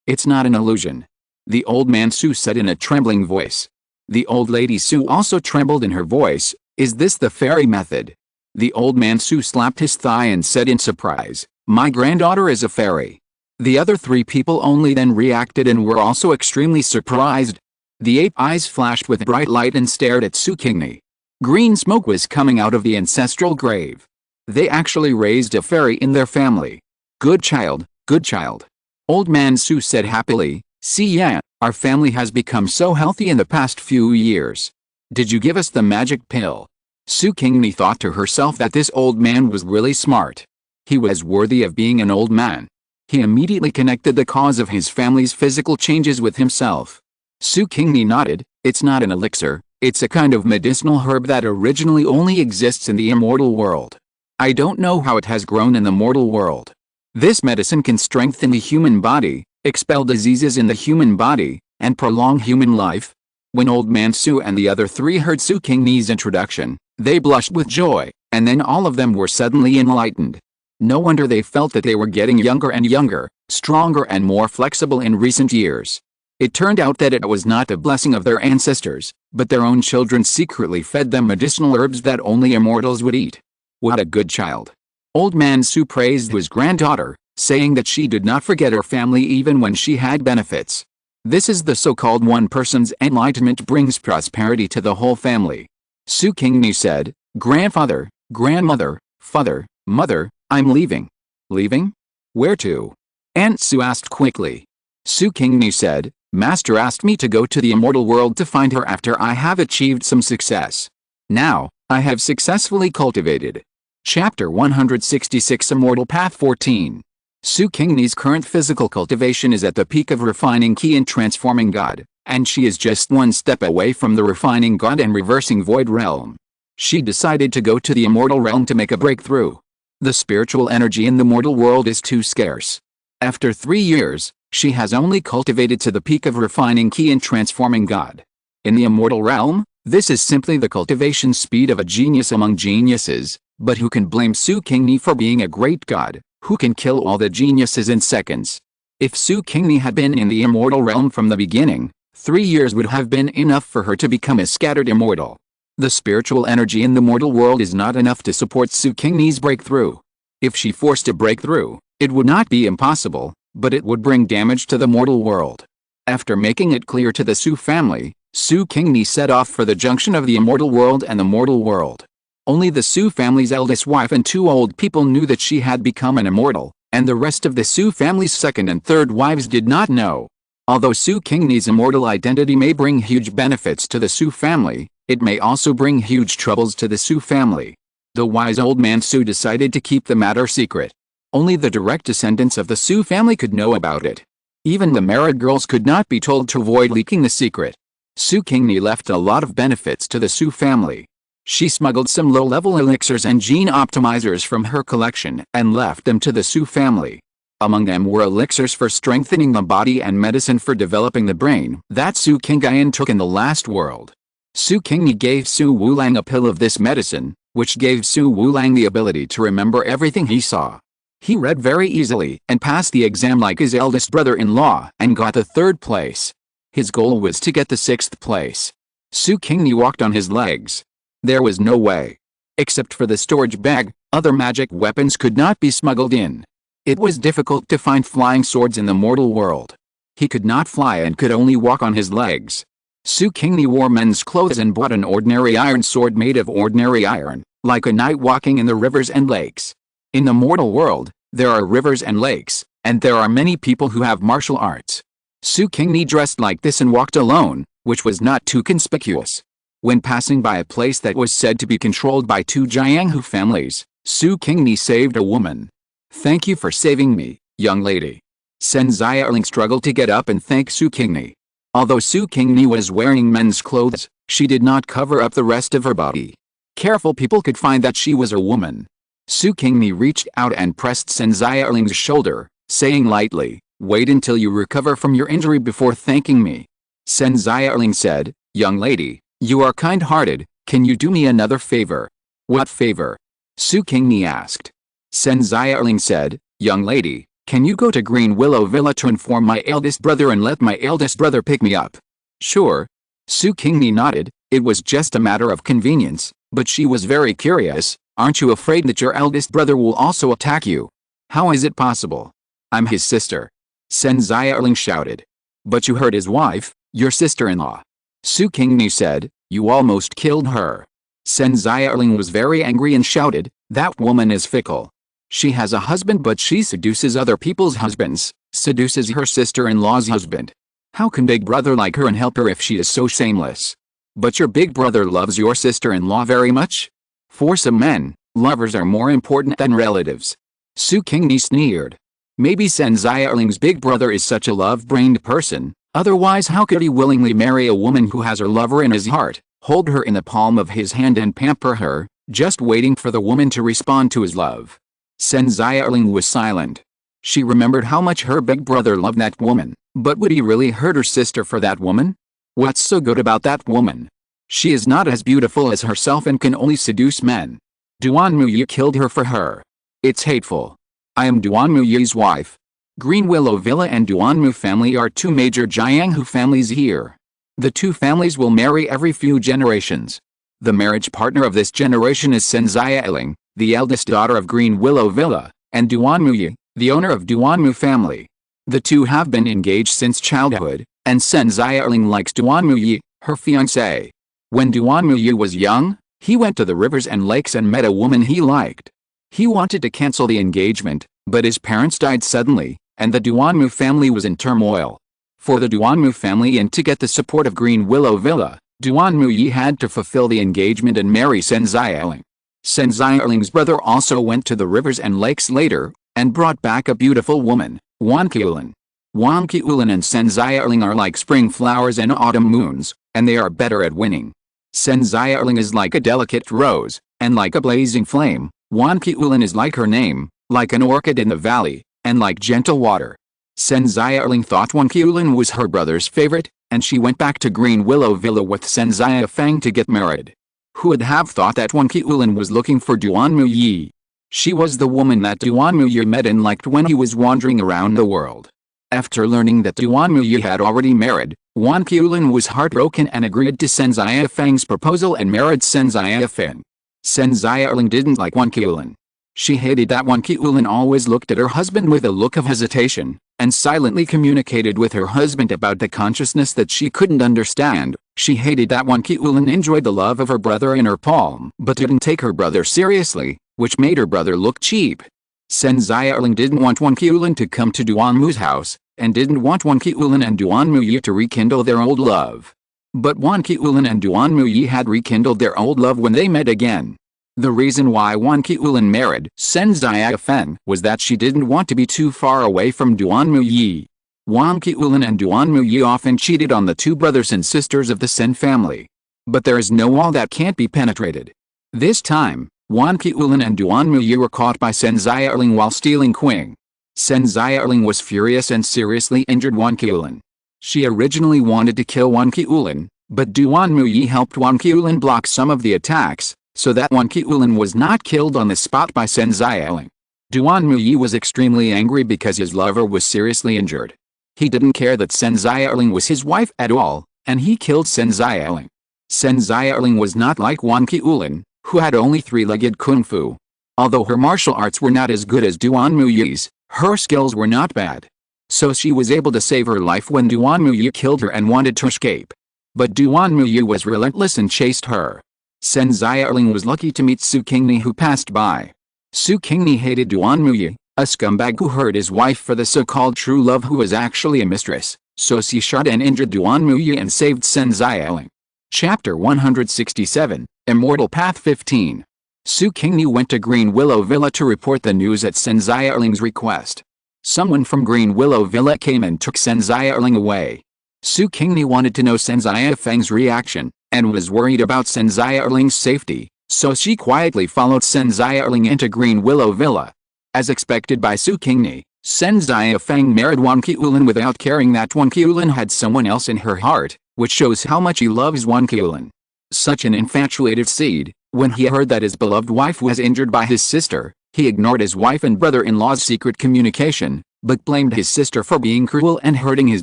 it's not an illusion, the old man Su said in a trembling voice. The old lady Su also trembled in her voice. Is this the fairy method? The old man Su slapped his thigh and said in surprise, "My granddaughter is a fairy." The other 3 people only then reacted and were also extremely surprised. The 8 eyes flashed with bright light and stared at Su Qingni. Green smoke was coming out of the ancestral grave. They actually raised a fairy in their family. Good child, good child. Old man Su said happily, "See ya, our family has become so healthy in the past few years. Did you give us the magic pill?" Su Qingni thought to herself that this old man was really smart. He was worthy of being an old man. He immediately connected the cause of his family's physical changes with himself. Su Qingni nodded. "It's not an elixir, it's a kind of medicinal herb that originally only exists in the immortal world. I don't know how it has grown in the mortal world. This medicine can strengthen the human body, expel diseases in the human body, and prolong human life." When Old Man Su and the other 3 heard Su Qingni's introduction, they blushed with joy, and then all of them were suddenly enlightened. No wonder they felt that they were getting younger and younger, stronger and more flexible in recent years. It turned out that it was not the blessing of their ancestors, but their own children secretly fed them medicinal herbs that only immortals would eat. What a good child. Old Man Su praised his granddaughter, saying that she did not forget her family even when she had benefits. This is the so-called one person's enlightenment brings prosperity to the whole family. Su Qingni said, "Grandfather, grandmother, father, mother, I'm leaving." "Leaving? Where to?" Aunt Su asked quickly. Su Qingni said, "Master asked me to go to the immortal world to find her after I have achieved some success. Now, I have successfully cultivated." Chapter 166 Immortal Path 14. Su Qingni's current physical cultivation is at the peak of refining Qi and transforming God, and she is just one step away from the refining God and reversing void realm. She decided to go to the immortal realm to make a breakthrough. The spiritual energy in the mortal world is too scarce. After 3 years, she has only cultivated to the peak of refining Qi and transforming God. In the immortal realm, this is simply the cultivation speed of a genius among geniuses, but who can blame Su Qingni for being a great god, who can kill all the geniuses in seconds? If Su Qingni had been in the immortal realm from the beginning, 3 years would have been enough for her to become a scattered immortal. The spiritual energy in the mortal world is not enough to support Su Qingni's breakthrough. If she forced a breakthrough, it would not be impossible, but it would bring damage to the mortal world. After making it clear to the Su family, Su Qingni set off for the junction of the immortal world and the mortal world. Only the Su family's eldest wife and 2 old people knew that she had become an immortal, and the rest of the Su family's 2nd and 3rd wives did not know. Although Su Qingni's immortal identity may bring huge benefits to the Su family, it may also bring huge troubles to the Su family. The wise old man Su decided to keep the matter secret. Only the direct descendants of the Su family could know about it. Even the married girls could not be told to avoid leaking the secret. Su Qingni left a lot of benefits to the Su family. She smuggled some low-level elixirs and gene optimizers from her collection and left them to the Su family. Among them were elixirs for strengthening the body and medicine for developing the brain that Su Qingni took in the last world. Su Qingni gave Su Wulang a pill of this medicine, which gave Su Wulang the ability to remember everything he saw. He read very easily and passed the exam like his eldest brother-in-law and got the 3rd place. His goal was to get the 6th place. Su Qingni walked on his legs. There was no way. Except for the storage bag, other magic weapons could not be smuggled in. It was difficult to find flying swords in the mortal world. He could not fly and could only walk on his legs. Su Qingni wore men's clothes and bought an ordinary iron sword made of ordinary iron, like a knight walking in the rivers and lakes. In the mortal world, there are rivers and lakes, and there are many people who have martial arts. Su Qingni dressed like this and walked alone, which was not too conspicuous. When passing by a place that was said to be controlled by 2 Jianghu families, Su Qingni saved a woman. "Thank you for saving me, young lady." Sen Xiaoling struggled to get up and thank Su Qingni. Although Su Qingni was wearing men's clothes, she did not cover up the rest of her body. Careful people could find that she was a woman. Su Qingni reached out and pressed Sen Xiaoling's shoulder, saying lightly, "Wait until you recover from your injury before thanking me." Sen Xiaoling said, "Young lady, you are kind-hearted, can you do me another favor?" "What favor?" Su Qingni asked. Sen Xiaoling said, "Young lady, can you go to Green Willow Villa to inform my eldest brother and let my eldest brother pick me up?" "Sure." Su Qingni nodded. It was just a matter of convenience, but she was very curious. "Aren't you afraid that your eldest brother will also attack you?" "How is it possible?" "I'm his sister." Sen Xiaoling shouted. "But you hurt his wife, your sister-in-law." Su Qingni said, "You almost killed her." Sen Xiaoling was very angry and shouted, "That woman is fickle. She has a husband but she seduces other people's husbands, seduces her sister-in-law's husband. How can Big Brother like her and help her if she is so shameless? But your Big Brother loves your sister-in-law very much? For some men, lovers are more important than relatives." Su Qingni sneered. Maybe Sen Xiaoling's Big Brother is such a love-brained person, otherwise how could he willingly marry a woman who has her lover in his heart, hold her in the palm of his hand and pamper her, just waiting for the woman to respond to his love? Sen Xiaoling was silent. She remembered how much her Big Brother loved that woman, but would he really hurt her sister for that woman? What's so good about that woman? She is not as beautiful as herself and can only seduce men. Duan Muyi killed her for her. It's hateful. I am Duan Muyi's wife. Green Willow Villa and Duanmu family are 2 major Jianghu families here. The 2 families will marry every few generations. The marriage partner of this generation is Sen Xiaoling, the eldest daughter of Green Willow Villa, and Duanmu Yi, the owner of Duanmu family. The 2 have been engaged since childhood, and Sen Xiaoling likes Duanmu Yi, her fiancée. When Duanmu Yi was young, he went to the rivers and lakes and met a woman he liked. He wanted to cancel the engagement, but his parents died suddenly, and the Duanmu family was in turmoil. For the Duanmu family and to get the support of Green Willow Villa, Duanmu Yi had to fulfill the engagement and marry Sen Xiaoling. Sen Xiaoling's brother also went to the rivers and lakes later, and brought back a beautiful woman, Wan Qiulin. Wan Qiulin and Sen Xiaoling are like spring flowers and autumn moons, and they are better at winning. Sen Xiaoling is like a delicate rose, and like a blazing flame. Wan Qiulin is like her name, like an orchid in the valley, and like gentle water. Sen Xiaoling thought Wan Qiulin was her brother's favorite, and she went back to Green Willow Villa with Sen Xiaofang to get married. Who would have thought that Wan Qiulin was looking for Duanmu Yi? She was the woman that Duanmu Yi met and liked when he was wandering around the world. After learning that Duanmu Yi had already married, Wan Qiulin was heartbroken and agreed to Sen Xiaofang's proposal and married Sen Xiaofang. Sen Xiaoling didn't like Wan Qiulin. She hated that Wan Qiulin always looked at her husband with a look of hesitation, and silently communicated with her husband about the consciousness that she couldn't understand. She hated that Wan Qiulin enjoyed the love of her brother in her palm, but didn't take her brother seriously, which made her brother look cheap. Sen Xiaoling didn't want Wan Qiulin to come to Duanmu's house, and didn't want Wan Qiulin and Duanmu Yi to rekindle their old love. But Wan Qiulin and Duanmu Yi had rekindled their old love when they met again. The reason why Wan Qiulin married Sen Ziaofeng was that she didn't want to be too far away from Duan Yi. Wan Qiulin and Duan Yi often cheated on the two brothers and sisters of the Sen family. But there is no wall that can't be penetrated. This time, Wan Qiulin and Duan Yi were caught by Sen Ziaoling while stealing Qing. Sen Ziaoling was furious and seriously injured Wan Qiulin. She originally wanted to kill Wan Qiulin, but Duan Yi helped Wan Qiulin block some of the attacks, so that Wan Qiulin was not killed on the spot by Sen Ziaoling. Duan Yi was extremely angry because his lover was seriously injured. He didn't care that Sen Ziaoling was his wife at all, and he killed Sen Ziaoling. Sen Ziaoling was not like Wan Qiulin, who had only three-legged kung fu. Although her martial arts were not as good as Duan Yi's, her skills were not bad. So she was able to save her life when Duan Yi killed her and wanted to escape. But Duan Yi was relentless and chased her. Sen Ziaoling was lucky to meet Su Qingni, who passed by. Su Qingni hated Duan Yi, a scumbag who hurt his wife for the so-called true love who was actually a mistress, so she shot and injured Duan Yi and saved Sen Ziaoling. Chapter 167, Immortal Path 15. Su Qingni went to Green Willow Villa to report the news at Sen Ziaoling's request. Someone from Green Willow Villa came and took Sen Ziaoling away. Su Qingni wanted to know Sen Ziaofeng's reaction, and was worried about Sen Ziaoling's safety, so she quietly followed Sen Ziaoling into Green Willow Villa. As expected by Su Qingni, Sen Ziaofeng married Wan Qiulin without caring that Wan Qiulin had someone else in her heart, which shows how much he loves Wan Qiulin. Such an infatuated seed, when he heard that his beloved wife was injured by his sister, he ignored his wife and brother-in-law's secret communication, but blamed his sister for being cruel and hurting his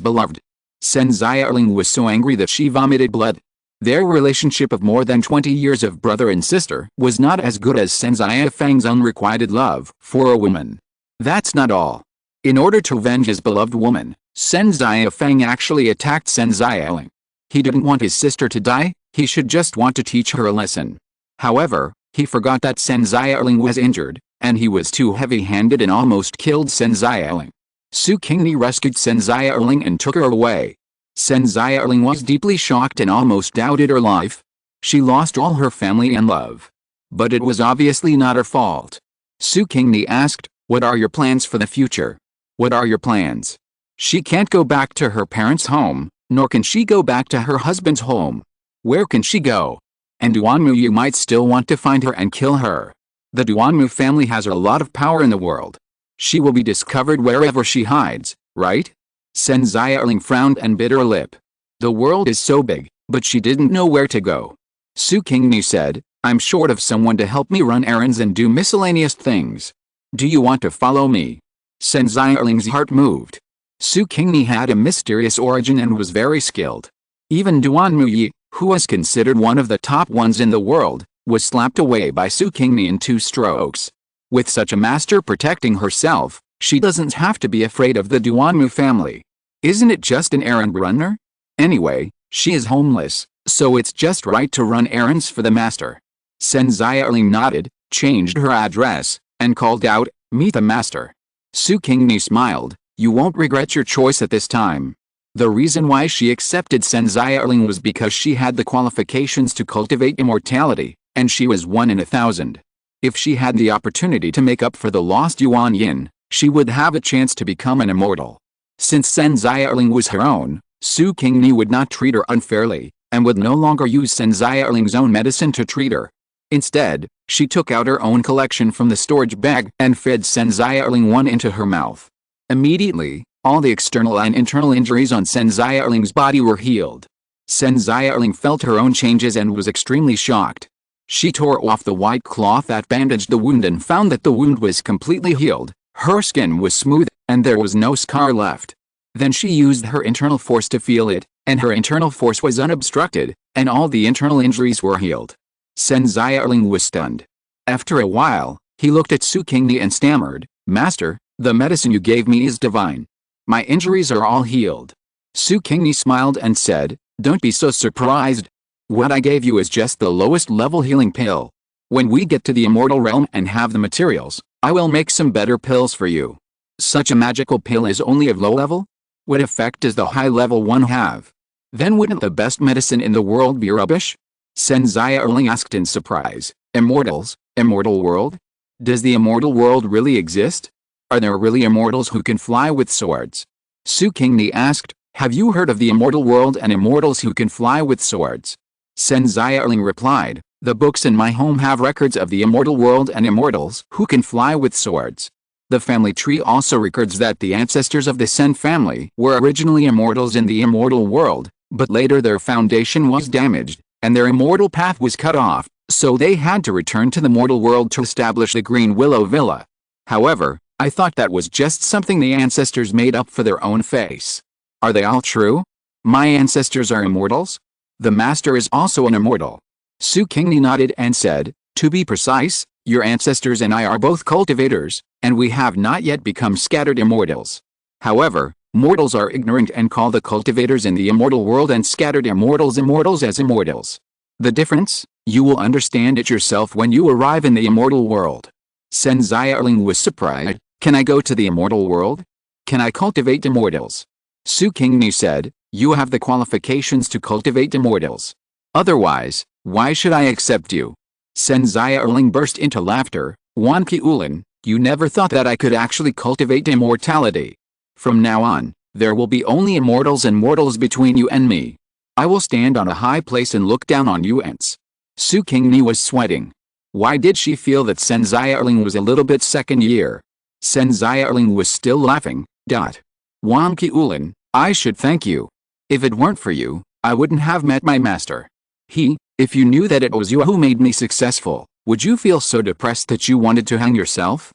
beloved. Sen Ziaoling was so angry that she vomited blood. Their relationship of more than 20 years of brother and sister was not as good as Sen Ziaofeng's unrequited love for a woman. That's not all. In order to avenge his beloved woman, Sen Ziaofeng actually attacked Sen Ziaoling. He didn't want his sister to die, he should just want to teach her a lesson. However, he forgot that Sen Ziaoling was injured, and he was too heavy-handed and almost killed Sen Ziaoling. Su Qingni rescued Sen Ziaoling and took her away. Sen Ziaoling was deeply shocked and almost doubted her life. She lost all her family and love. But it was obviously not her fault. Su Qingni asked, "What are your plans for the future? What are your plans?" She can't go back to her parents' home, nor can she go back to her husband's home. Where can she go? And Duan Yi might still want to find her and kill her. The Duan family has a lot of power in the world. She will be discovered wherever she hides, right? Sen Ziaoling frowned and bit her lip. The world is so big, but she didn't know where to go. Su Qingni said, "I'm short of someone to help me run errands and do miscellaneous things. Do you want to follow me?" Sen Ziaoling's heart moved. Su Qingni had a mysterious origin and was very skilled. Even Duan Yi, who was considered one of the top ones in the world, was slapped away by Su Qingni in 2 strokes. With such a master protecting herself, she doesn't have to be afraid of the Duan family. Isn't it just an errand runner? Anyway, she is homeless, so it's just right to run errands for the master. Sen Ziaoling nodded, changed her address, and called out, "Meet the master." Su Qingni smiled, "You won't regret your choice at this time." The reason why she accepted Sen Ziaoling was because she had the qualifications to cultivate immortality, and she was 1 in 1,000. If she had the opportunity to make up for the lost Yuan Yin, she would have a chance to become an immortal. Since Sen Ziaoling was her own, Su Qingni would not treat her unfairly, and would no longer use Sen Ziaoling's own medicine to treat her. Instead, she took out her own collection from the storage bag and fed Sen Ziaoling one into her mouth. Immediately, all the external and internal injuries on Sen Ziaoling's body were healed. Sen Ziaoling felt her own changes and was extremely shocked. She tore off the white cloth that bandaged the wound and found that the wound was completely healed, her skin was smooth, and there was no scar left. Then she used her internal force to feel it, and her internal force was unobstructed, and all the internal injuries were healed. Sen Ziaoling was stunned. After a while, he looked at Su Qingni and stammered, "Master, the medicine you gave me is divine. My injuries are all healed." Su Qingni smiled and said, "Don't be so surprised. What I gave you is just the lowest level healing pill. When we get to the immortal realm and have the materials, I will make some better pills for you." "Such a magical pill is only of low level? What effect does the high level one have? Then wouldn't the best medicine in the world be rubbish?" Sen Ziaoling asked in surprise. Immortals? Immortal world? Does the immortal world really exist? Are there really immortals who can fly with swords? Su Qingni asked, have you heard of the immortal world and immortals who can fly with swords? Sen Xiaoling replied, the books in my home have records of the immortal world and immortals who can fly with swords. The family tree also records that the ancestors of the Sen family were originally immortals in the immortal world, but later their foundation was damaged, and their immortal path was cut off, so they had to return to the mortal world to establish the Green Willow Villa. However, I thought that was just something the ancestors made up for their own face. Are they all true? My ancestors are immortals? The master is also an immortal. Su Qingni nodded and said, to be precise, your ancestors and I are both cultivators, and we have not yet become scattered immortals. However, mortals are ignorant and call the cultivators in the immortal world and scattered immortals as immortals. The difference? You will understand it yourself when you arrive in the immortal world. Sen Xiaoling was surprised. Can I go to the immortal world? Can I cultivate immortals? Su Qingni said, you have the qualifications to cultivate immortals. Otherwise, why should I accept you? Sen Xiaoling burst into laughter. Wan Qiulan, you never thought that I could actually cultivate immortality. From now on, there will be only immortals and mortals between you and me. I will stand on a high place and look down on you ants. Su Qingni was sweating. Why did she feel that Sen Xiaoling was a little bit second year? Sen Xiaoling was still laughing. Wan Qiulan, I should thank you. If it weren't for you, I wouldn't have met my master. If you knew that it was you who made me successful, would you feel so depressed that you wanted to hang yourself?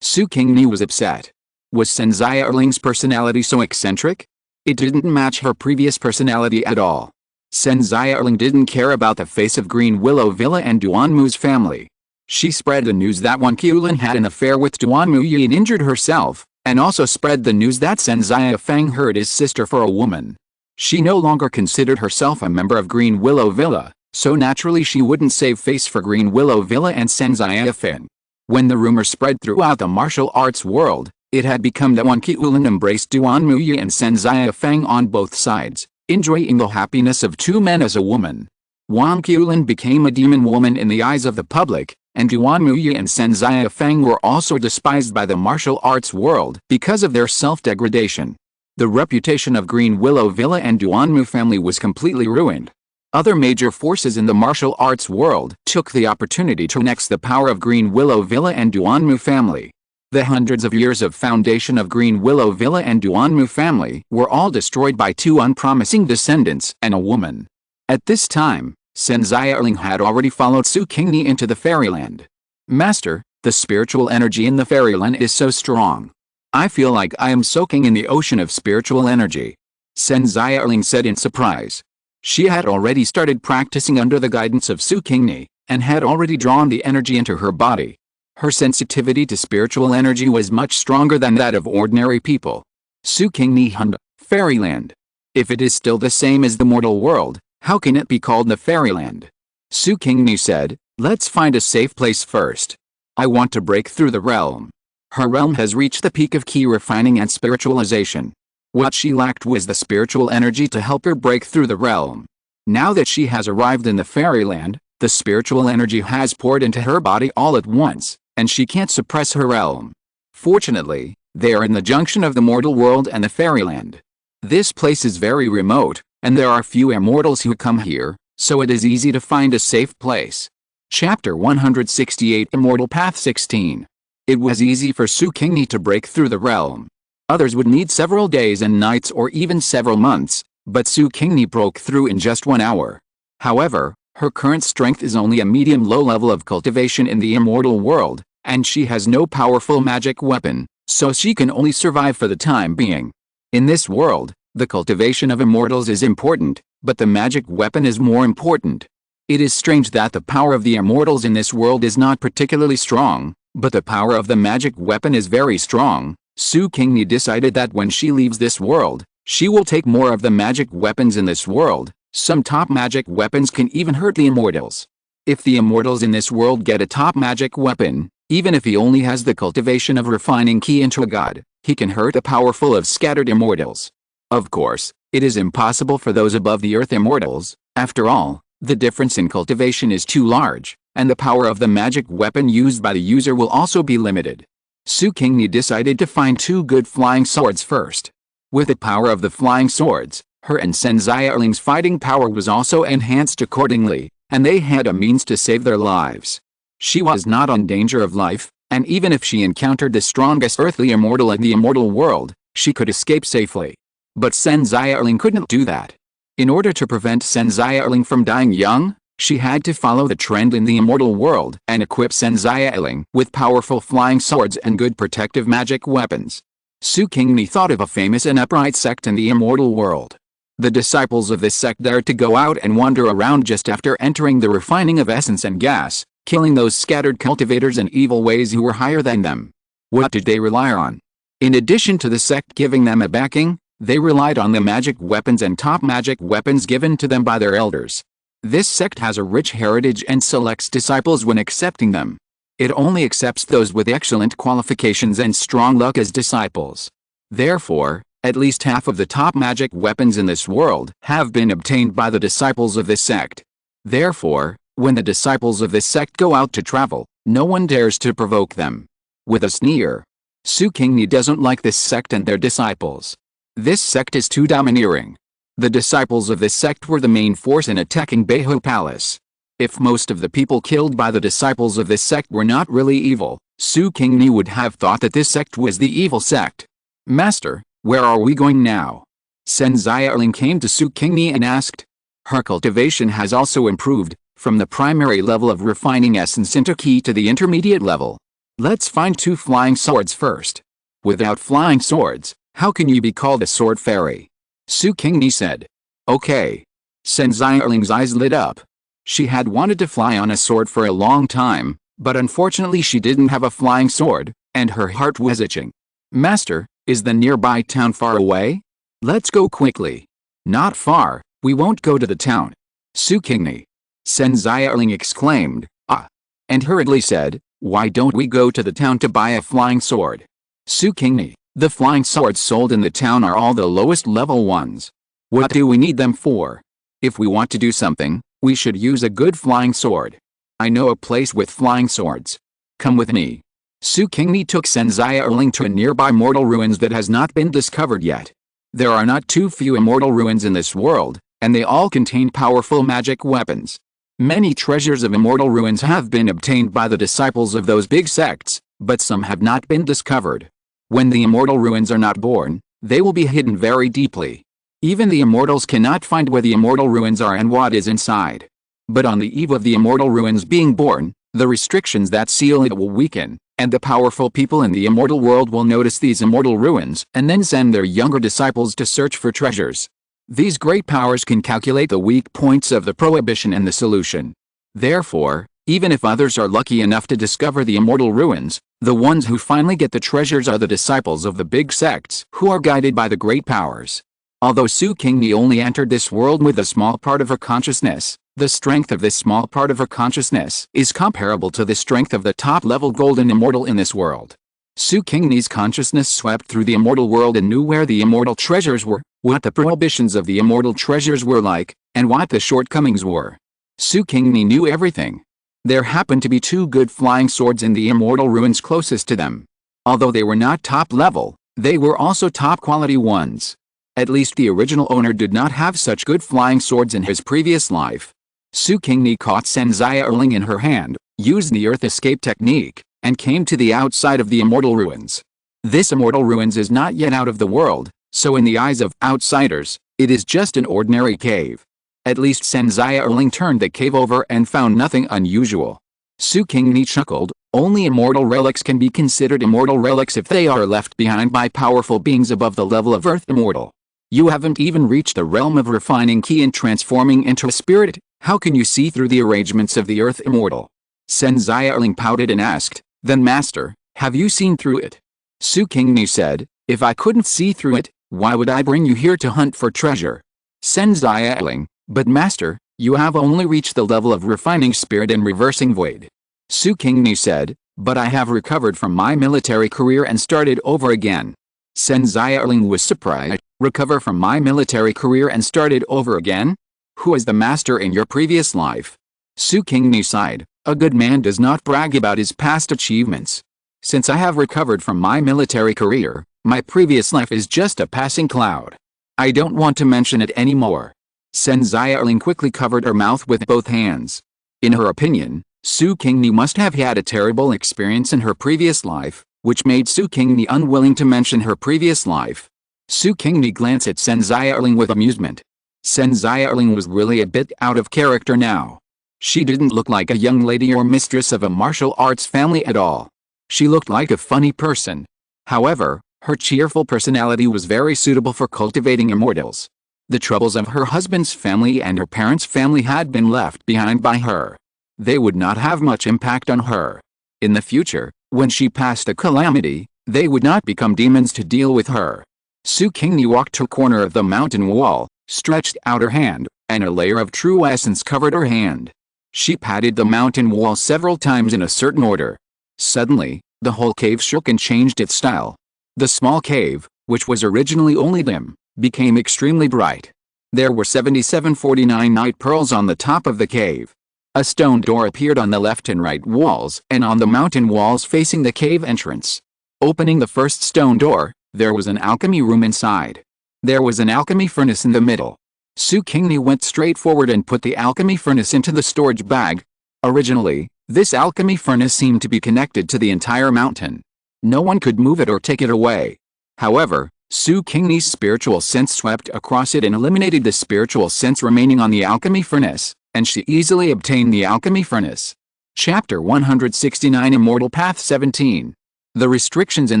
Su Qingni was upset. Was Sen Xiaoling's personality so eccentric? It didn't match her previous personality at all. Sen Xiaoling didn't care about the face of Green Willow Villa and Duanmu's family. She spread the news that Wan Qiulan had an affair with Duanmu Yi and injured herself, and also spread the news that Sen Xiaofeng hurt his sister for a woman. She no longer considered herself a member of Green Willow Villa, so naturally she wouldn't save face for Green Willow Villa and Sen Xiaofeng. When the rumor spread throughout the martial arts world, it had become that Wan Qiulan embraced Duanmu Yi and Sen Xiaofeng on both sides, enjoying the happiness of two men as a woman. Wan Qiulan became a demon woman in the eyes of the public, and Duanmu Yi and Sen Xiaofeng were also despised by the martial arts world because of their self-degradation. The reputation of Green Willow Villa and Duanmu family was completely ruined. Other major forces in the martial arts world took the opportunity to annex the power of Green Willow Villa and Duanmu family. The hundreds of years of foundation of Green Willow Villa and Duanmu family were all destroyed by two unpromising descendants and a woman. At this time, Sen Xiaoling had already followed Su Qingni into the fairyland. Master, the spiritual energy in the fairyland is so strong. I feel like I am soaking in the ocean of spiritual energy. Sen Xiaoling said in surprise. She had already started practicing under the guidance of Su Qingni, and had already drawn the energy into her body. Her sensitivity to spiritual energy was much stronger than that of ordinary people. Su Qingni hummed, fairyland. If it is still the same as the mortal world, how can it be called the fairyland? Su Qingni said, let's find a safe place first. I want to break through the realm. Her realm has reached the peak of key refining and spiritualization. What she lacked was the spiritual energy to help her break through the realm. Now that she has arrived in the fairyland, the spiritual energy has poured into her body all at once, and she can't suppress her realm. Fortunately, they are in the junction of the mortal world and the fairyland. This place is very remote, and there are few immortals who come here, so it is easy to find a safe place. Chapter 168 Immortal Path 16. It was easy for Su Qingni to break through the realm. Others would need several days and nights or even several months, but Su Qingni broke through in just 1 hour. However, her current strength is only a medium-low level of cultivation in the immortal world, and she has no powerful magic weapon, so she can only survive for the time being. In this world, the cultivation of immortals is important, but the magic weapon is more important. It is strange that the power of the immortals in this world is not particularly strong, but the power of the magic weapon is very strong. Su Qingni decided that when she leaves this world, she will take more of the magic weapons in this world. Some top magic weapons can even hurt the immortals. If the immortals in this world get a top magic weapon, even if he only has the cultivation of refining ki into a god, he can hurt the powerful of scattered immortals. Of course, it is impossible for those above the earth immortals. After all, The difference in cultivation is too large, and the power of the magic weapon used by the user will also be limited. Su Qingni decided to find 2 good flying swords first. With the power of the flying swords, her and Sen Xiaoling's fighting power was also enhanced accordingly, and they had a means to save their lives. She was not in danger of life, and even if she encountered the strongest earthly immortal in the immortal world, she could escape safely. But Sen Xiaoling couldn't do that. In order to prevent Sen Xiaoling from dying young, she had to follow the trend in the immortal world and equip Sen Xiaoling with powerful flying swords and good protective magic weapons. Su Qingni thought of a famous and upright sect in the immortal world. The disciples of this sect dared to go out and wander around just after entering the refining of essence and gas, killing those scattered cultivators and evil ways who were higher than them. What did they rely on? In addition to the sect giving them a backing, they relied on the magic weapons and top magic weapons given to them by their elders. This sect has a rich heritage and selects disciples when accepting them. It only accepts those with excellent qualifications and strong luck as disciples. Therefore, at least half of the top magic weapons in this world have been obtained by the disciples of this sect. Therefore, when the disciples of this sect go out to travel, no one dares to provoke them. With a sneer, Su Qingni doesn't like this sect and their disciples. This sect is too domineering. The disciples of this sect were the main force in attacking Beihou Palace. If most of the people killed by the disciples of this sect were not really evil, Su Qingni would have thought that this sect was the evil sect. Master, where are we going now? Sen Xiaoling came to Su Qingni and asked. Her cultivation has also improved, from the primary level of refining essence into key to the intermediate level. Let's find 2 flying swords first. Without flying swords, how can you be called a sword fairy? Su Qingni said. Okay. Sen Xiaoling's eyes lit up. She had wanted to fly on a sword for a long time, but unfortunately she didn't have a flying sword, and her heart was itching. Master, is the nearby town far away? Let's go quickly. Not far, we won't go to the town. Su Qingni. Sen Xiaoling exclaimed, ah, and hurriedly said, why don't we go to the town to buy a flying sword? Su Qingni, the flying swords sold in the town are all the lowest level ones. What do we need them for? If we want to do something, we should use a good flying sword. I know a place with flying swords. Come with me. Su Qingni took Sen Xiaoling to a nearby mortal ruins that has not been discovered yet. There are not too few immortal ruins in this world, and they all contain powerful magic weapons. Many treasures of immortal ruins have been obtained by the disciples of those big sects, but some have not been discovered. When the immortal ruins are not born, they will be hidden very deeply. Even the immortals cannot find where the immortal ruins are and what is inside. But on the eve of the immortal ruins being born, the restrictions that seal it will weaken, and the powerful people in the immortal world will notice these immortal ruins and then send their younger disciples to search for treasures. These great powers can calculate the weak points of the prohibition and the solution. Therefore, even if others are lucky enough to discover the immortal ruins, the ones who finally get the treasures are the disciples of the big sects who are guided by the great powers. Although Su Qingni only entered this world with a small part of her consciousness, the strength of this small part of her consciousness is comparable to the strength of the top-level golden immortal in this world. Su Qingni's consciousness swept through the immortal world and knew where the immortal treasures were, what the prohibitions of the immortal treasures were like, and what the shortcomings were. Su Qingni knew everything. There happened to be 2 good flying swords in the immortal ruins closest to them. Although they were not top-level, they were also top-quality ones. At least the original owner did not have such good flying swords in his previous life. Su Qingni caught Sen Xiaoling in her hand, used the earth escape technique, and came to the outside of the immortal ruins. This immortal ruins is not yet out of the world, so in the eyes of outsiders, it is just an ordinary cave. At least Sen Xiaoling turned the cave over and found nothing unusual. Su Qingni chuckled, only immortal relics can be considered immortal relics if they are left behind by powerful beings above the level of earth immortal. You haven't even reached the realm of refining ki and transforming into a spirit, how can you see through the arrangements of the earth immortal? Sen Xiaoling pouted and asked, then master, have you seen through it? Su Qingni said, if I couldn't see through it, why would I bring you here to hunt for treasure? Sen Xiaoling, but master, you have only reached the level of refining spirit and reversing void. Su Qingni said, but I have recovered from my military career and started over again. Sen Xiaoling was surprised, recover from my military career and started over again? Who is the master in your previous life? Su Qingni sighed. A good man does not brag about his past achievements. Since I have recovered from my military career, my previous life is just a passing cloud. I don't want to mention it anymore. Sen Xiaoling quickly covered her mouth with both hands. In her opinion, Su Qingni must have had a terrible experience in her previous life, which made Su Qingni unwilling to mention her previous life. Su Qingni glanced at Sen Xiaoling with amusement. Sen Xiaoling was really a bit out of character now. She didn't look like a young lady or mistress of a martial arts family at all. She looked like a funny person. However, her cheerful personality was very suitable for cultivating immortals. The troubles of her husband's family and her parents' family had been left behind by her. They would not have much impact on her. In the future, when she passed a calamity, they would not become demons to deal with her. Su Qingni walked to a corner of the mountain wall, stretched out her hand, and a layer of true essence covered her hand. She patted the mountain wall several times in a certain order. Suddenly, the whole cave shook and changed its style. The small cave, which was originally only dim, became extremely bright. There were 7749 night pearls on the top of the cave. A stone door appeared on the left and right walls and on the mountain walls facing the cave entrance. Opening the first stone door, there was an alchemy room inside. There was an alchemy furnace in the middle. Su Qingni went straight forward and put the alchemy furnace into the storage bag. Originally, this alchemy furnace seemed to be connected to the entire mountain. No one could move it or take it away. However, Su Qingni's spiritual sense swept across it and eliminated the spiritual sense remaining on the alchemy furnace, and she easily obtained the alchemy furnace. Chapter 169 Immortal Path 17. The restrictions in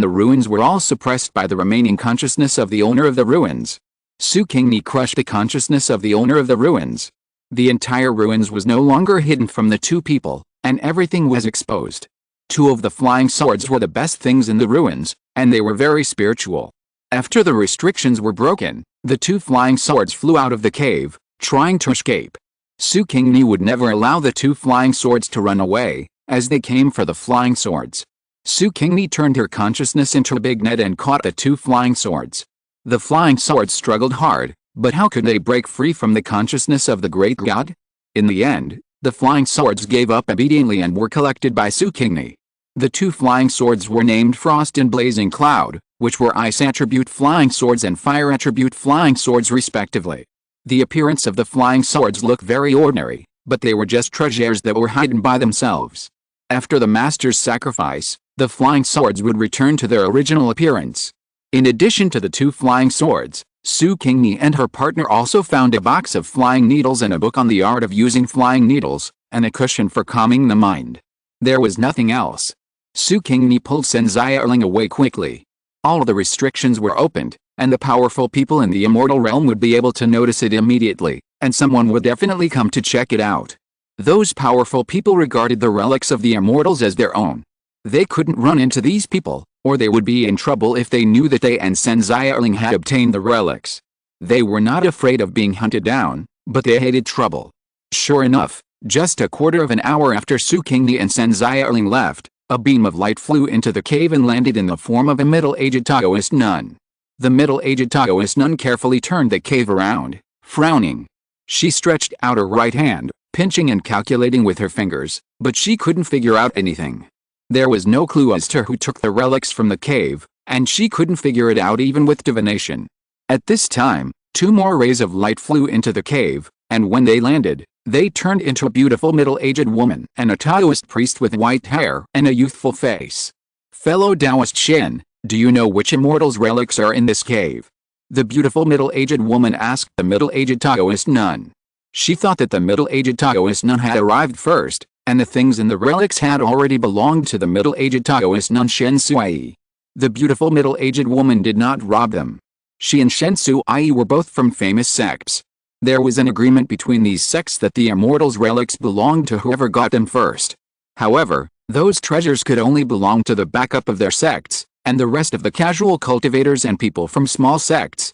the ruins were all suppressed by the remaining consciousness of the owner of the ruins. Su Qingni crushed the consciousness of the owner of the ruins. The entire ruins was no longer hidden from the two people, and everything was exposed. Two of the flying swords were the best things in the ruins, and they were very spiritual. After the restrictions were broken, the two flying swords flew out of the cave, trying to escape. Su Qingni would never allow the two flying swords to run away, as they came for the flying swords. Su Qingni turned her consciousness into a big net and caught the two flying swords. The flying swords struggled hard, but how could they break free from the consciousness of the great god? In the end, the flying swords gave up obediently and were collected by Su Qingni. The two flying swords were named Frost and Blazing Cloud, which were ice attribute flying swords and fire attribute flying swords respectively. The appearance of the flying swords looked very ordinary, but they were just treasures that were hidden by themselves. After the master's sacrifice, the flying swords would return to their original appearance. In addition to the two flying swords, Su Qingni and her partner also found a box of flying needles and a book on the art of using flying needles, and a cushion for calming the mind. There was nothing else. Su Qingni pulled Sen Xiaoling away quickly. All the restrictions were opened, and the powerful people in the immortal realm would be able to notice it immediately, and someone would definitely come to check it out. Those powerful people regarded the relics of the immortals as their own. They couldn't run into these people, or they would be in trouble if they knew that they and Sen Xiaoling had obtained the relics. They were not afraid of being hunted down, but they hated trouble. Sure enough, just a quarter of an hour after Su Qingni and Sen Xiaoling left, a beam of light flew into the cave and landed in the form of a middle-aged Taoist nun. The middle-aged Taoist nun carefully turned the cave around, frowning. She stretched out her right hand, pinching and calculating with her fingers, but she couldn't figure out anything. There was no clue as to who took the relics from the cave, and she couldn't figure it out even with divination. At this time, two more rays of light flew into the cave, and when they landed, they turned into a beautiful middle-aged woman and a Taoist priest with white hair and a youthful face. Fellow Taoist Shen, do you know which immortal's relics are in this cave? The beautiful middle-aged woman asked the middle-aged Taoist nun. She thought that the middle-aged Taoist nun had arrived first, and the things in the relics had already belonged to the middle-aged Taoist nun Shen Sui. The beautiful middle-aged woman did not rob them. She and Shen Sui were both from famous sects. There was an agreement between these sects that the immortals' relics belonged to whoever got them first. However, those treasures could only belong to the backup of their sects, and the rest of the casual cultivators and people from small sects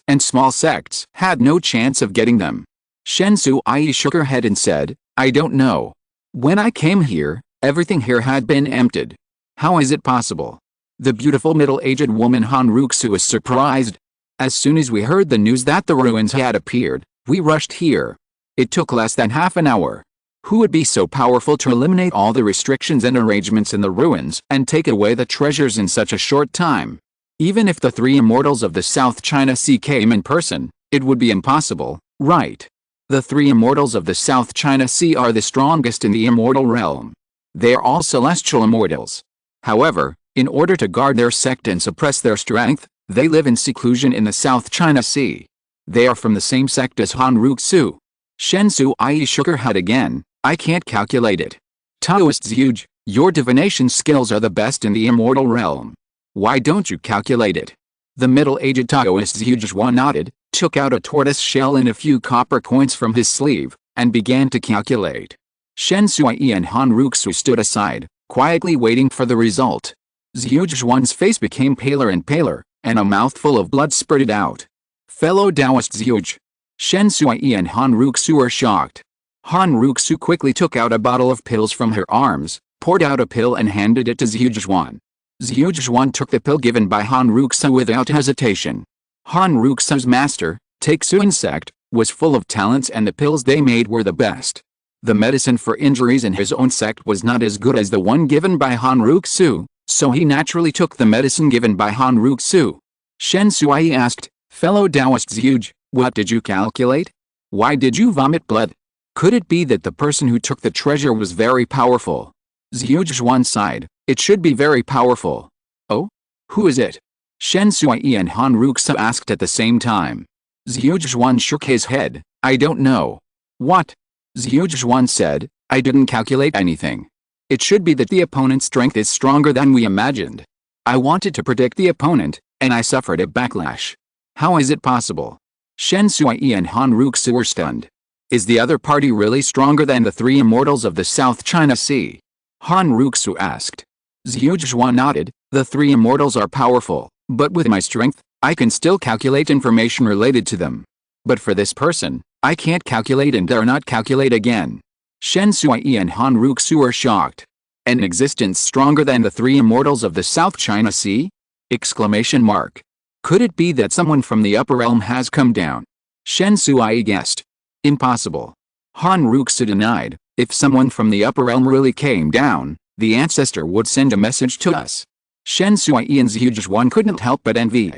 had no chance of getting them. Shen Sui shook her head and said, I don't know. When I came here, everything here had been emptied. How is it possible? The beautiful middle-aged woman Han Ruxu was surprised. As soon as we heard the news that the ruins had appeared, we rushed here. It took less than half an hour. Who would be so powerful to eliminate all the restrictions and arrangements in the ruins and take away the treasures in such a short time? Even if the three immortals of the South China Sea came in person, it would be impossible, right? The three immortals of the South China Sea are the strongest in the immortal realm. They are all celestial immortals. However, in order to guard their sect and suppress their strength, they live in seclusion in the South China Sea. They are from the same sect as Han Ruxu. Shen Sui shook her head again. I can't calculate it. Taoist Zhuge, your divination skills are the best in the immortal realm. Why don't you calculate it? The middle-aged Taoist Zhuge nodded, took out a tortoise shell and a few copper coins from his sleeve, and began to calculate. Shen Sui and Han Ruxu stood aside, quietly waiting for the result. Zhuge's face became paler and paler, and a mouthful of blood spurted out. Fellow Taoist Zhuge. Shen Sui and Han Ruxu were shocked. Han Ruxu quickly took out a bottle of pills from her arms, poured out a pill and handed it to Zhuge. Zhuge took the pill given by Han Ruxu without hesitation. Han Ruxu's master, Taixu insect, was full of talents and the pills they made were the best. The medicine for injuries in his own sect was not as good as the one given by Han Ruxu, so he naturally took the medicine given by Han Ruxu. Shen Sui asked, fellow Taoist Zhuge, what did you calculate? Why did you vomit blood? Could it be that the person who took the treasure was very powerful? Zhuge sighed, it should be very powerful. Oh? Who is it? Shen Sui and Han Ruxu asked at the same time. Zhuge shook his head, I don't know. What? Zhuge said, I didn't calculate anything. It should be that the opponent's strength is stronger than we imagined. I wanted to predict the opponent, and I suffered a backlash. How is it possible? Shen Sui and Han Ruxu were stunned. Is the other party really stronger than the three immortals of the South China Sea? Han Ruxu asked. Zhuge nodded, the three immortals are powerful, but with my strength, I can still calculate information related to them. But for this person, I can't calculate and dare not calculate again. Shen Sui and Han Ruxu were shocked. An existence stronger than the three immortals of the South China Sea? Exclamation mark. Could it be that someone from the upper realm has come down? Shen Sui guessed. Impossible. Han Ruxu denied, if someone from the upper realm really came down, the ancestor would send a message to us. Shen Sui and Zhuge couldn't help but envy.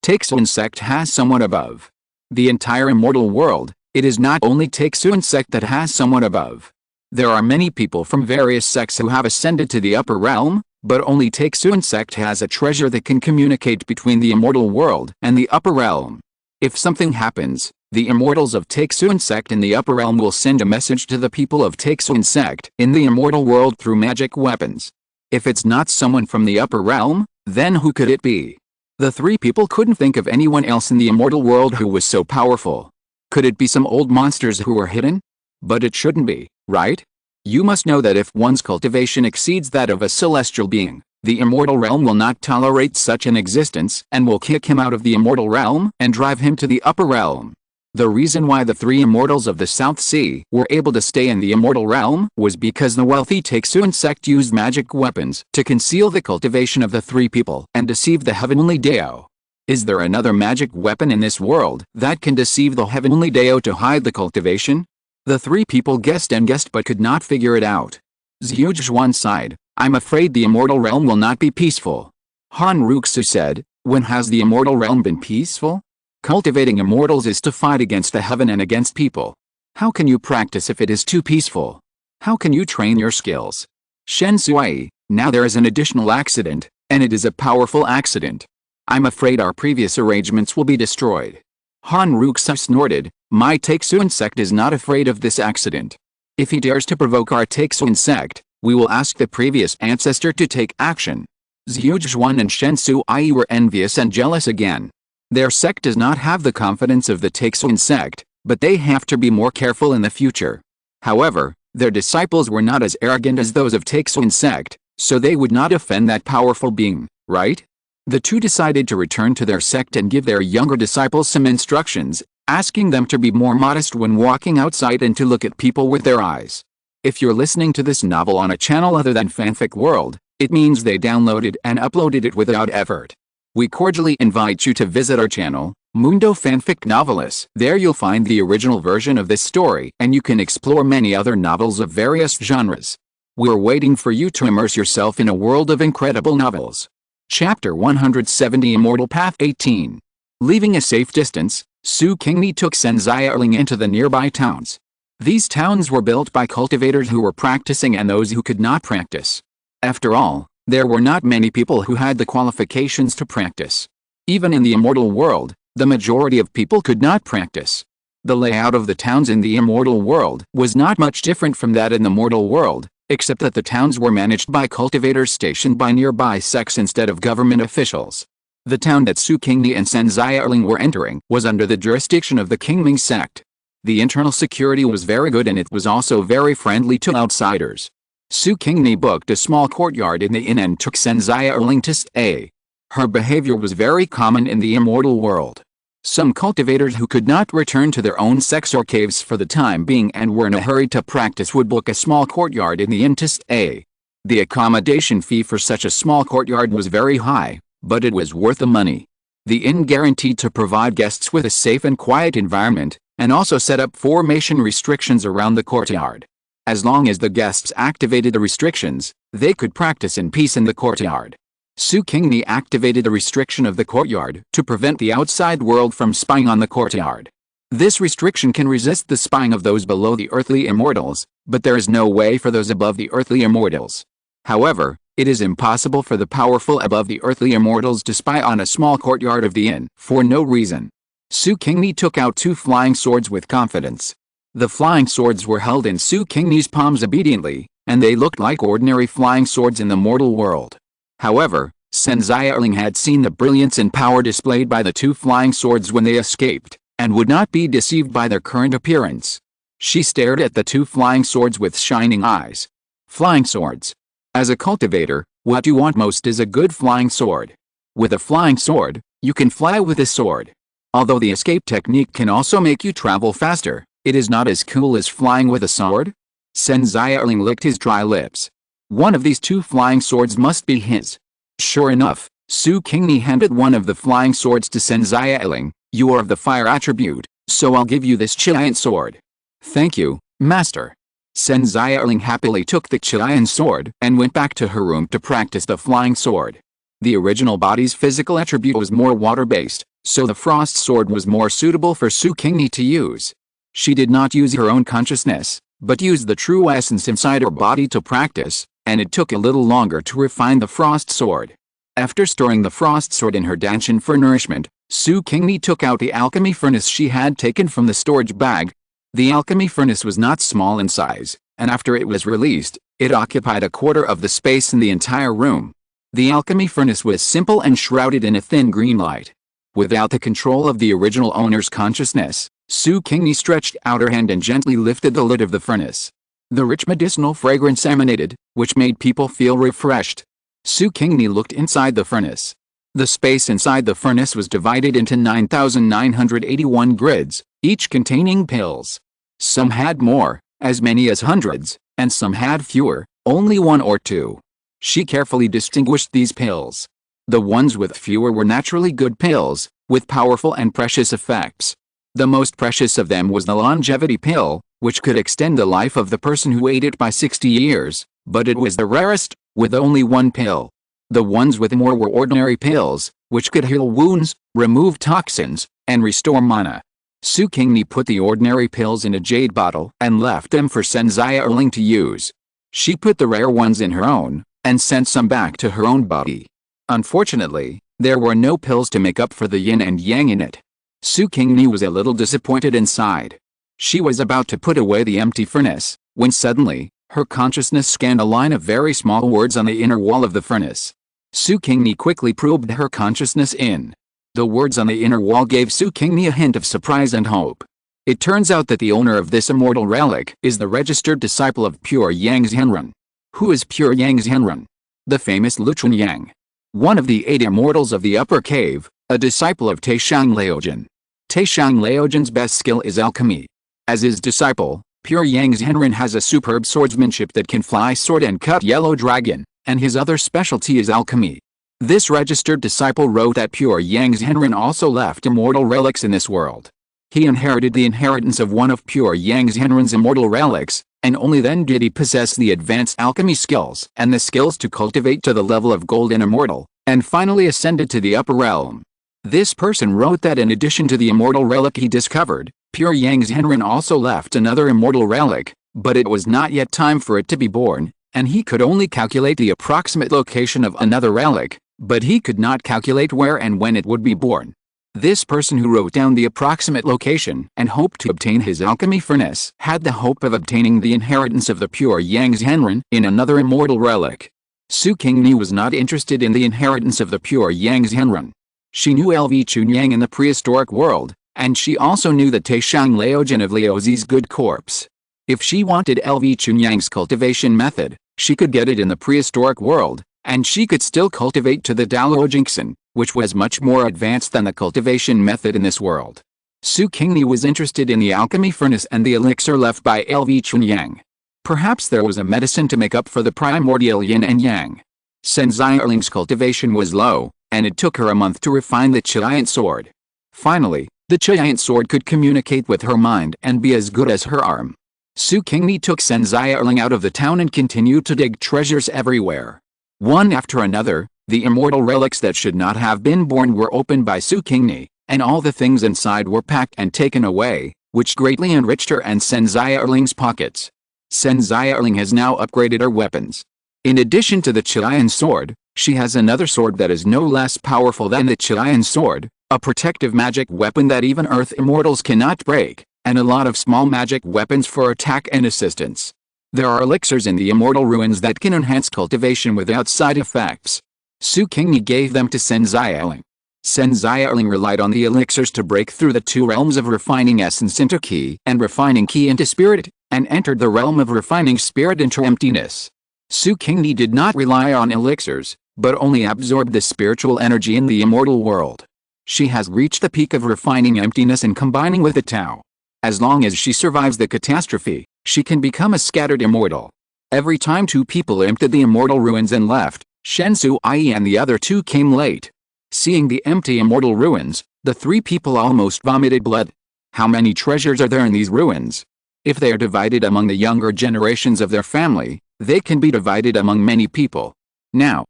Taixu sect has someone above. The entire immortal world, it is not only Taixu sect that has someone above. There are many people from various sects who have ascended to the upper realm, but only Taixu sect has a treasure that can communicate between the immortal world and the upper realm. If something happens, the immortals of Taixu sect in the upper realm will send a message to the people of Taixu sect in the immortal world through magic weapons. If it's not someone from the upper realm, then who could it be? The three people couldn't think of anyone else in the immortal world who was so powerful. Could it be some old monsters who were hidden? But it shouldn't be, right? You must know that if one's cultivation exceeds that of a celestial being, the immortal realm will not tolerate such an existence and will kick him out of the immortal realm and drive him to the upper realm. The reason why the three immortals of the South Sea were able to stay in the immortal realm was because the wealthy Taixu sect used magic weapons to conceal the cultivation of the three people and deceive the heavenly Dao. Is there another magic weapon in this world that can deceive the heavenly Dao to hide the cultivation? The three people guessed and guessed but could not figure it out. Zhuge sighed, I'm afraid the immortal realm will not be peaceful. Han Ruxu said, when has the immortal realm been peaceful? Cultivating immortals is to fight against the heaven and against people. How can you practice if it is too peaceful? How can you train your skills? Shen Sui, now there is an additional accident, and it is a powerful accident. I'm afraid our previous arrangements will be destroyed. Han Ruxu snorted, my Taixu sect is not afraid of this accident. If he dares to provoke our Taixu sect, we will ask the previous ancestor to take action. Zhuge and Shen Sui were envious and jealous again. Their sect does not have the confidence of the Taixu sect, but they have to be more careful in the future. However, their disciples were not as arrogant as those of Taixu sect, so they would not offend that powerful being, right? The two decided to return to their sect and give their younger disciples some instructions, asking them to be more modest when walking outside and to look at people with their eyes. If you're listening to this novel on a channel other than Fanfic World, it means they downloaded and uploaded it without effort. We cordially invite you to visit our channel, Mundo Fanfic Novelist. There you'll find the original version of this story, and you can explore many other novels of various genres. We're waiting for you to immerse yourself in a world of incredible novels. Chapter 170 Immortal Path 18. Leaving a safe distance, Su Qingni took Senzai into the nearby towns. These towns were built by cultivators who were practicing and those who could not practice. After all, there were not many people who had the qualifications to practice. Even in the immortal world, the majority of people could not practice. The layout of the towns in the immortal world was not much different from that in the mortal world, except that the towns were managed by cultivators stationed by nearby sects instead of government officials. The town that Su Qingni and Senzai were entering was under the jurisdiction of the Qingming sect. The internal security was very good and it was also very friendly to outsiders. Su Qingni booked a small courtyard in the inn and took Senzai to stay. Her behavior was very common in the immortal world. Some cultivators who could not return to their own sects or caves for the time being and were in a hurry to practice would book a small courtyard in the inn to stay. The accommodation fee for such a small courtyard was very high, but it was worth the money. The inn guaranteed to provide guests with a safe and quiet environment, and also set up formation restrictions around the courtyard. As long as the guests activated the restrictions, they could practice in peace in the courtyard. Su Qingni activated the restriction of the courtyard to prevent the outside world from spying on the courtyard. This restriction can resist the spying of those below the earthly immortals, but there is no way for those above the earthly immortals. However, it is impossible for the powerful above the earthly immortals to spy on a small courtyard of the inn for no reason. Su Qingni took out 2 flying swords with confidence. The flying swords were held in Su Qingni's palms obediently, and they looked like ordinary flying swords in the mortal world. However, Senzai had seen the brilliance and power displayed by the 2 flying swords when they escaped, and would not be deceived by their current appearance. She stared at the 2 flying swords with shining eyes. Flying swords. As a cultivator, what you want most is a good flying sword. With a flying sword, you can fly with a sword. Although the escape technique can also make you travel faster, it is not as cool as flying with a sword. Senzai licked his dry lips. One of these 2 flying swords must be his. Sure enough, Su Qingni handed one of the flying swords to Senzai. You are of the fire attribute, so I'll give you this giant sword. Thank you, master. Senzai happily took the giant sword and went back to her room to practice the flying sword. The original body's physical attribute was more water-based, so the frost sword was more suitable for Su Qingni to use. She did not use her own consciousness, but used the true essence inside her body to practice, and it took a little longer to refine the frost sword. After storing the frost sword in her danchin for nourishment, Su Qingni took out the alchemy furnace she had taken from the storage bag. The alchemy furnace was not small in size, and after it was released, it occupied a quarter of the space in the entire room. The alchemy furnace was simple and shrouded in a thin green light. Without the control of the original owner's consciousness, Su Qingni stretched out her hand and gently lifted the lid of the furnace. The rich medicinal fragrance emanated, which made people feel refreshed. Su Qingni looked inside the furnace. The space inside the furnace was divided into 9,981 grids, each containing pills. Some had more, as many as hundreds, and some had fewer, only 1 or 2. She carefully distinguished these pills. The ones with fewer were naturally good pills, with powerful and precious effects. The most precious of them was the longevity pill, which could extend the life of the person who ate it by 60 years, but it was the rarest, with only 1 pill. The ones with more were ordinary pills, which could heal wounds, remove toxins, and restore mana. Su Qingni put the ordinary pills in a jade bottle and left them for Senzai to use. She put the rare ones in her own, and sent some back to her own body. Unfortunately, there were no pills to make up for the yin and yang in it. Su Qingni was a little disappointed inside. She was about to put away the empty furnace, when suddenly, her consciousness scanned a line of very small words on the inner wall of the furnace. Su Qingni quickly probed her consciousness in. The words on the inner wall gave Su Qingni a hint of surprise and hope. It turns out that the owner of this immortal relic is the registered disciple of Pure Yang Zhenren. Who is Pure Yang Zhenren? The famous Luchun Yang. One of the 8 immortals of the upper cave, a disciple of Taishang Laojin. Taishang Laojin's best skill is alchemy. As his disciple, Pure Yang Zhenren has a superb swordsmanship that can fly sword and cut yellow dragon, and his other specialty is alchemy. This registered disciple wrote that pure Yang Zhenren also left immortal relics in this world. He inherited the inheritance of one of pure Yang Zhenren's immortal relics, and only then did he possess the advanced alchemy skills and the skills to cultivate to the level of golden immortal, and finally ascended to the upper realm. This person wrote that in addition to the immortal relic he discovered, pure Yang Zhenren also left another immortal relic, but it was not yet time for it to be born, and he could only calculate the approximate location of another relic, but he could not calculate where and when it would be born. This person who wrote down the approximate location and hoped to obtain his alchemy furnace had the hope of obtaining the inheritance of the pure Yang Zhenren in another immortal relic. Su Qingni was not interested in the inheritance of the pure Yang Zhenren. She knew LV Chunyang in the prehistoric world, and she also knew the Taishang Laojin of Liuzi's good corpse. If she wanted LV Chunyang's cultivation method, she could get it in the prehistoric world, and she could still cultivate to the Dalao Jingxin, which was much more advanced than the cultivation method in this world. Su Qingni was interested in the alchemy furnace and the elixir left by LV Chunyang. Perhaps there was a medicine to make up for the primordial yin and yang. Senzai Erling's cultivation was low, and it took her a month to refine the giant sword. Finally, the giant sword could communicate with her mind and be as good as her arm. Su Qingni took Senzai Erling out of the town and continued to dig treasures everywhere. One after another, the immortal relics that should not have been born were opened by Su Qingni, and all the things inside were packed and taken away, which greatly enriched her and Senzai Erling's pockets. Senzai Erling has now upgraded her weapons. In addition to the Chilean sword, she has another sword that is no less powerful than the Chilean sword, a protective magic weapon that even Earth immortals cannot break, and a lot of small magic weapons for attack and assistance. There are elixirs in the immortal ruins that can enhance cultivation without side effects. Su Qingni gave them to Senzai Erling. Senzai Erling relied on the elixirs to break through the two realms of refining essence into ki and refining ki into spirit, and entered the realm of refining spirit into emptiness. Su Qingni did not rely on elixirs, but only absorbed the spiritual energy in the immortal world. She has reached the peak of refining emptiness and combining with the Tao. As long as she survives the catastrophe, she can become a scattered immortal. Every time two people emptied the immortal ruins and left, Shen Su Ai and the other two came late. Seeing the empty immortal ruins, the three people almost vomited blood. How many treasures are there in these ruins? If they are divided among the younger generations of their family, they can be divided among many people. Now.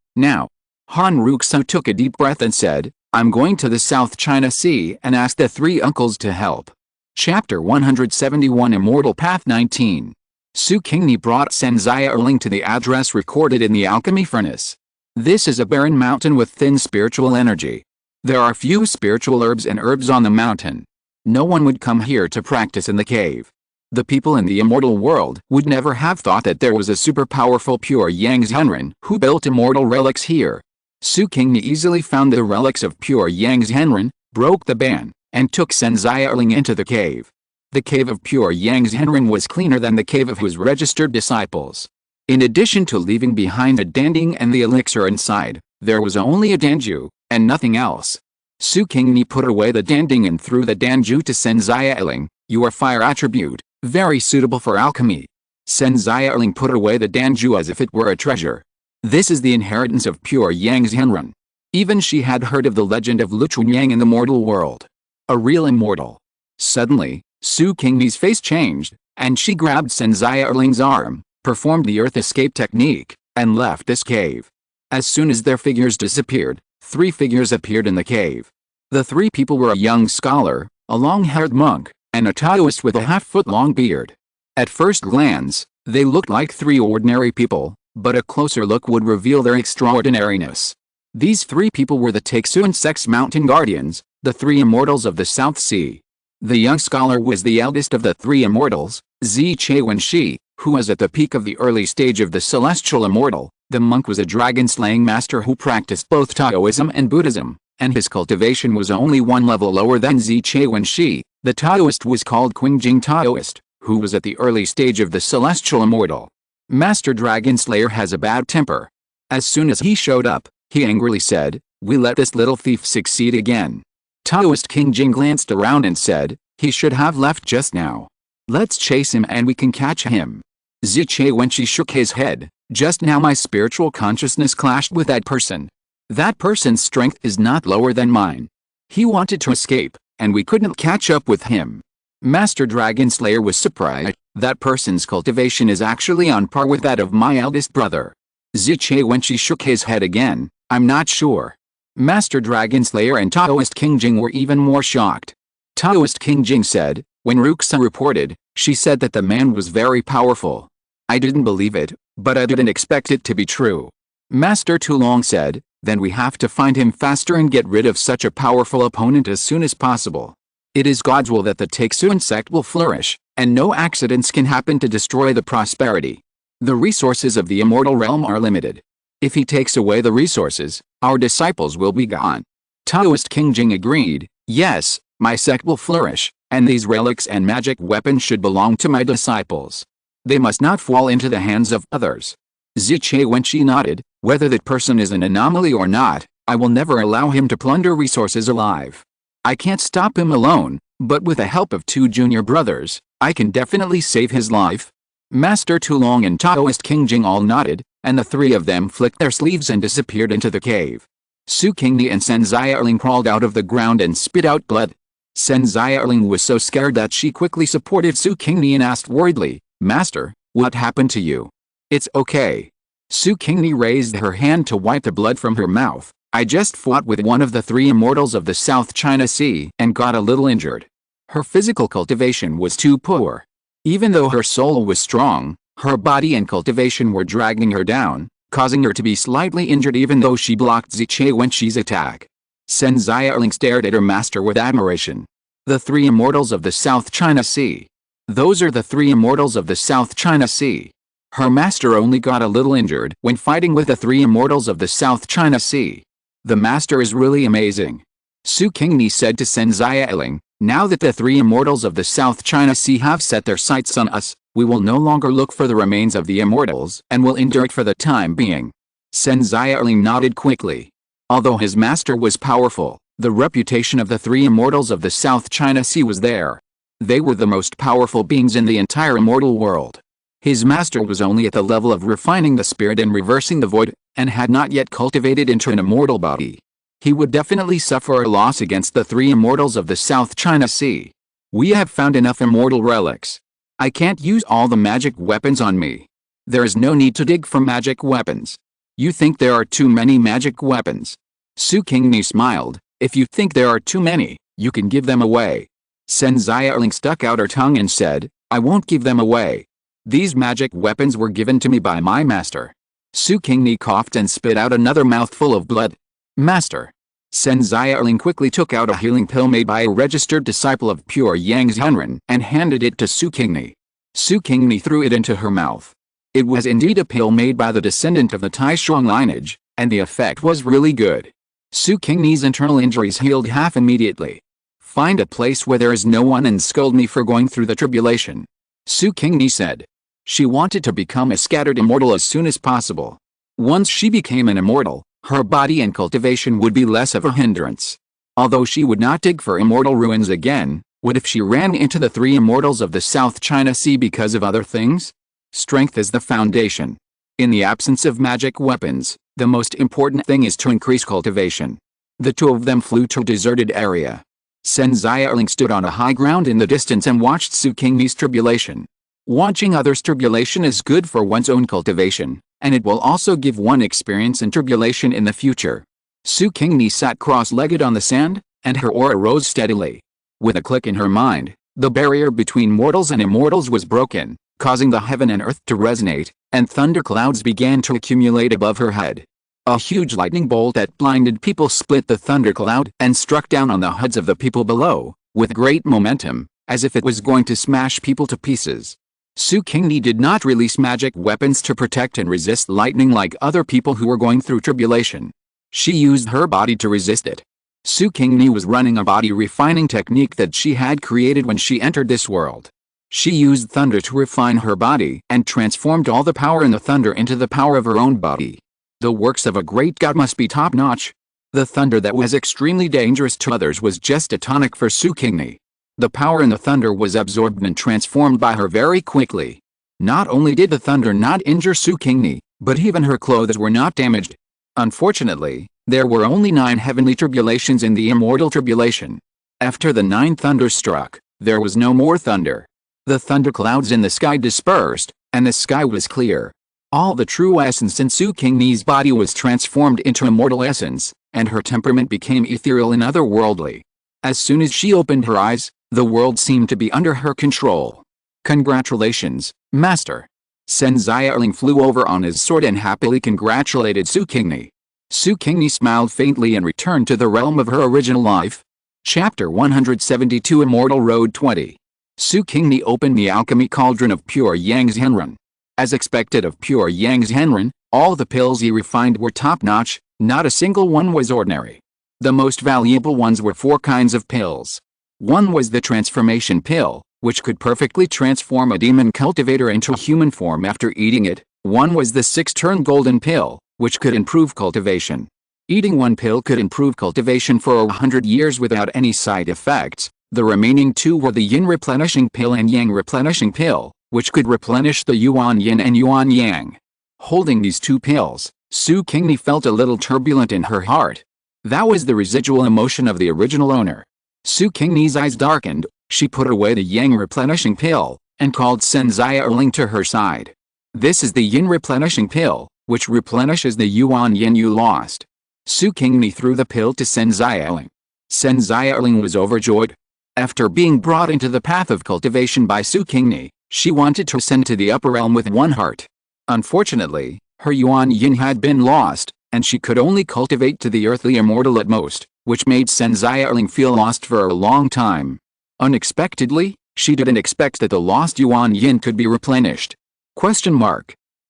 Han Ruxu took a deep breath and said, I'm going to the South China Sea and ask the three uncles to help. Chapter 171 Immortal Path 19. Su Qingni brought Senzai Erling to the address recorded in the alchemy furnace. This is a barren mountain with thin spiritual energy. There are few spiritual herbs and herbs on the mountain. No one would come here to practice in the cave. The people in the immortal world would never have thought that there was a super powerful pure Yang Zhenren who built immortal relics here. Su Qingni easily found the relics of pure Yang Zhenren, broke the ban, and took Senzai Erling into the cave. The cave of pure Yang Zhenren was cleaner than the cave of his registered disciples. In addition to leaving behind a danding and the elixir inside, there was only a danju, and nothing else. Su Qingni put away the danding and threw the danju to Senzai Erling. Your fire attribute, very suitable for alchemy. Senzai Erling put away the danju as if it were a treasure. This is the inheritance of pure Yang Zhenren. Even she had heard of the legend of Lu Chunyang in the mortal world. A real immortal. Suddenly, Su Qingni's face changed, and she grabbed Senzai Erling's arm, performed the earth escape technique, and left this cave. As soon as their figures disappeared, three figures appeared in the cave. The three people were a young scholar, a long-haired monk, and a Taoist with a half-foot-long beard. At first glance, they looked like three ordinary people, but a closer look would reveal their extraordinariness. These three people were the Taixuan Sex Mountain Guardians, the three immortals of the South Sea. The young scholar was the eldest of the three immortals, Zi Wenshi, who was at the peak of the early stage of the celestial immortal. The monk was a dragon-slaying master who practiced both Taoism and Buddhism, and his cultivation was only one level lower than Zi Wenshi. The Taoist was called Qingjing Taoist, who was at the early stage of the celestial immortal. Master Dragon Slayer has a bad temper. As soon as he showed up, he angrily said, "We let this little thief succeed again." Taoist Qingjing glanced around and said, "He should have left just now. Let's chase him and we can catch him." Zi Wenshi shook his head. "Just now my spiritual consciousness clashed with that person. That person's strength is not lower than mine. He wanted to escape, and we couldn't catch up with him. Master Dragon Slayer was surprised. That person's cultivation is actually on par with that of my eldest brother. Ziche Wenqi shook his head again. I'm not sure. Master Dragon Slayer and Taoist Qingjing were even more shocked. Taoist Qingjing said, when Ruxa reported, she said that the man was very powerful. I didn't believe it, but I didn't expect it to be true. Master Tulong said, then we have to find him faster and get rid of such a powerful opponent as soon as possible. It is God's will that the Taixun sect will flourish, and no accidents can happen to destroy the prosperity. The resources of the immortal realm are limited. If he takes away the resources, our disciples will be gone. Taoist Qingjing agreed, yes, my sect will flourish, and these relics and magic weapons should belong to my disciples. They must not fall into the hands of others. Ziche Wenqi nodded, whether that person is an anomaly or not, I will never allow him to plunder resources alive. I can't stop him alone, but with the help of 2 junior brothers, I can definitely save his life. Master Tulong and Taoist Qingjing all nodded, and the 3 of them flicked their sleeves and disappeared into the cave. Su Qingni and Sen Xiaoling crawled out of the ground and spit out blood. Sen Xiaoling was so scared that she quickly supported Su Qingni and asked worriedly, Master, what happened to you? It's okay. Su Qingni raised her hand to wipe the blood from her mouth. I just fought with one of the 3 immortals of the South China Sea and got a little injured. Her physical cultivation was too poor. Even though her soul was strong, her body and cultivation were dragging her down, causing her to be slightly injured even though she blocked Ziche Wenqi's attack. Sen Xiaoling stared at her master with admiration. The 3 immortals of the South China Sea. Those are the 3 immortals of the South China Sea. Her master only got a little injured when fighting with the 3 immortals of the South China Sea. The master is really amazing. Su Qingni said to Sen Xiaoling, now that the 3 immortals of the South China Sea have set their sights on us, we will no longer look for the remains of the immortals and will endure it for the time being. Sen Xiaoling nodded quickly. Although his master was powerful, the reputation of the 3 immortals of the South China Sea was there. They were the most powerful beings in the entire immortal world. His master was only at the level of refining the spirit and reversing the void, and had not yet cultivated into an immortal body. He would definitely suffer a loss against the 3 immortals of the South China Sea. We have found enough immortal relics. I can't use all the magic weapons on me. There is no need to dig for magic weapons. You think there are too many magic weapons? Su Qingni smiled, if you think there are too many, you can give them away. Sen Xiaoling stuck out her tongue and said, I won't give them away. These magic weapons were given to me by my master. Su Qingni coughed and spit out another mouthful of blood. Master. Sen Xiaoling quickly took out a healing pill made by a registered disciple of pure Yang Zhenren and handed it to Su Qingni. Su Qingni threw it into her mouth. It was indeed a pill made by the descendant of the Taishuang lineage, and the effect was really good. Su Qingni's internal injuries healed half immediately. Find a place where there is no one and scold me for going through the tribulation. Su Qingni said. She wanted to become a scattered immortal as soon as possible. Once she became an immortal, her body and cultivation would be less of a hindrance. Although she would not dig for immortal ruins again, what if she ran into the 3 immortals of the South China Sea because of other things? Strength is the foundation. In the absence of magic weapons, the most important thing is to increase cultivation. The 2 of them flew to a deserted area. Sen Xiaoling stood on a high ground in the distance and watched Su Qingni's tribulation. Watching others' tribulation is good for one's own cultivation, and it will also give one experience in tribulation in the future. Su Qingni sat cross-legged on the sand, and her aura rose steadily. With a click in her mind, the barrier between mortals and immortals was broken, causing the heaven and earth to resonate, and thunderclouds began to accumulate above her head. A huge lightning bolt that blinded people split the thundercloud and struck down on the heads of the people below, with great momentum, as if it was going to smash people to pieces. Su Qingni did not release magic weapons to protect and resist lightning like other people who were going through tribulation. She used her body to resist it. Su Qingni was running a body refining technique that she had created when she entered this world. She used thunder to refine her body and transformed all the power in the thunder into the power of her own body. The works of a great god must be top-notch. The thunder that was extremely dangerous to others was just a tonic for Su Qingni. The power in the thunder was absorbed and transformed by her very quickly. Not only did the thunder not injure Su Qingni, but even her clothes were not damaged. Unfortunately, There were only 9 heavenly tribulations in the immortal tribulation. After the 9th thunder struck, there was no more thunder. The thunderclouds in the sky dispersed, and the sky was clear. All the true essence in Su Qingni's body was transformed into immortal essence, and her temperament became ethereal and otherworldly. As soon as she opened her eyes, the world seemed to be under her control. Congratulations, Master. Sen Xiaoling flew over on his sword and happily congratulated Su Qingni. Su Qingni smiled faintly and returned to the realm of her original life. Chapter 172 Immortal Road 20. Su Qingni opened the alchemy cauldron of pure Yang's Henren. As expected of pure Yang's Henren, all the pills he refined were top-notch, not a single one was ordinary. The most valuable ones were 4 kinds of pills. One was the transformation pill, which could perfectly transform a demon cultivator into human form after eating it. One was the 6-turn golden pill, which could improve cultivation. Eating one pill could improve cultivation for 100 years without any side effects. The remaining 2 were the yin replenishing pill and yang replenishing pill, which could replenish the yuan yin and yuan yang. Holding these 2 pills, Su Qingni felt a little turbulent in her heart. That was the residual emotion of the original owner. Su Qingni's eyes darkened. She put away the yang replenishing pill, and called Sen Xiaoling to her side. This is the yin replenishing pill, which replenishes the yuan yin you lost. Su Qingni threw the pill to Sen Xiaoling. Sen Xiaoling was overjoyed. After being brought into the path of cultivation by Su Qingni, she wanted to ascend to the upper realm with one heart. Unfortunately, her yuan yin had been lost, and she could only cultivate to the earthly immortal at most, which made Sen Xiaoling feel lost for a long time. Unexpectedly, she didn't expect that the lost yuan yin could be replenished.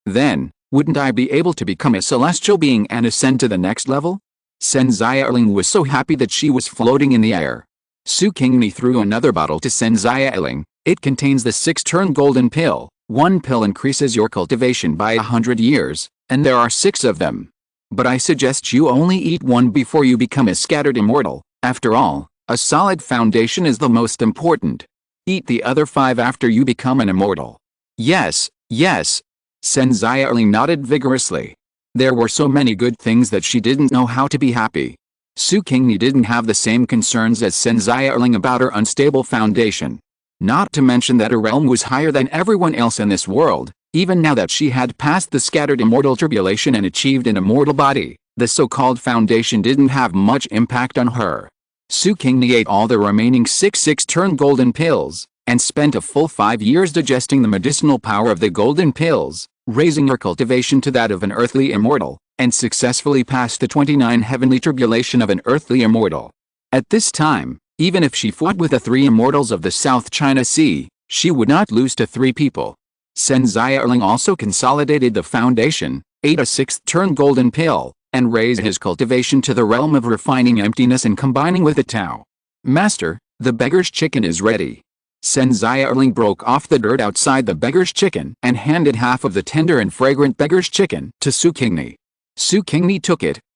Then, wouldn't I be able to become a celestial being and ascend to the next level? Sen Xiaoling was so happy that she was floating in the air. Su Qingni threw another bottle to Sen Xiaoling. It contains the 6-turn golden pill. 1 pill increases your cultivation by 100 years, and there are 6 of them. But I suggest you only eat 1 before you become a scattered immortal. After all, a solid foundation is the most important. Eat the other 5 after you become an immortal. Yes, yes. Sen Xiaoling nodded vigorously. There were so many good things that she didn't know how to be happy. Su Qingni didn't have the same concerns as Sen Xiaoling about her unstable foundation. Not to mention that her realm was higher than everyone else in this world. Even now that she had passed the scattered immortal tribulation and achieved an immortal body, the so-called foundation didn't have much impact on her. Su Qingni ate all the remaining 6 6-turn golden pills, and spent a full 5 years digesting the medicinal power of the golden pills, raising her cultivation to that of an earthly immortal, and successfully passed the 29 heavenly tribulation of an earthly immortal. At this time, even if she fought with the 3 immortals of the South China Sea, she would not lose to 3 people. Sen Xiaoling also consolidated the foundation, ate a 6th-turn golden pill, and raised his cultivation to the realm of refining emptiness and combining with the Tao. Master, the beggar's chicken is ready. Sen Xiaoling broke off the dirt outside the beggar's chicken and handed half of the tender and fragrant beggar's chicken to Su Qingni. Su Qingni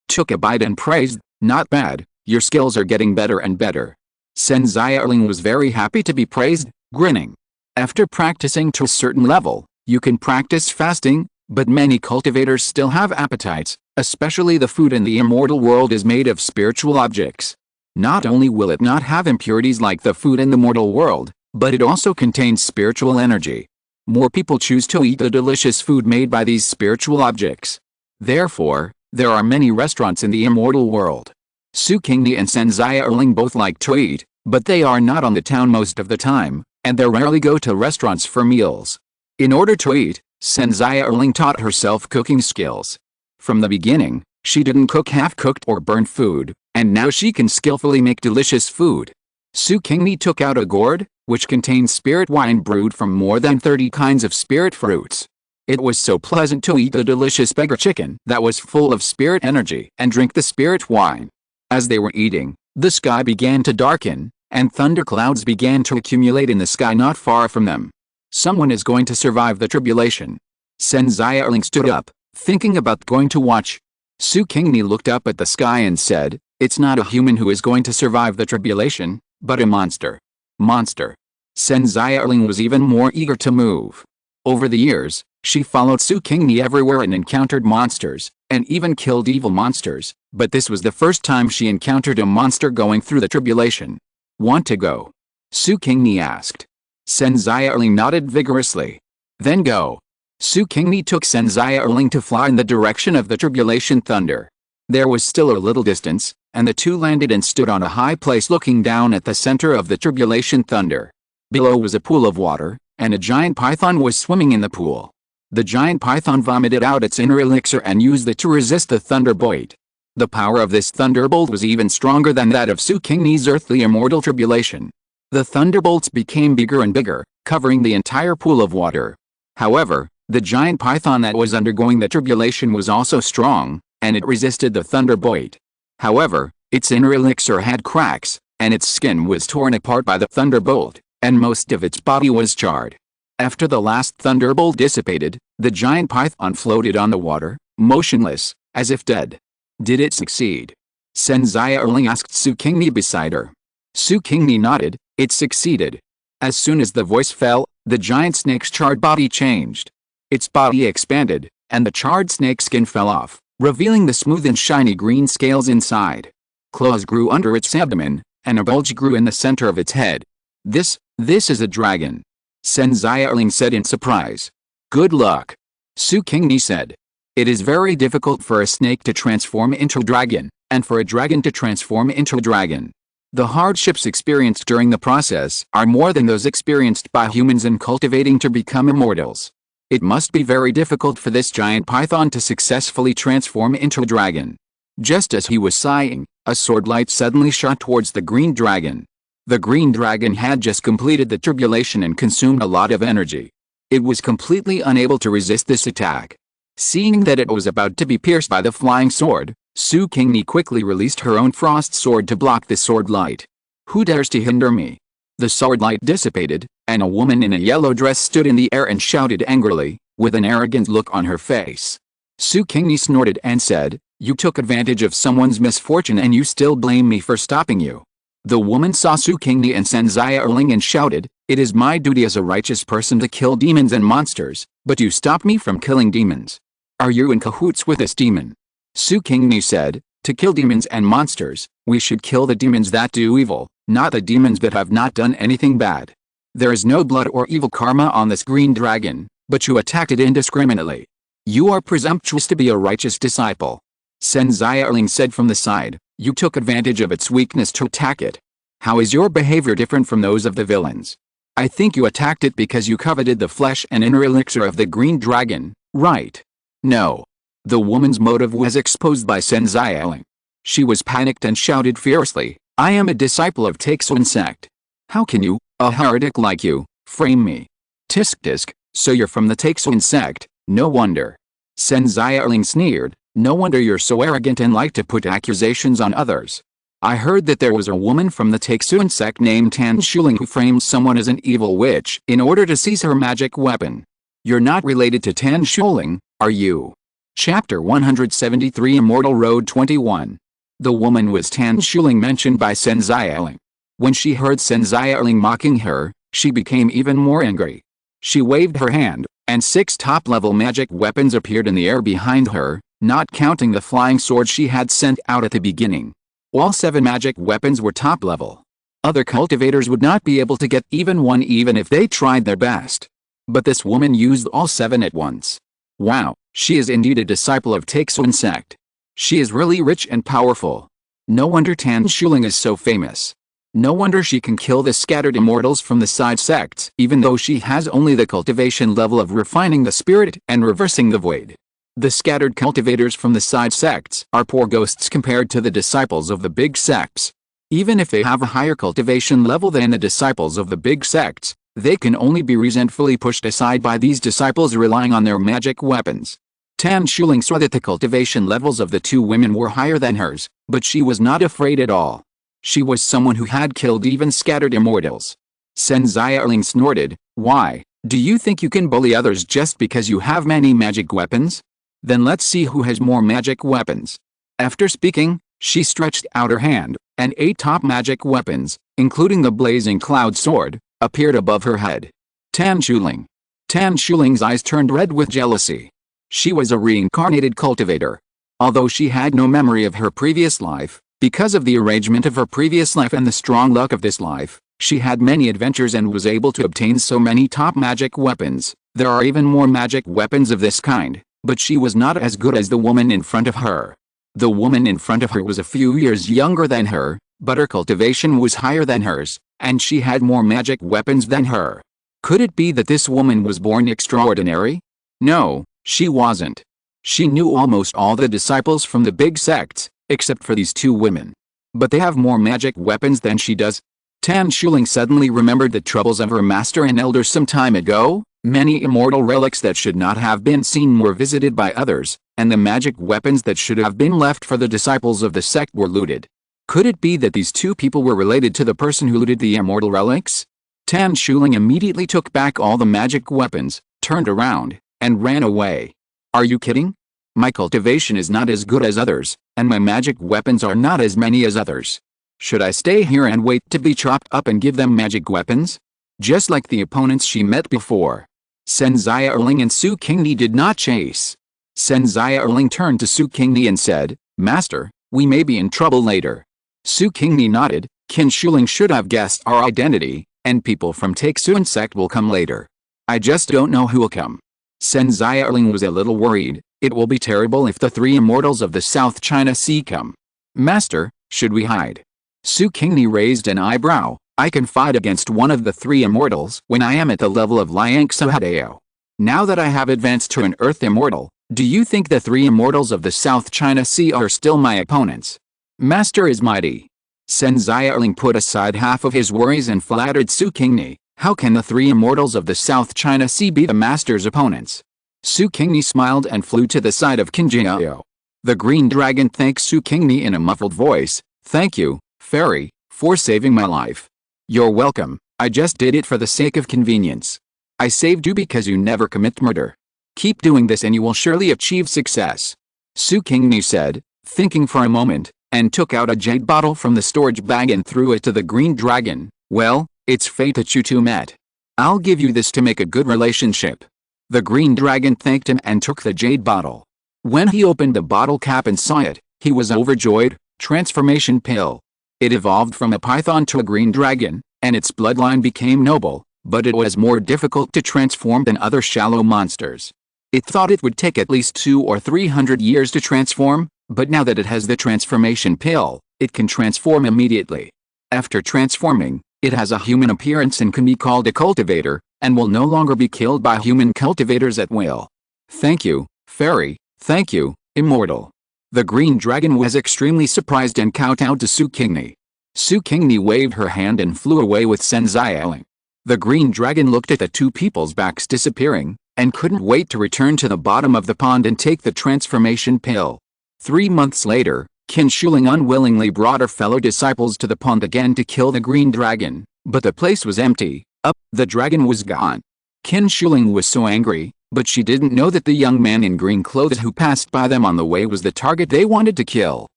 took a bite and praised, "Not bad, your skills are getting better and better." Sen Xiaoling was very happy to be praised, grinning. After practicing to a certain level, you can practice fasting, but many cultivators still have appetites, especially the food in the immortal world is made of spiritual objects. Not only will it not have impurities like the food in the mortal world, but it also contains spiritual energy. More people choose to eat the delicious food made by these spiritual objects. Therefore, there are many restaurants in the immortal world. Su Qingni and Sen Xiaoling both like to eat, but they are not on the town most of the time, and they rarely go to restaurants for meals. In order to eat, Sen Xiaoling taught herself cooking skills. From the beginning, she didn't cook half-cooked or burnt food, and now she can skillfully make delicious food. Su Qingni took out a gourd, which contained spirit wine brewed from more than 30 kinds of spirit fruits. It was so pleasant to eat the delicious beggar chicken that was full of spirit energy and drink the spirit wine. As they were eating, the sky began to darken, and thunderclouds began to accumulate in the sky not far from them. Someone is going to survive the tribulation. Sen Xiaoling stood up, thinking about going to watch. Su Qingni looked up at the sky and said, "It's not a human who is going to survive the tribulation, but a monster." Monster. Sen Xiaoling was even more eager to move. Over the years, she followed Su Qingni everywhere and encountered monsters, and even killed evil monsters, but this was the first time she encountered a monster going through the tribulation. Want to go? Su Qingni asked. Senzai Erling nodded vigorously. Then go. Su Qingni took Senzai Erling to fly in the direction of the tribulation thunder. There was still a little distance, and the two landed and stood on a high place looking down at the center of the tribulation thunder. Below was a pool of water, and a giant python was swimming in the pool. The giant python vomited out its inner elixir and used it to resist the thunderbolt. The power of this thunderbolt was even stronger than that of Su Qingni's earthly immortal tribulation. The thunderbolts became bigger and bigger, covering the entire pool of water. However, the giant python that was undergoing the tribulation was also strong, and it resisted the thunderbolt. However, its inner elixir had cracks, and its skin was torn apart by the thunderbolt, and most of its body was charred. After the last thunderbolt dissipated, the giant python floated on the water, motionless, as if dead. Did it succeed? Senzai Erling asked Su Qingni beside her. Su Qingni nodded. It succeeded. As soon as the voice fell, the giant snake's charred body changed. Its body expanded, and the charred snake skin fell off, revealing the smooth and shiny green scales inside. Claws grew under its abdomen, and a bulge grew in the center of its head. This is a dragon. Senzai Erling said in surprise. Good luck. Su Qingni said. It is very difficult for a snake to transform into a dragon, and for a dragon to transform into a dragon. The hardships experienced during the process are more than those experienced by humans in cultivating to become immortals. It must be very difficult for this giant python to successfully transform into a dragon. Just as he was sighing, a sword light suddenly shot towards the green dragon. The green dragon had just completed the tribulation and consumed a lot of energy. It was completely unable to resist this attack. Seeing that it was about to be pierced by the flying sword, Su Qingni quickly released her own frost sword to block the sword light. Who dares to hinder me? The sword light dissipated, and a woman in a yellow dress stood in the air and shouted angrily, with an arrogant look on her face. Su Qingni snorted and said, You took advantage of someone's misfortune and you still blame me for stopping you. The woman saw Su Qingni and Senzai Erling and shouted, It is my duty as a righteous person to kill demons and monsters, but you stopped me from killing demons. Are you in cahoots with this demon? Su Qingni said, To kill demons and monsters, we should kill the demons that do evil, not the demons that have not done anything bad. There is no blood or evil karma on this green dragon, but you attacked it indiscriminately. You are presumptuous to be a righteous disciple. Senzai Erling said from the side, You took advantage of its weakness to attack it. How is your behavior different from those of the villains? I think you attacked it because you coveted the flesh and inner elixir of the green dragon, right? No. The woman's motive was exposed by Senzai Erling. She was panicked and shouted fiercely, I am a disciple of Taixun sect. How can you, a heretic like you, frame me? Tisk tisk, so you're from the Taixun sect, no wonder. Senzai Erling sneered, No wonder you're so arrogant and like to put accusations on others. I heard that there was a woman from the Taixun sect named Tan Shuling who framed someone as an evil witch in order to seize her magic weapon. You're not related to Tan Shuling, are you? Chapter 173 Immortal Road 21. The woman was Tan Shuling mentioned by Senzai Erling. When she heard Senzai Erling mocking her, she became even more angry. She waved her hand, and 6 top-level magic weapons appeared in the air behind her, not counting the flying sword she had sent out at the beginning. All 7 magic weapons were top-level. Other cultivators would not be able to get even one even if they tried their best. But this woman used all 7 at once. Wow, she is indeed a disciple of Taixun sect. She is really rich and powerful. No wonder Tan Shuling is so famous. No wonder she can kill the scattered immortals from the side sects even though she has only the cultivation level of refining the spirit and reversing the void. The scattered cultivators from the side sects are poor ghosts compared to the disciples of the big sects. Even if they have a higher cultivation level than the disciples of the big sects, they can only be resentfully pushed aside by these disciples relying on their magic weapons. Tan Shuling saw that the cultivation levels of the 2 women were higher than hers, but she was not afraid at all. She was someone who had killed even scattered immortals. Senzai Erling snorted, Why, do you think you can bully others just because you have many magic weapons? Then let's see who has more magic weapons. After speaking, she stretched out her hand, and 8 top magic weapons, including the blazing cloud sword, appeared above her head. Tan Shuling. Tan Shuling's eyes turned red with jealousy. She was a reincarnated cultivator. Although she had no memory of her previous life, because of the arrangement of her previous life and the strong luck of this life, she had many adventures and was able to obtain so many top magic weapons. There are even more magic weapons of this kind, but she was not as good as the woman in front of her. The woman in front of her was a few years younger than her, but her cultivation was higher than hers, and she had more magic weapons than her. Could it be that this woman was born extraordinary? No, she wasn't. She knew almost all the disciples from the big sects, except for these two women. But they have more magic weapons than she does. Tan Shuling suddenly remembered the troubles of her master and elders some time ago. Many immortal relics that should not have been seen were visited by others, and the magic weapons that should have been left for the disciples of the sect were looted. Could it be that these two people were related to the person who looted the immortal relics? Tan Shuling immediately took back all the magic weapons, turned around, and ran away. Are you kidding? My cultivation is not as good as others, and my magic weapons are not as many as others. Should I stay here and wait to be chopped up and give them magic weapons? Just like the opponents she met before. Senzai Erling and Su Qingni did not chase. Senzai Erling turned to Su Qingni and said, "Master, we may be in trouble later." Su Qingni nodded. Qin Shuling should have guessed our identity, and people from Taixun sect will come later. I just don't know who will come. Senzai Erling was a little worried. It will be terrible if the three immortals of the South China Sea come. Master, should we hide? Su Qingni raised an eyebrow. I can fight against one of the three immortals when I am at the level of Liang Sahadeo. Now that I have advanced to an Earth immortal, do you think the three immortals of the South China Sea are still my opponents? Master is mighty. Senzai Erling put aside half of his worries and flattered Su Qingni. How can the three immortals of the South China Sea be the master's opponents? Su Qingni smiled and flew to the side of Qinjiao. The green dragon thanked Su Qingni in a muffled voice. Thank you, fairy, for saving my life. You're welcome. I just did it for the sake of convenience. I saved you because you never commit murder. Keep doing this and you will surely achieve success. Su Qingni said, thinking for a moment, and took out a jade bottle from the storage bag and threw it to the green dragon. Well, it's fate that you two met. I'll give you this to make a good relationship. The green dragon thanked him and took the jade bottle. When he opened the bottle cap and saw it, he was overjoyed. Transformation pill. It evolved from a python to a green dragon, and its bloodline became noble, but it was more difficult to transform than other shallow monsters. It thought it would take at least 200 or 300 years to transform, but now that it has the transformation pill, it can transform immediately. After transforming, it has a human appearance and can be called a cultivator, and will no longer be killed by human cultivators at will. Thank you, fairy, thank you, immortal. The green dragon was extremely surprised and kowtowed to Su Qingni. Su Qingni waved her hand and flew away with Senzai Erling. The green dragon looked at the two people's backs disappearing, and couldn't wait to return to the bottom of the pond and take the transformation pill. 3 months later, Qin Shuling unwillingly brought her fellow disciples to the pond again to kill the green dragon, but the place was empty. The dragon was gone. Qin Shuling was so angry, but she didn't know that the young man in green clothes who passed by them on the way was the target they wanted to kill.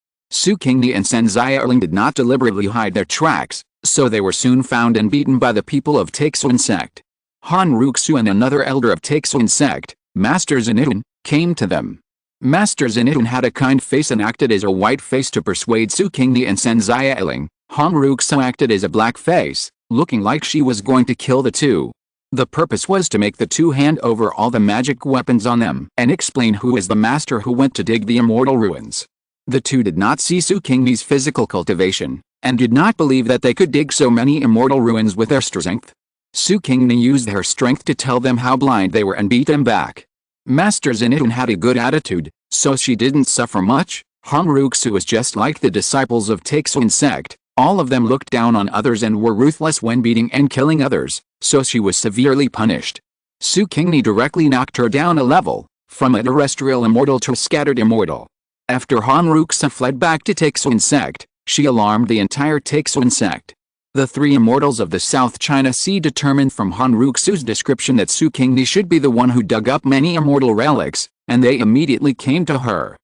Su Qingni and Senzai Erling did not deliberately hide their tracks, so they were soon found and beaten by the people of Taixun sect. Han Ruxu and another elder of Taixun sect, Master Zenitun, came to them. Master Zenitun had a kind face and acted as a white face to persuade Su Qingni and Senzai Erling. Han Ruxu acted as a black face, looking like she was going to kill the two. The purpose was to make the two hand over all the magic weapons on them and explain who is the master who went to dig the immortal ruins. The two did not see Su Qingni's physical cultivation, and did not believe that they could dig so many immortal ruins with their strength. Su Qingni used her strength to tell them how blind they were and beat them back. Master Zenitun had a good attitude, so she didn't suffer much. Han Ruxu was just like the disciples of Taixun sect. All of them looked down on others and were ruthless when beating and killing others, so she was severely punished. Su Qingni directly knocked her down a level, from a terrestrial immortal to a scattered immortal. After Han Ruxu fled back to Taixun sect, she alarmed the entire Taixun sect. The three immortals of the South China Sea determined from Han Ruxu's description that Su Qingni should be the one who dug up many immortal relics, and they immediately came to her.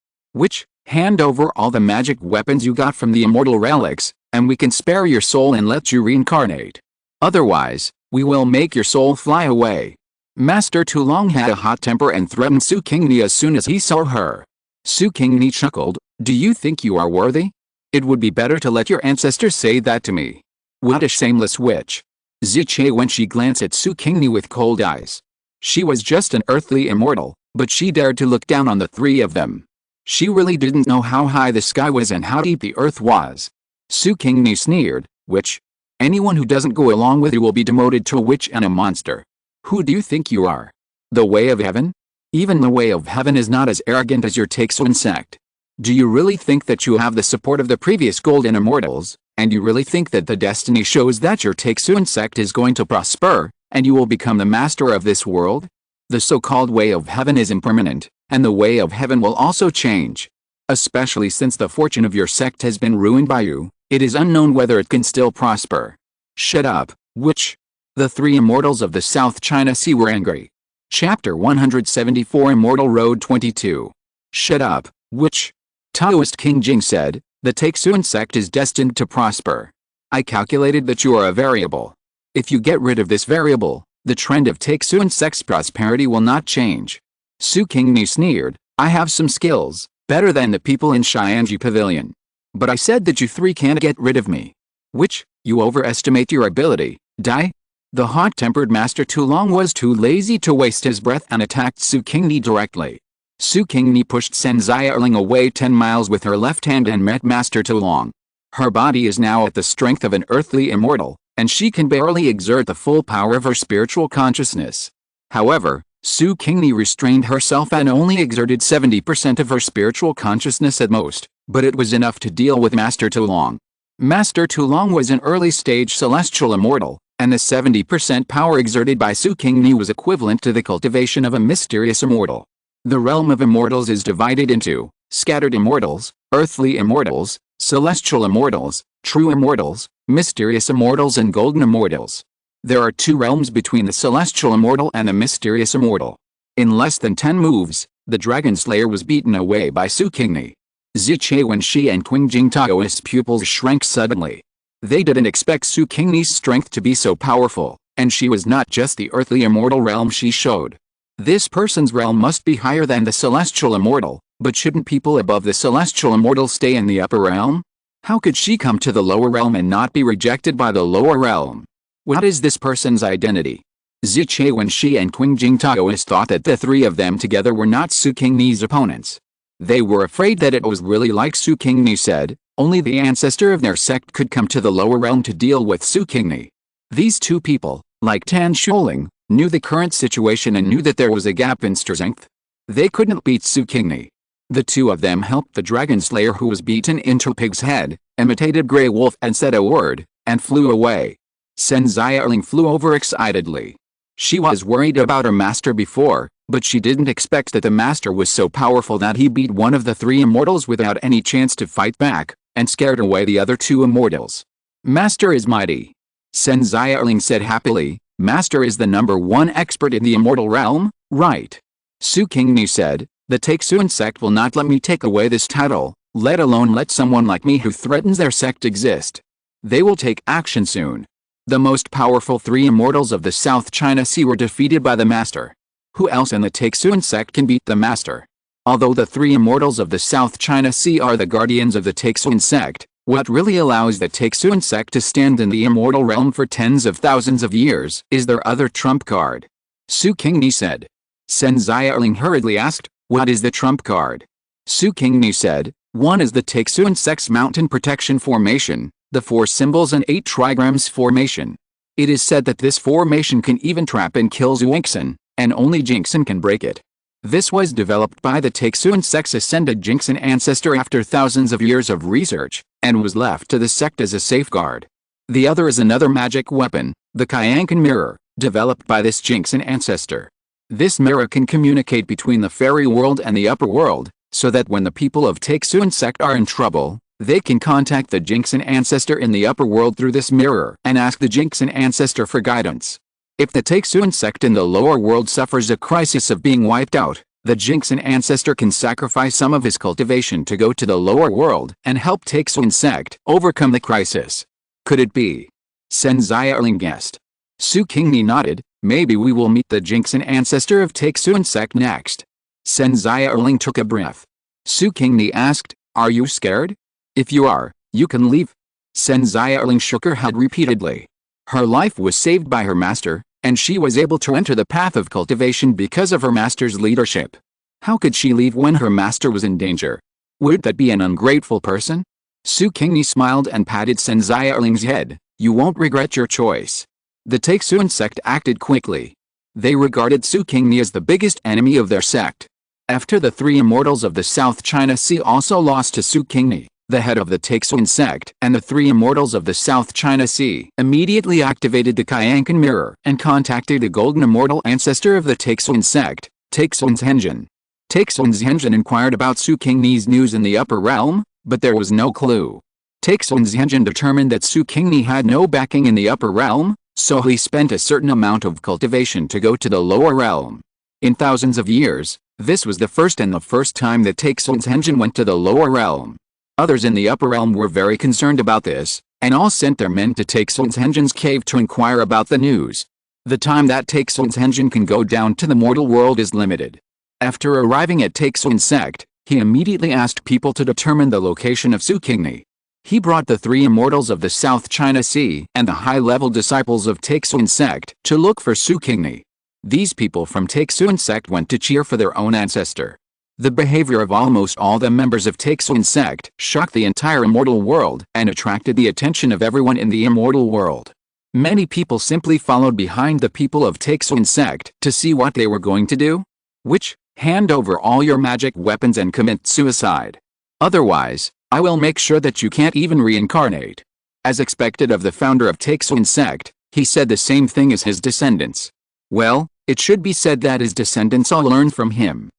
Hand over all the magic weapons you got from the immortal relics, and we can spare your soul and let you reincarnate. Otherwise, we will make your soul fly away. Master Tulong had a hot temper and threatened Su Qingni as soon as he saw her. Su Qingni chuckled, "Do you think you are worthy? It would be better to let your ancestors say that to me. What a shameless witch." Ziche when she glanced at Su Qingni with cold eyes. She was just an earthly immortal, but she dared to look down on the three of them. She really didn't know how high the sky was and how deep the earth was. Su Qingni sneered, "Witch? Anyone who doesn't go along with you will be demoted to a witch and a monster. Who do you think you are? The way of heaven? Even the way of heaven is not as arrogant as your Taixun sect. Do you really think that you have the support of the previous golden immortals, and you really think that the destiny shows that your Taixun sect is going to prosper, and you will become the master of this world? The so-called way of heaven is impermanent, and the way of heaven will also change. Especially since the fortune of your sect has been ruined by you, it is unknown whether it can still prosper." "Shut up, witch!" The three immortals of the South China Sea were angry. Chapter 174 Immortal Road 22. "Shut up, witch!" Taoist King Jing said, "The Taixun sect is destined to prosper. I calculated that you are a variable. If you get rid of this variable, the trend of Taixun sect's prosperity will not change." Su Qingni sneered, "I have some skills, better than the people in Xianji Pavilion. But I said that you three can't get rid of me. Witch, you overestimate your ability, die." The hot-tempered Master Tulong was too lazy to waste his breath and attacked Su Qingni directly. Su Qingni pushed Sen Xiaoling away 10 miles with her left hand and met Master Tulong. Her body is now at the strength of an earthly immortal, and she can barely exert the full power of her spiritual consciousness. However, Su Qingni restrained herself and only exerted 70% of her spiritual consciousness at most, but it was enough to deal with Master Tulong. Master Tulong was an early-stage celestial immortal, and the 70% power exerted by Su Qingni was equivalent to the cultivation of a mysterious immortal. The realm of immortals is divided into scattered immortals, earthly immortals, celestial immortals, true immortals, mysterious immortals and golden immortals. There are two realms between the celestial immortal and the mysterious immortal. In less than 10 moves, the Dragon Slayer was beaten away by Su Qingni. Ziche Wenshi and Qingjing Taoist's pupils shrank suddenly. They didn't expect Su Qingni's strength to be so powerful, and she was not just the earthly immortal realm she showed. This person's realm must be higher than the celestial immortal, but shouldn't people above the celestial immortal stay in the upper realm? How could she come to the lower realm and not be rejected by the lower realm? What is this person's identity? Ziche Wenshi and Qingjing Taoist thought that the three of them together were not Su Qingni's opponents. They were afraid that it was really like Su Qingni said, only the ancestor of their sect could come to the lower realm to deal with Su Qingni. These two people, like Tan Shuling, knew the current situation and knew that there was a gap in strength. They couldn't beat Su Qingni. The two of them helped the Dragon Slayer who was beaten into Pig's head, imitated Grey Wolf and said a word, and flew away. Sen Xiaoling flew over excitedly. She was worried about her master before, but she didn't expect that the master was so powerful that he beat one of the three immortals without any chance to fight back, and scared away the other two immortals. "Master is mighty," Sen Xiaoling said happily. "Master is the #1 expert in the immortal realm, right?" Su Qingni said, "The Taixun sect will not let me take away this title, let alone let someone like me who threatens their sect exist. They will take action soon." The most powerful three immortals of the South China Sea were defeated by the master. Who else in the Taixun sect can beat the master? Although the three immortals of the South China Sea are the guardians of the Taixun sect, what really allows the Taixun sect to stand in the immortal realm for tens of thousands of years is their other trump card. Su Qingni said. Sen Xiaoling hurriedly asked, "What is the trump card?" Su Qingni said, "One is the Taixun sect's mountain protection formation, the 4 symbols and 8 trigrams formation. It is said that this formation can even trap and kill Xuingxin, and only Jingxin can break it. This was developed by the Taixun sect's ascended Jingxin ancestor after thousands of years of research, and was left to the sect as a safeguard. The other is another magic weapon, the Qiankan mirror, developed by this Jingxin ancestor. This mirror can communicate between the fairy world and the upper world, so that when the people of Taixun sect are in trouble, they can contact the Jingxin ancestor in the upper world through this mirror and ask the Jingxin ancestor for guidance. If the Taixun sect in the lower world suffers a crisis of being wiped out, the Jingxin ancestor can sacrifice some of his cultivation to go to the lower world and help Taixun sect overcome the crisis. Could it be? Sen Xiaoling guessed. Su Qingni nodded. Maybe we will meet the Jinxin ancestor of Taixun sect next. Sen Xiaoling took a breath. Su Qingni asked, are you scared? If you are, you can leave. Sen Xiaoling shook her head repeatedly. Her life was saved by her master, and she was able to enter the path of cultivation because of her master's leadership. How could she leave when her master was in danger? Would that be an ungrateful person? Su Qingni smiled and patted Sen Xiaoling's head. You won't regret your choice. The Taixun sect acted quickly. They regarded Su Qingni as the biggest enemy of their sect. After the three immortals of the South China Sea also lost to Su Qingni, the head of the Taixun sect and the three immortals of the South China Sea immediately activated the Qiankan mirror and contacted the golden immortal ancestor of the Taixun sect, Taixun Zhenjin. Taixun Zhenjin inquired about Su Qingni's news in the upper realm, but there was no clue. Taixun Zhenjin determined that Su Qingni had no backing in the upper realm, so he spent a certain amount of cultivation to go to the lower realm. In thousands of years, this was the first time that Taixun Zhenjin went to the lower realm. Others in the upper realm were very concerned about this, and all sent their men to Taixun Zhenjin's cave to inquire about the news. The time that Taixun Zhenjin can go down to the mortal world is limited. After arriving at Taixun sect, he immediately asked people to determine the location of Su Qingni. He brought the three immortals of the South China Sea and the high-level disciples of Taixun sect to look for Su Qingni. These people from Taixun sect went to cheer for their own ancestor. The behavior of almost all the members of Taixun sect shocked the entire immortal world and attracted the attention of everyone in the immortal world. Many people simply followed behind the people of Taixun sect to see what they were going to do. Which, hand over all your magic weapons and commit suicide. Otherwise, I will make sure that you can't even reincarnate. As expected of the founder of Taixun sect, he said the same thing as his descendants. Well, it should be said that his descendants all learned from him.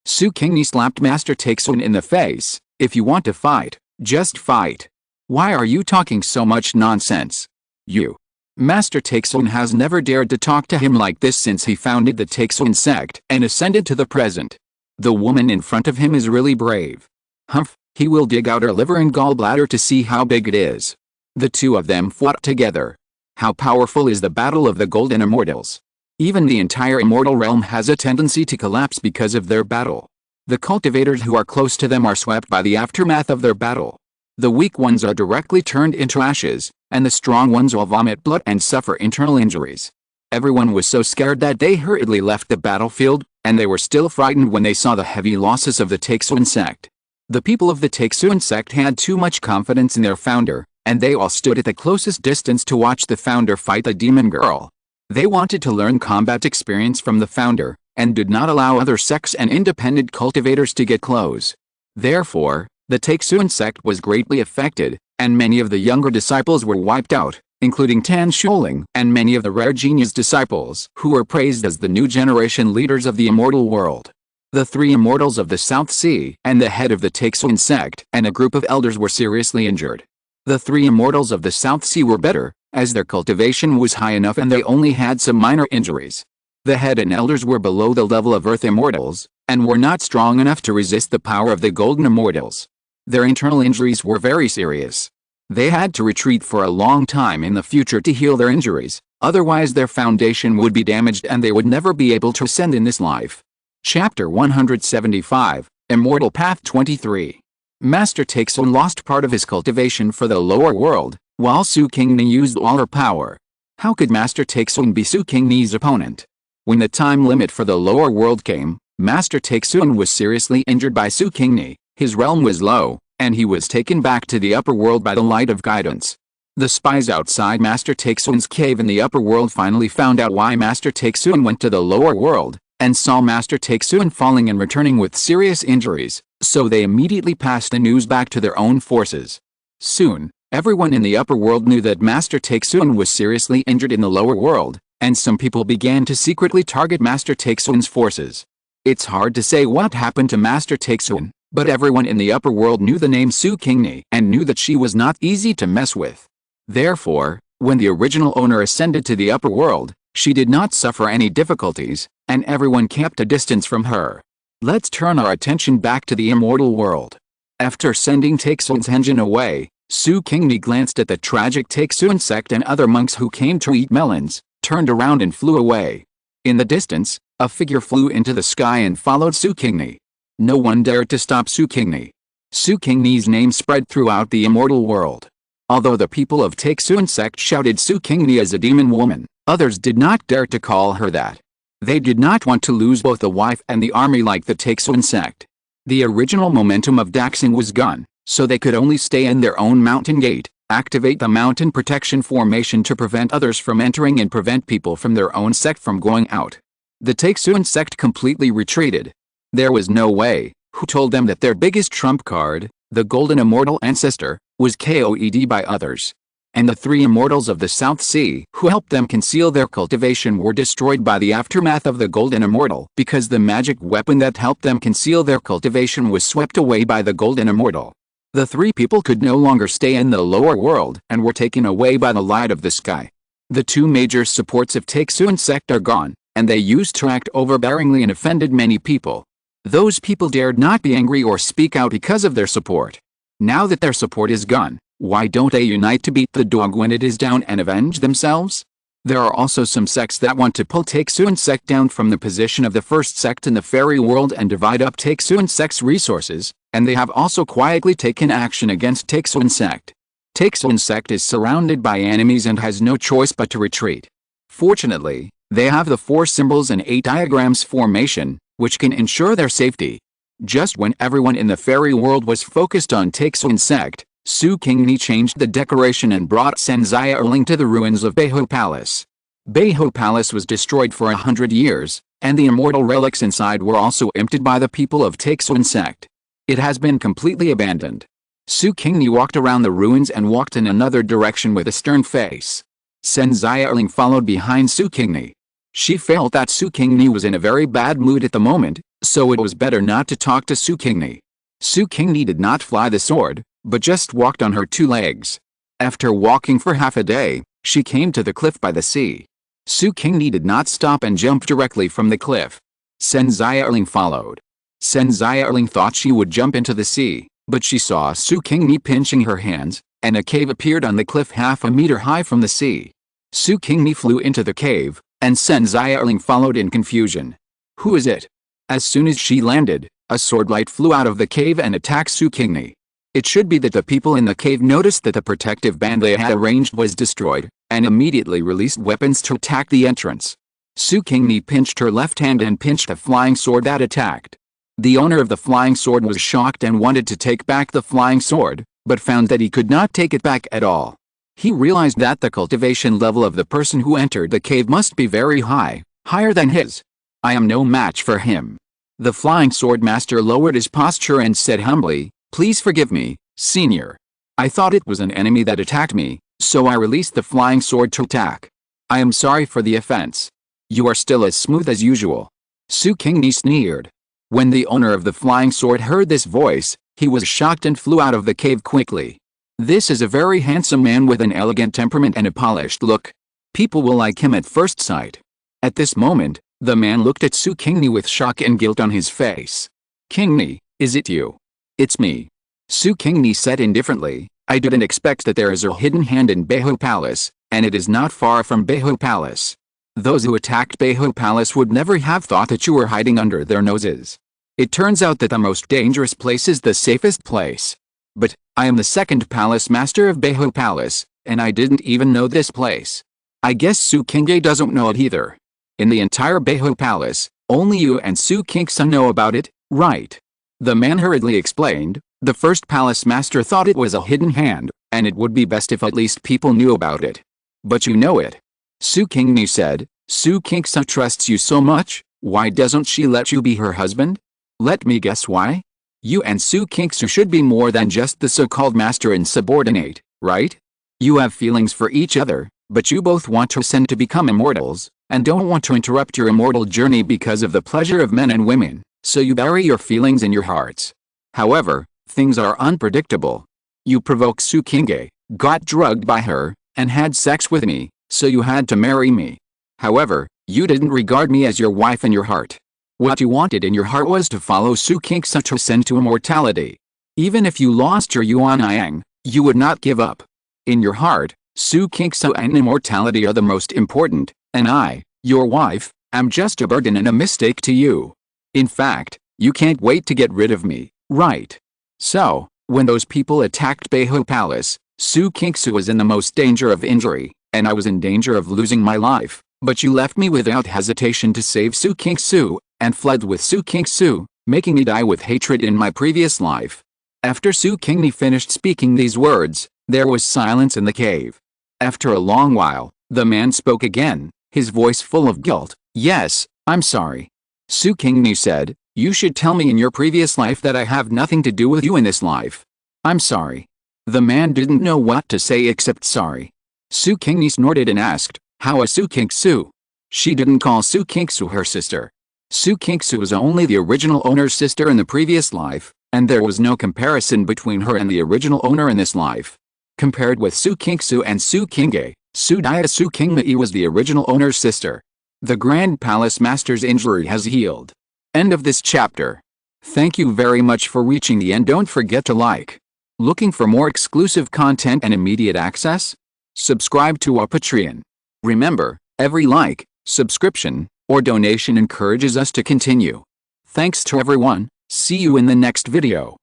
Su Qingni slapped Master Taixun in the face. If you want to fight, just fight. Why are you talking so much nonsense? You. Master Taixun has never dared to talk to him like this since he founded the Taixun sect and ascended to the present. The woman in front of him is really brave. Humph, he will dig out her liver and gallbladder to see how big it is. The two of them fought together. How powerful is the battle of the golden immortals? Even the entire immortal realm has a tendency to collapse because of their battle. The cultivators who are close to them are swept by the aftermath of their battle. The weak ones are directly turned into ashes, and the strong ones will vomit blood and suffer internal injuries. Everyone was so scared that they hurriedly left the battlefield, and they were still frightened when they saw the heavy losses of the Taixun sect. The people of the Taixun sect had too much confidence in their founder, and they all stood at the closest distance to watch the founder fight the demon girl. They wanted to learn combat experience from the founder, and did not allow other sects and independent cultivators to get close. Therefore, the Taixun sect was greatly affected, and many of the younger disciples were wiped out, including Tan Shuling and many of the rare genius disciples who were praised as the new generation leaders of the immortal world. The three immortals of the South Sea and the head of the Taixun sect and a group of elders were seriously injured. The three immortals of the South Sea were better, as their cultivation was high enough and they only had some minor injuries. The head and elders were below the level of Earth immortals, and were not strong enough to resist the power of the golden immortals. Their internal injuries were very serious. They had to retreat for a long time in the future to heal their injuries, otherwise their foundation would be damaged and they would never be able to ascend in this life. Chapter 175, Immortal Path 23. Master Taixun lost part of his cultivation for the lower world, while Su Qingni used all her power. How could Master Taixun be Su Qingni's opponent? When the time limit for the lower world came, Master Taixun was seriously injured by Su Qingni. His realm was low, and he was taken back to the upper world by the light of guidance. The spies outside Master Taixun's cave in the upper world finally found out why Master Taixun went to the lower world, and saw Master Taixun falling and returning with serious injuries, so they immediately passed the news back to their own forces. Soon, everyone in the upper world knew that Master Taixun was seriously injured in the lower world, and some people began to secretly target Master Taixun's forces. It's hard to say what happened to Master Taixun, but everyone in the upper world knew the name Su Qingni and knew that she was not easy to mess with. Therefore, when the original owner ascended to the upper world, she did not suffer any difficulties, and everyone kept a distance from her. Let's turn our attention back to the immortal world. After sending Taixun Zhenjin away, Su Qingni glanced at the tragic Taixun sect and other monks who came to eat melons, turned around and flew away. In the distance, a figure flew into the sky and followed Su Qingni. No one dared to stop Su Qingni. Su Qingni's name spread throughout the immortal world. Although the people of Taixun sect shouted Su Qingni as a demon woman, others did not dare to call her that. They did not want to lose both the wife and the army like the Taixun sect. The original momentum of Daxing was gone, so they could only stay in their own mountain gate, activate the mountain protection formation to prevent others from entering and prevent people from their own sect from going out. The Taixun sect completely retreated. There was no way. Who told them that their biggest trump card, the golden immortal ancestor, was KOED by others? And the three immortals of the South Sea who helped them conceal their cultivation were destroyed by the aftermath of the golden immortal because the magic weapon that helped them conceal their cultivation was swept away by the golden immortal. The three people could no longer stay in the lower world and were taken away by the light of the sky. The two major supports of Taixun sect are gone, and they used to act overbearingly and offended many people. Those people dared not be angry or speak out because of their support. Now that their support is gone, why don't they unite to beat the dog when it is down and avenge themselves? There are also some sects that want to pull Taixun sect down from the position of the first sect in the fairy world and divide up Taixun sect's resources, and they have also quietly taken action against Taixun sect. Taixun sect is surrounded by enemies and has no choice but to retreat. Fortunately, they have the 4 symbols and 8 diagrams formation, which can ensure their safety. Just when everyone in the fairy world was focused on Taixun sect, Su Qingni changed the decoration and brought Senzai Erling to the ruins of Beihou Palace. Beihou Palace was destroyed for 100 years, and the immortal relics inside were also emptied by the people of Taixun sect. It has been completely abandoned. Su Qingni walked around the ruins and walked in another direction with a stern face. Senzai Erling followed behind Su Qingni. She felt that Su Qingni was in a very bad mood at the moment, so it was better not to talk to Su Qingni. Su Qingni did not fly the sword, but just walked on her 2 legs. After walking for half a day, she came to the cliff by the sea. Su Qingni did not stop and jump directly from the cliff. Senzai Erling followed. Senzai Erling thought she would jump into the sea, but she saw Su Qingni pinching her hands, and a cave appeared on the cliff half a meter high from the sea. Su Qingni flew into the cave, and Senzai Erling followed in confusion. Who is it? As soon as she landed, a swordlight flew out of the cave and attacked Su Qingni. It should be that the people in the cave noticed that the protective band they had arranged was destroyed, and immediately released weapons to attack the entrance. Su Qingni pinched her left hand and pinched the flying sword that attacked. The owner of the flying sword was shocked and wanted to take back the flying sword, but found that he could not take it back at all. He realized that the cultivation level of the person who entered the cave must be very high, higher than his. I am no match for him. The flying sword master lowered his posture and said humbly, "Please forgive me, senior. I thought it was an enemy that attacked me, so I released the flying sword to attack. I am sorry for the offense. You are still as smooth as usual." Su Qingni sneered. When the owner of the flying sword heard this voice, he was shocked and flew out of the cave quickly. This is a very handsome man with an elegant temperament and a polished look. People will like him at first sight. At this moment, the man looked at Su Qingni with shock and guilt on his face. "Qingni, is it you?" "It's me." Su Qingni said indifferently, "I didn't expect that there is a hidden hand in Beihou Palace, and it is not far from Beihou Palace. Those who attacked Beihou Palace would never have thought that you were hiding under their noses. It turns out that the most dangerous place is the safest place. But, I am the second palace master of Beihou Palace, and I didn't even know this place. I guess Su Qingni doesn't know it either. In the entire Beihou Palace, only you and Su Qingni know about it, right?" The man hurriedly explained. The first palace master thought it was a hidden hand, and it would be best if at least people knew about it. "But you know it." Su Qingni said. "Su Qingni trusts you so much, why doesn't she let you be her husband?" "Let me guess why? You and Su Qingni should be more than just the so-called master and subordinate, right? You have feelings for each other, but you both want to ascend to become immortals, and don't want to interrupt your immortal journey because of the pleasure of men and women, so you bury your feelings in your hearts. However, things are unpredictable. You provoked Su Qingni, got drugged by her, and had sex with me, so you had to marry me. However, you didn't regard me as your wife in your heart. What you wanted in your heart was to follow Su Qingni to ascend to immortality. Even if you lost your Yuan Yang, You would not give up. In your heart, Su Qingni and immortality are the most important, and I, your wife, am just a burden and a mistake to you. In fact, you can't wait to get rid of me, right? So, when those people attacked Beihou Palace, Su Qingni was in the most danger of injury, and I was in danger of losing my life, but you left me without hesitation to save Su Qingni, and fled with Su Qingni, making me die with hatred in my previous life. After Su Qingni finished speaking these words, there was silence in the cave. After a long while, the man spoke again, his voice full of guilt. Yes, I'm sorry. Su Qingni said, you should tell me in your previous life that I have nothing to do with you in this life. I'm sorry. The man didn't know what to say except sorry. Su Qingni snorted and asked, how is Su Qingni? She didn't call Su Qingni her sister. Su Qingni was only the original owner's sister in the previous life, and there was no comparison between her and the original owner in this life. Compared with Su Qingni and Su Qingni, Su Qingni was the original owner's sister. The Grand Palace Master's injury has healed. End of this chapter. Thank you very much for reaching the end. Don't forget to like. Looking for more exclusive content and immediate access? Subscribe to our Patreon. Remember, every like, subscription, or donation encourages us to continue. Thanks to everyone. See you in the next video.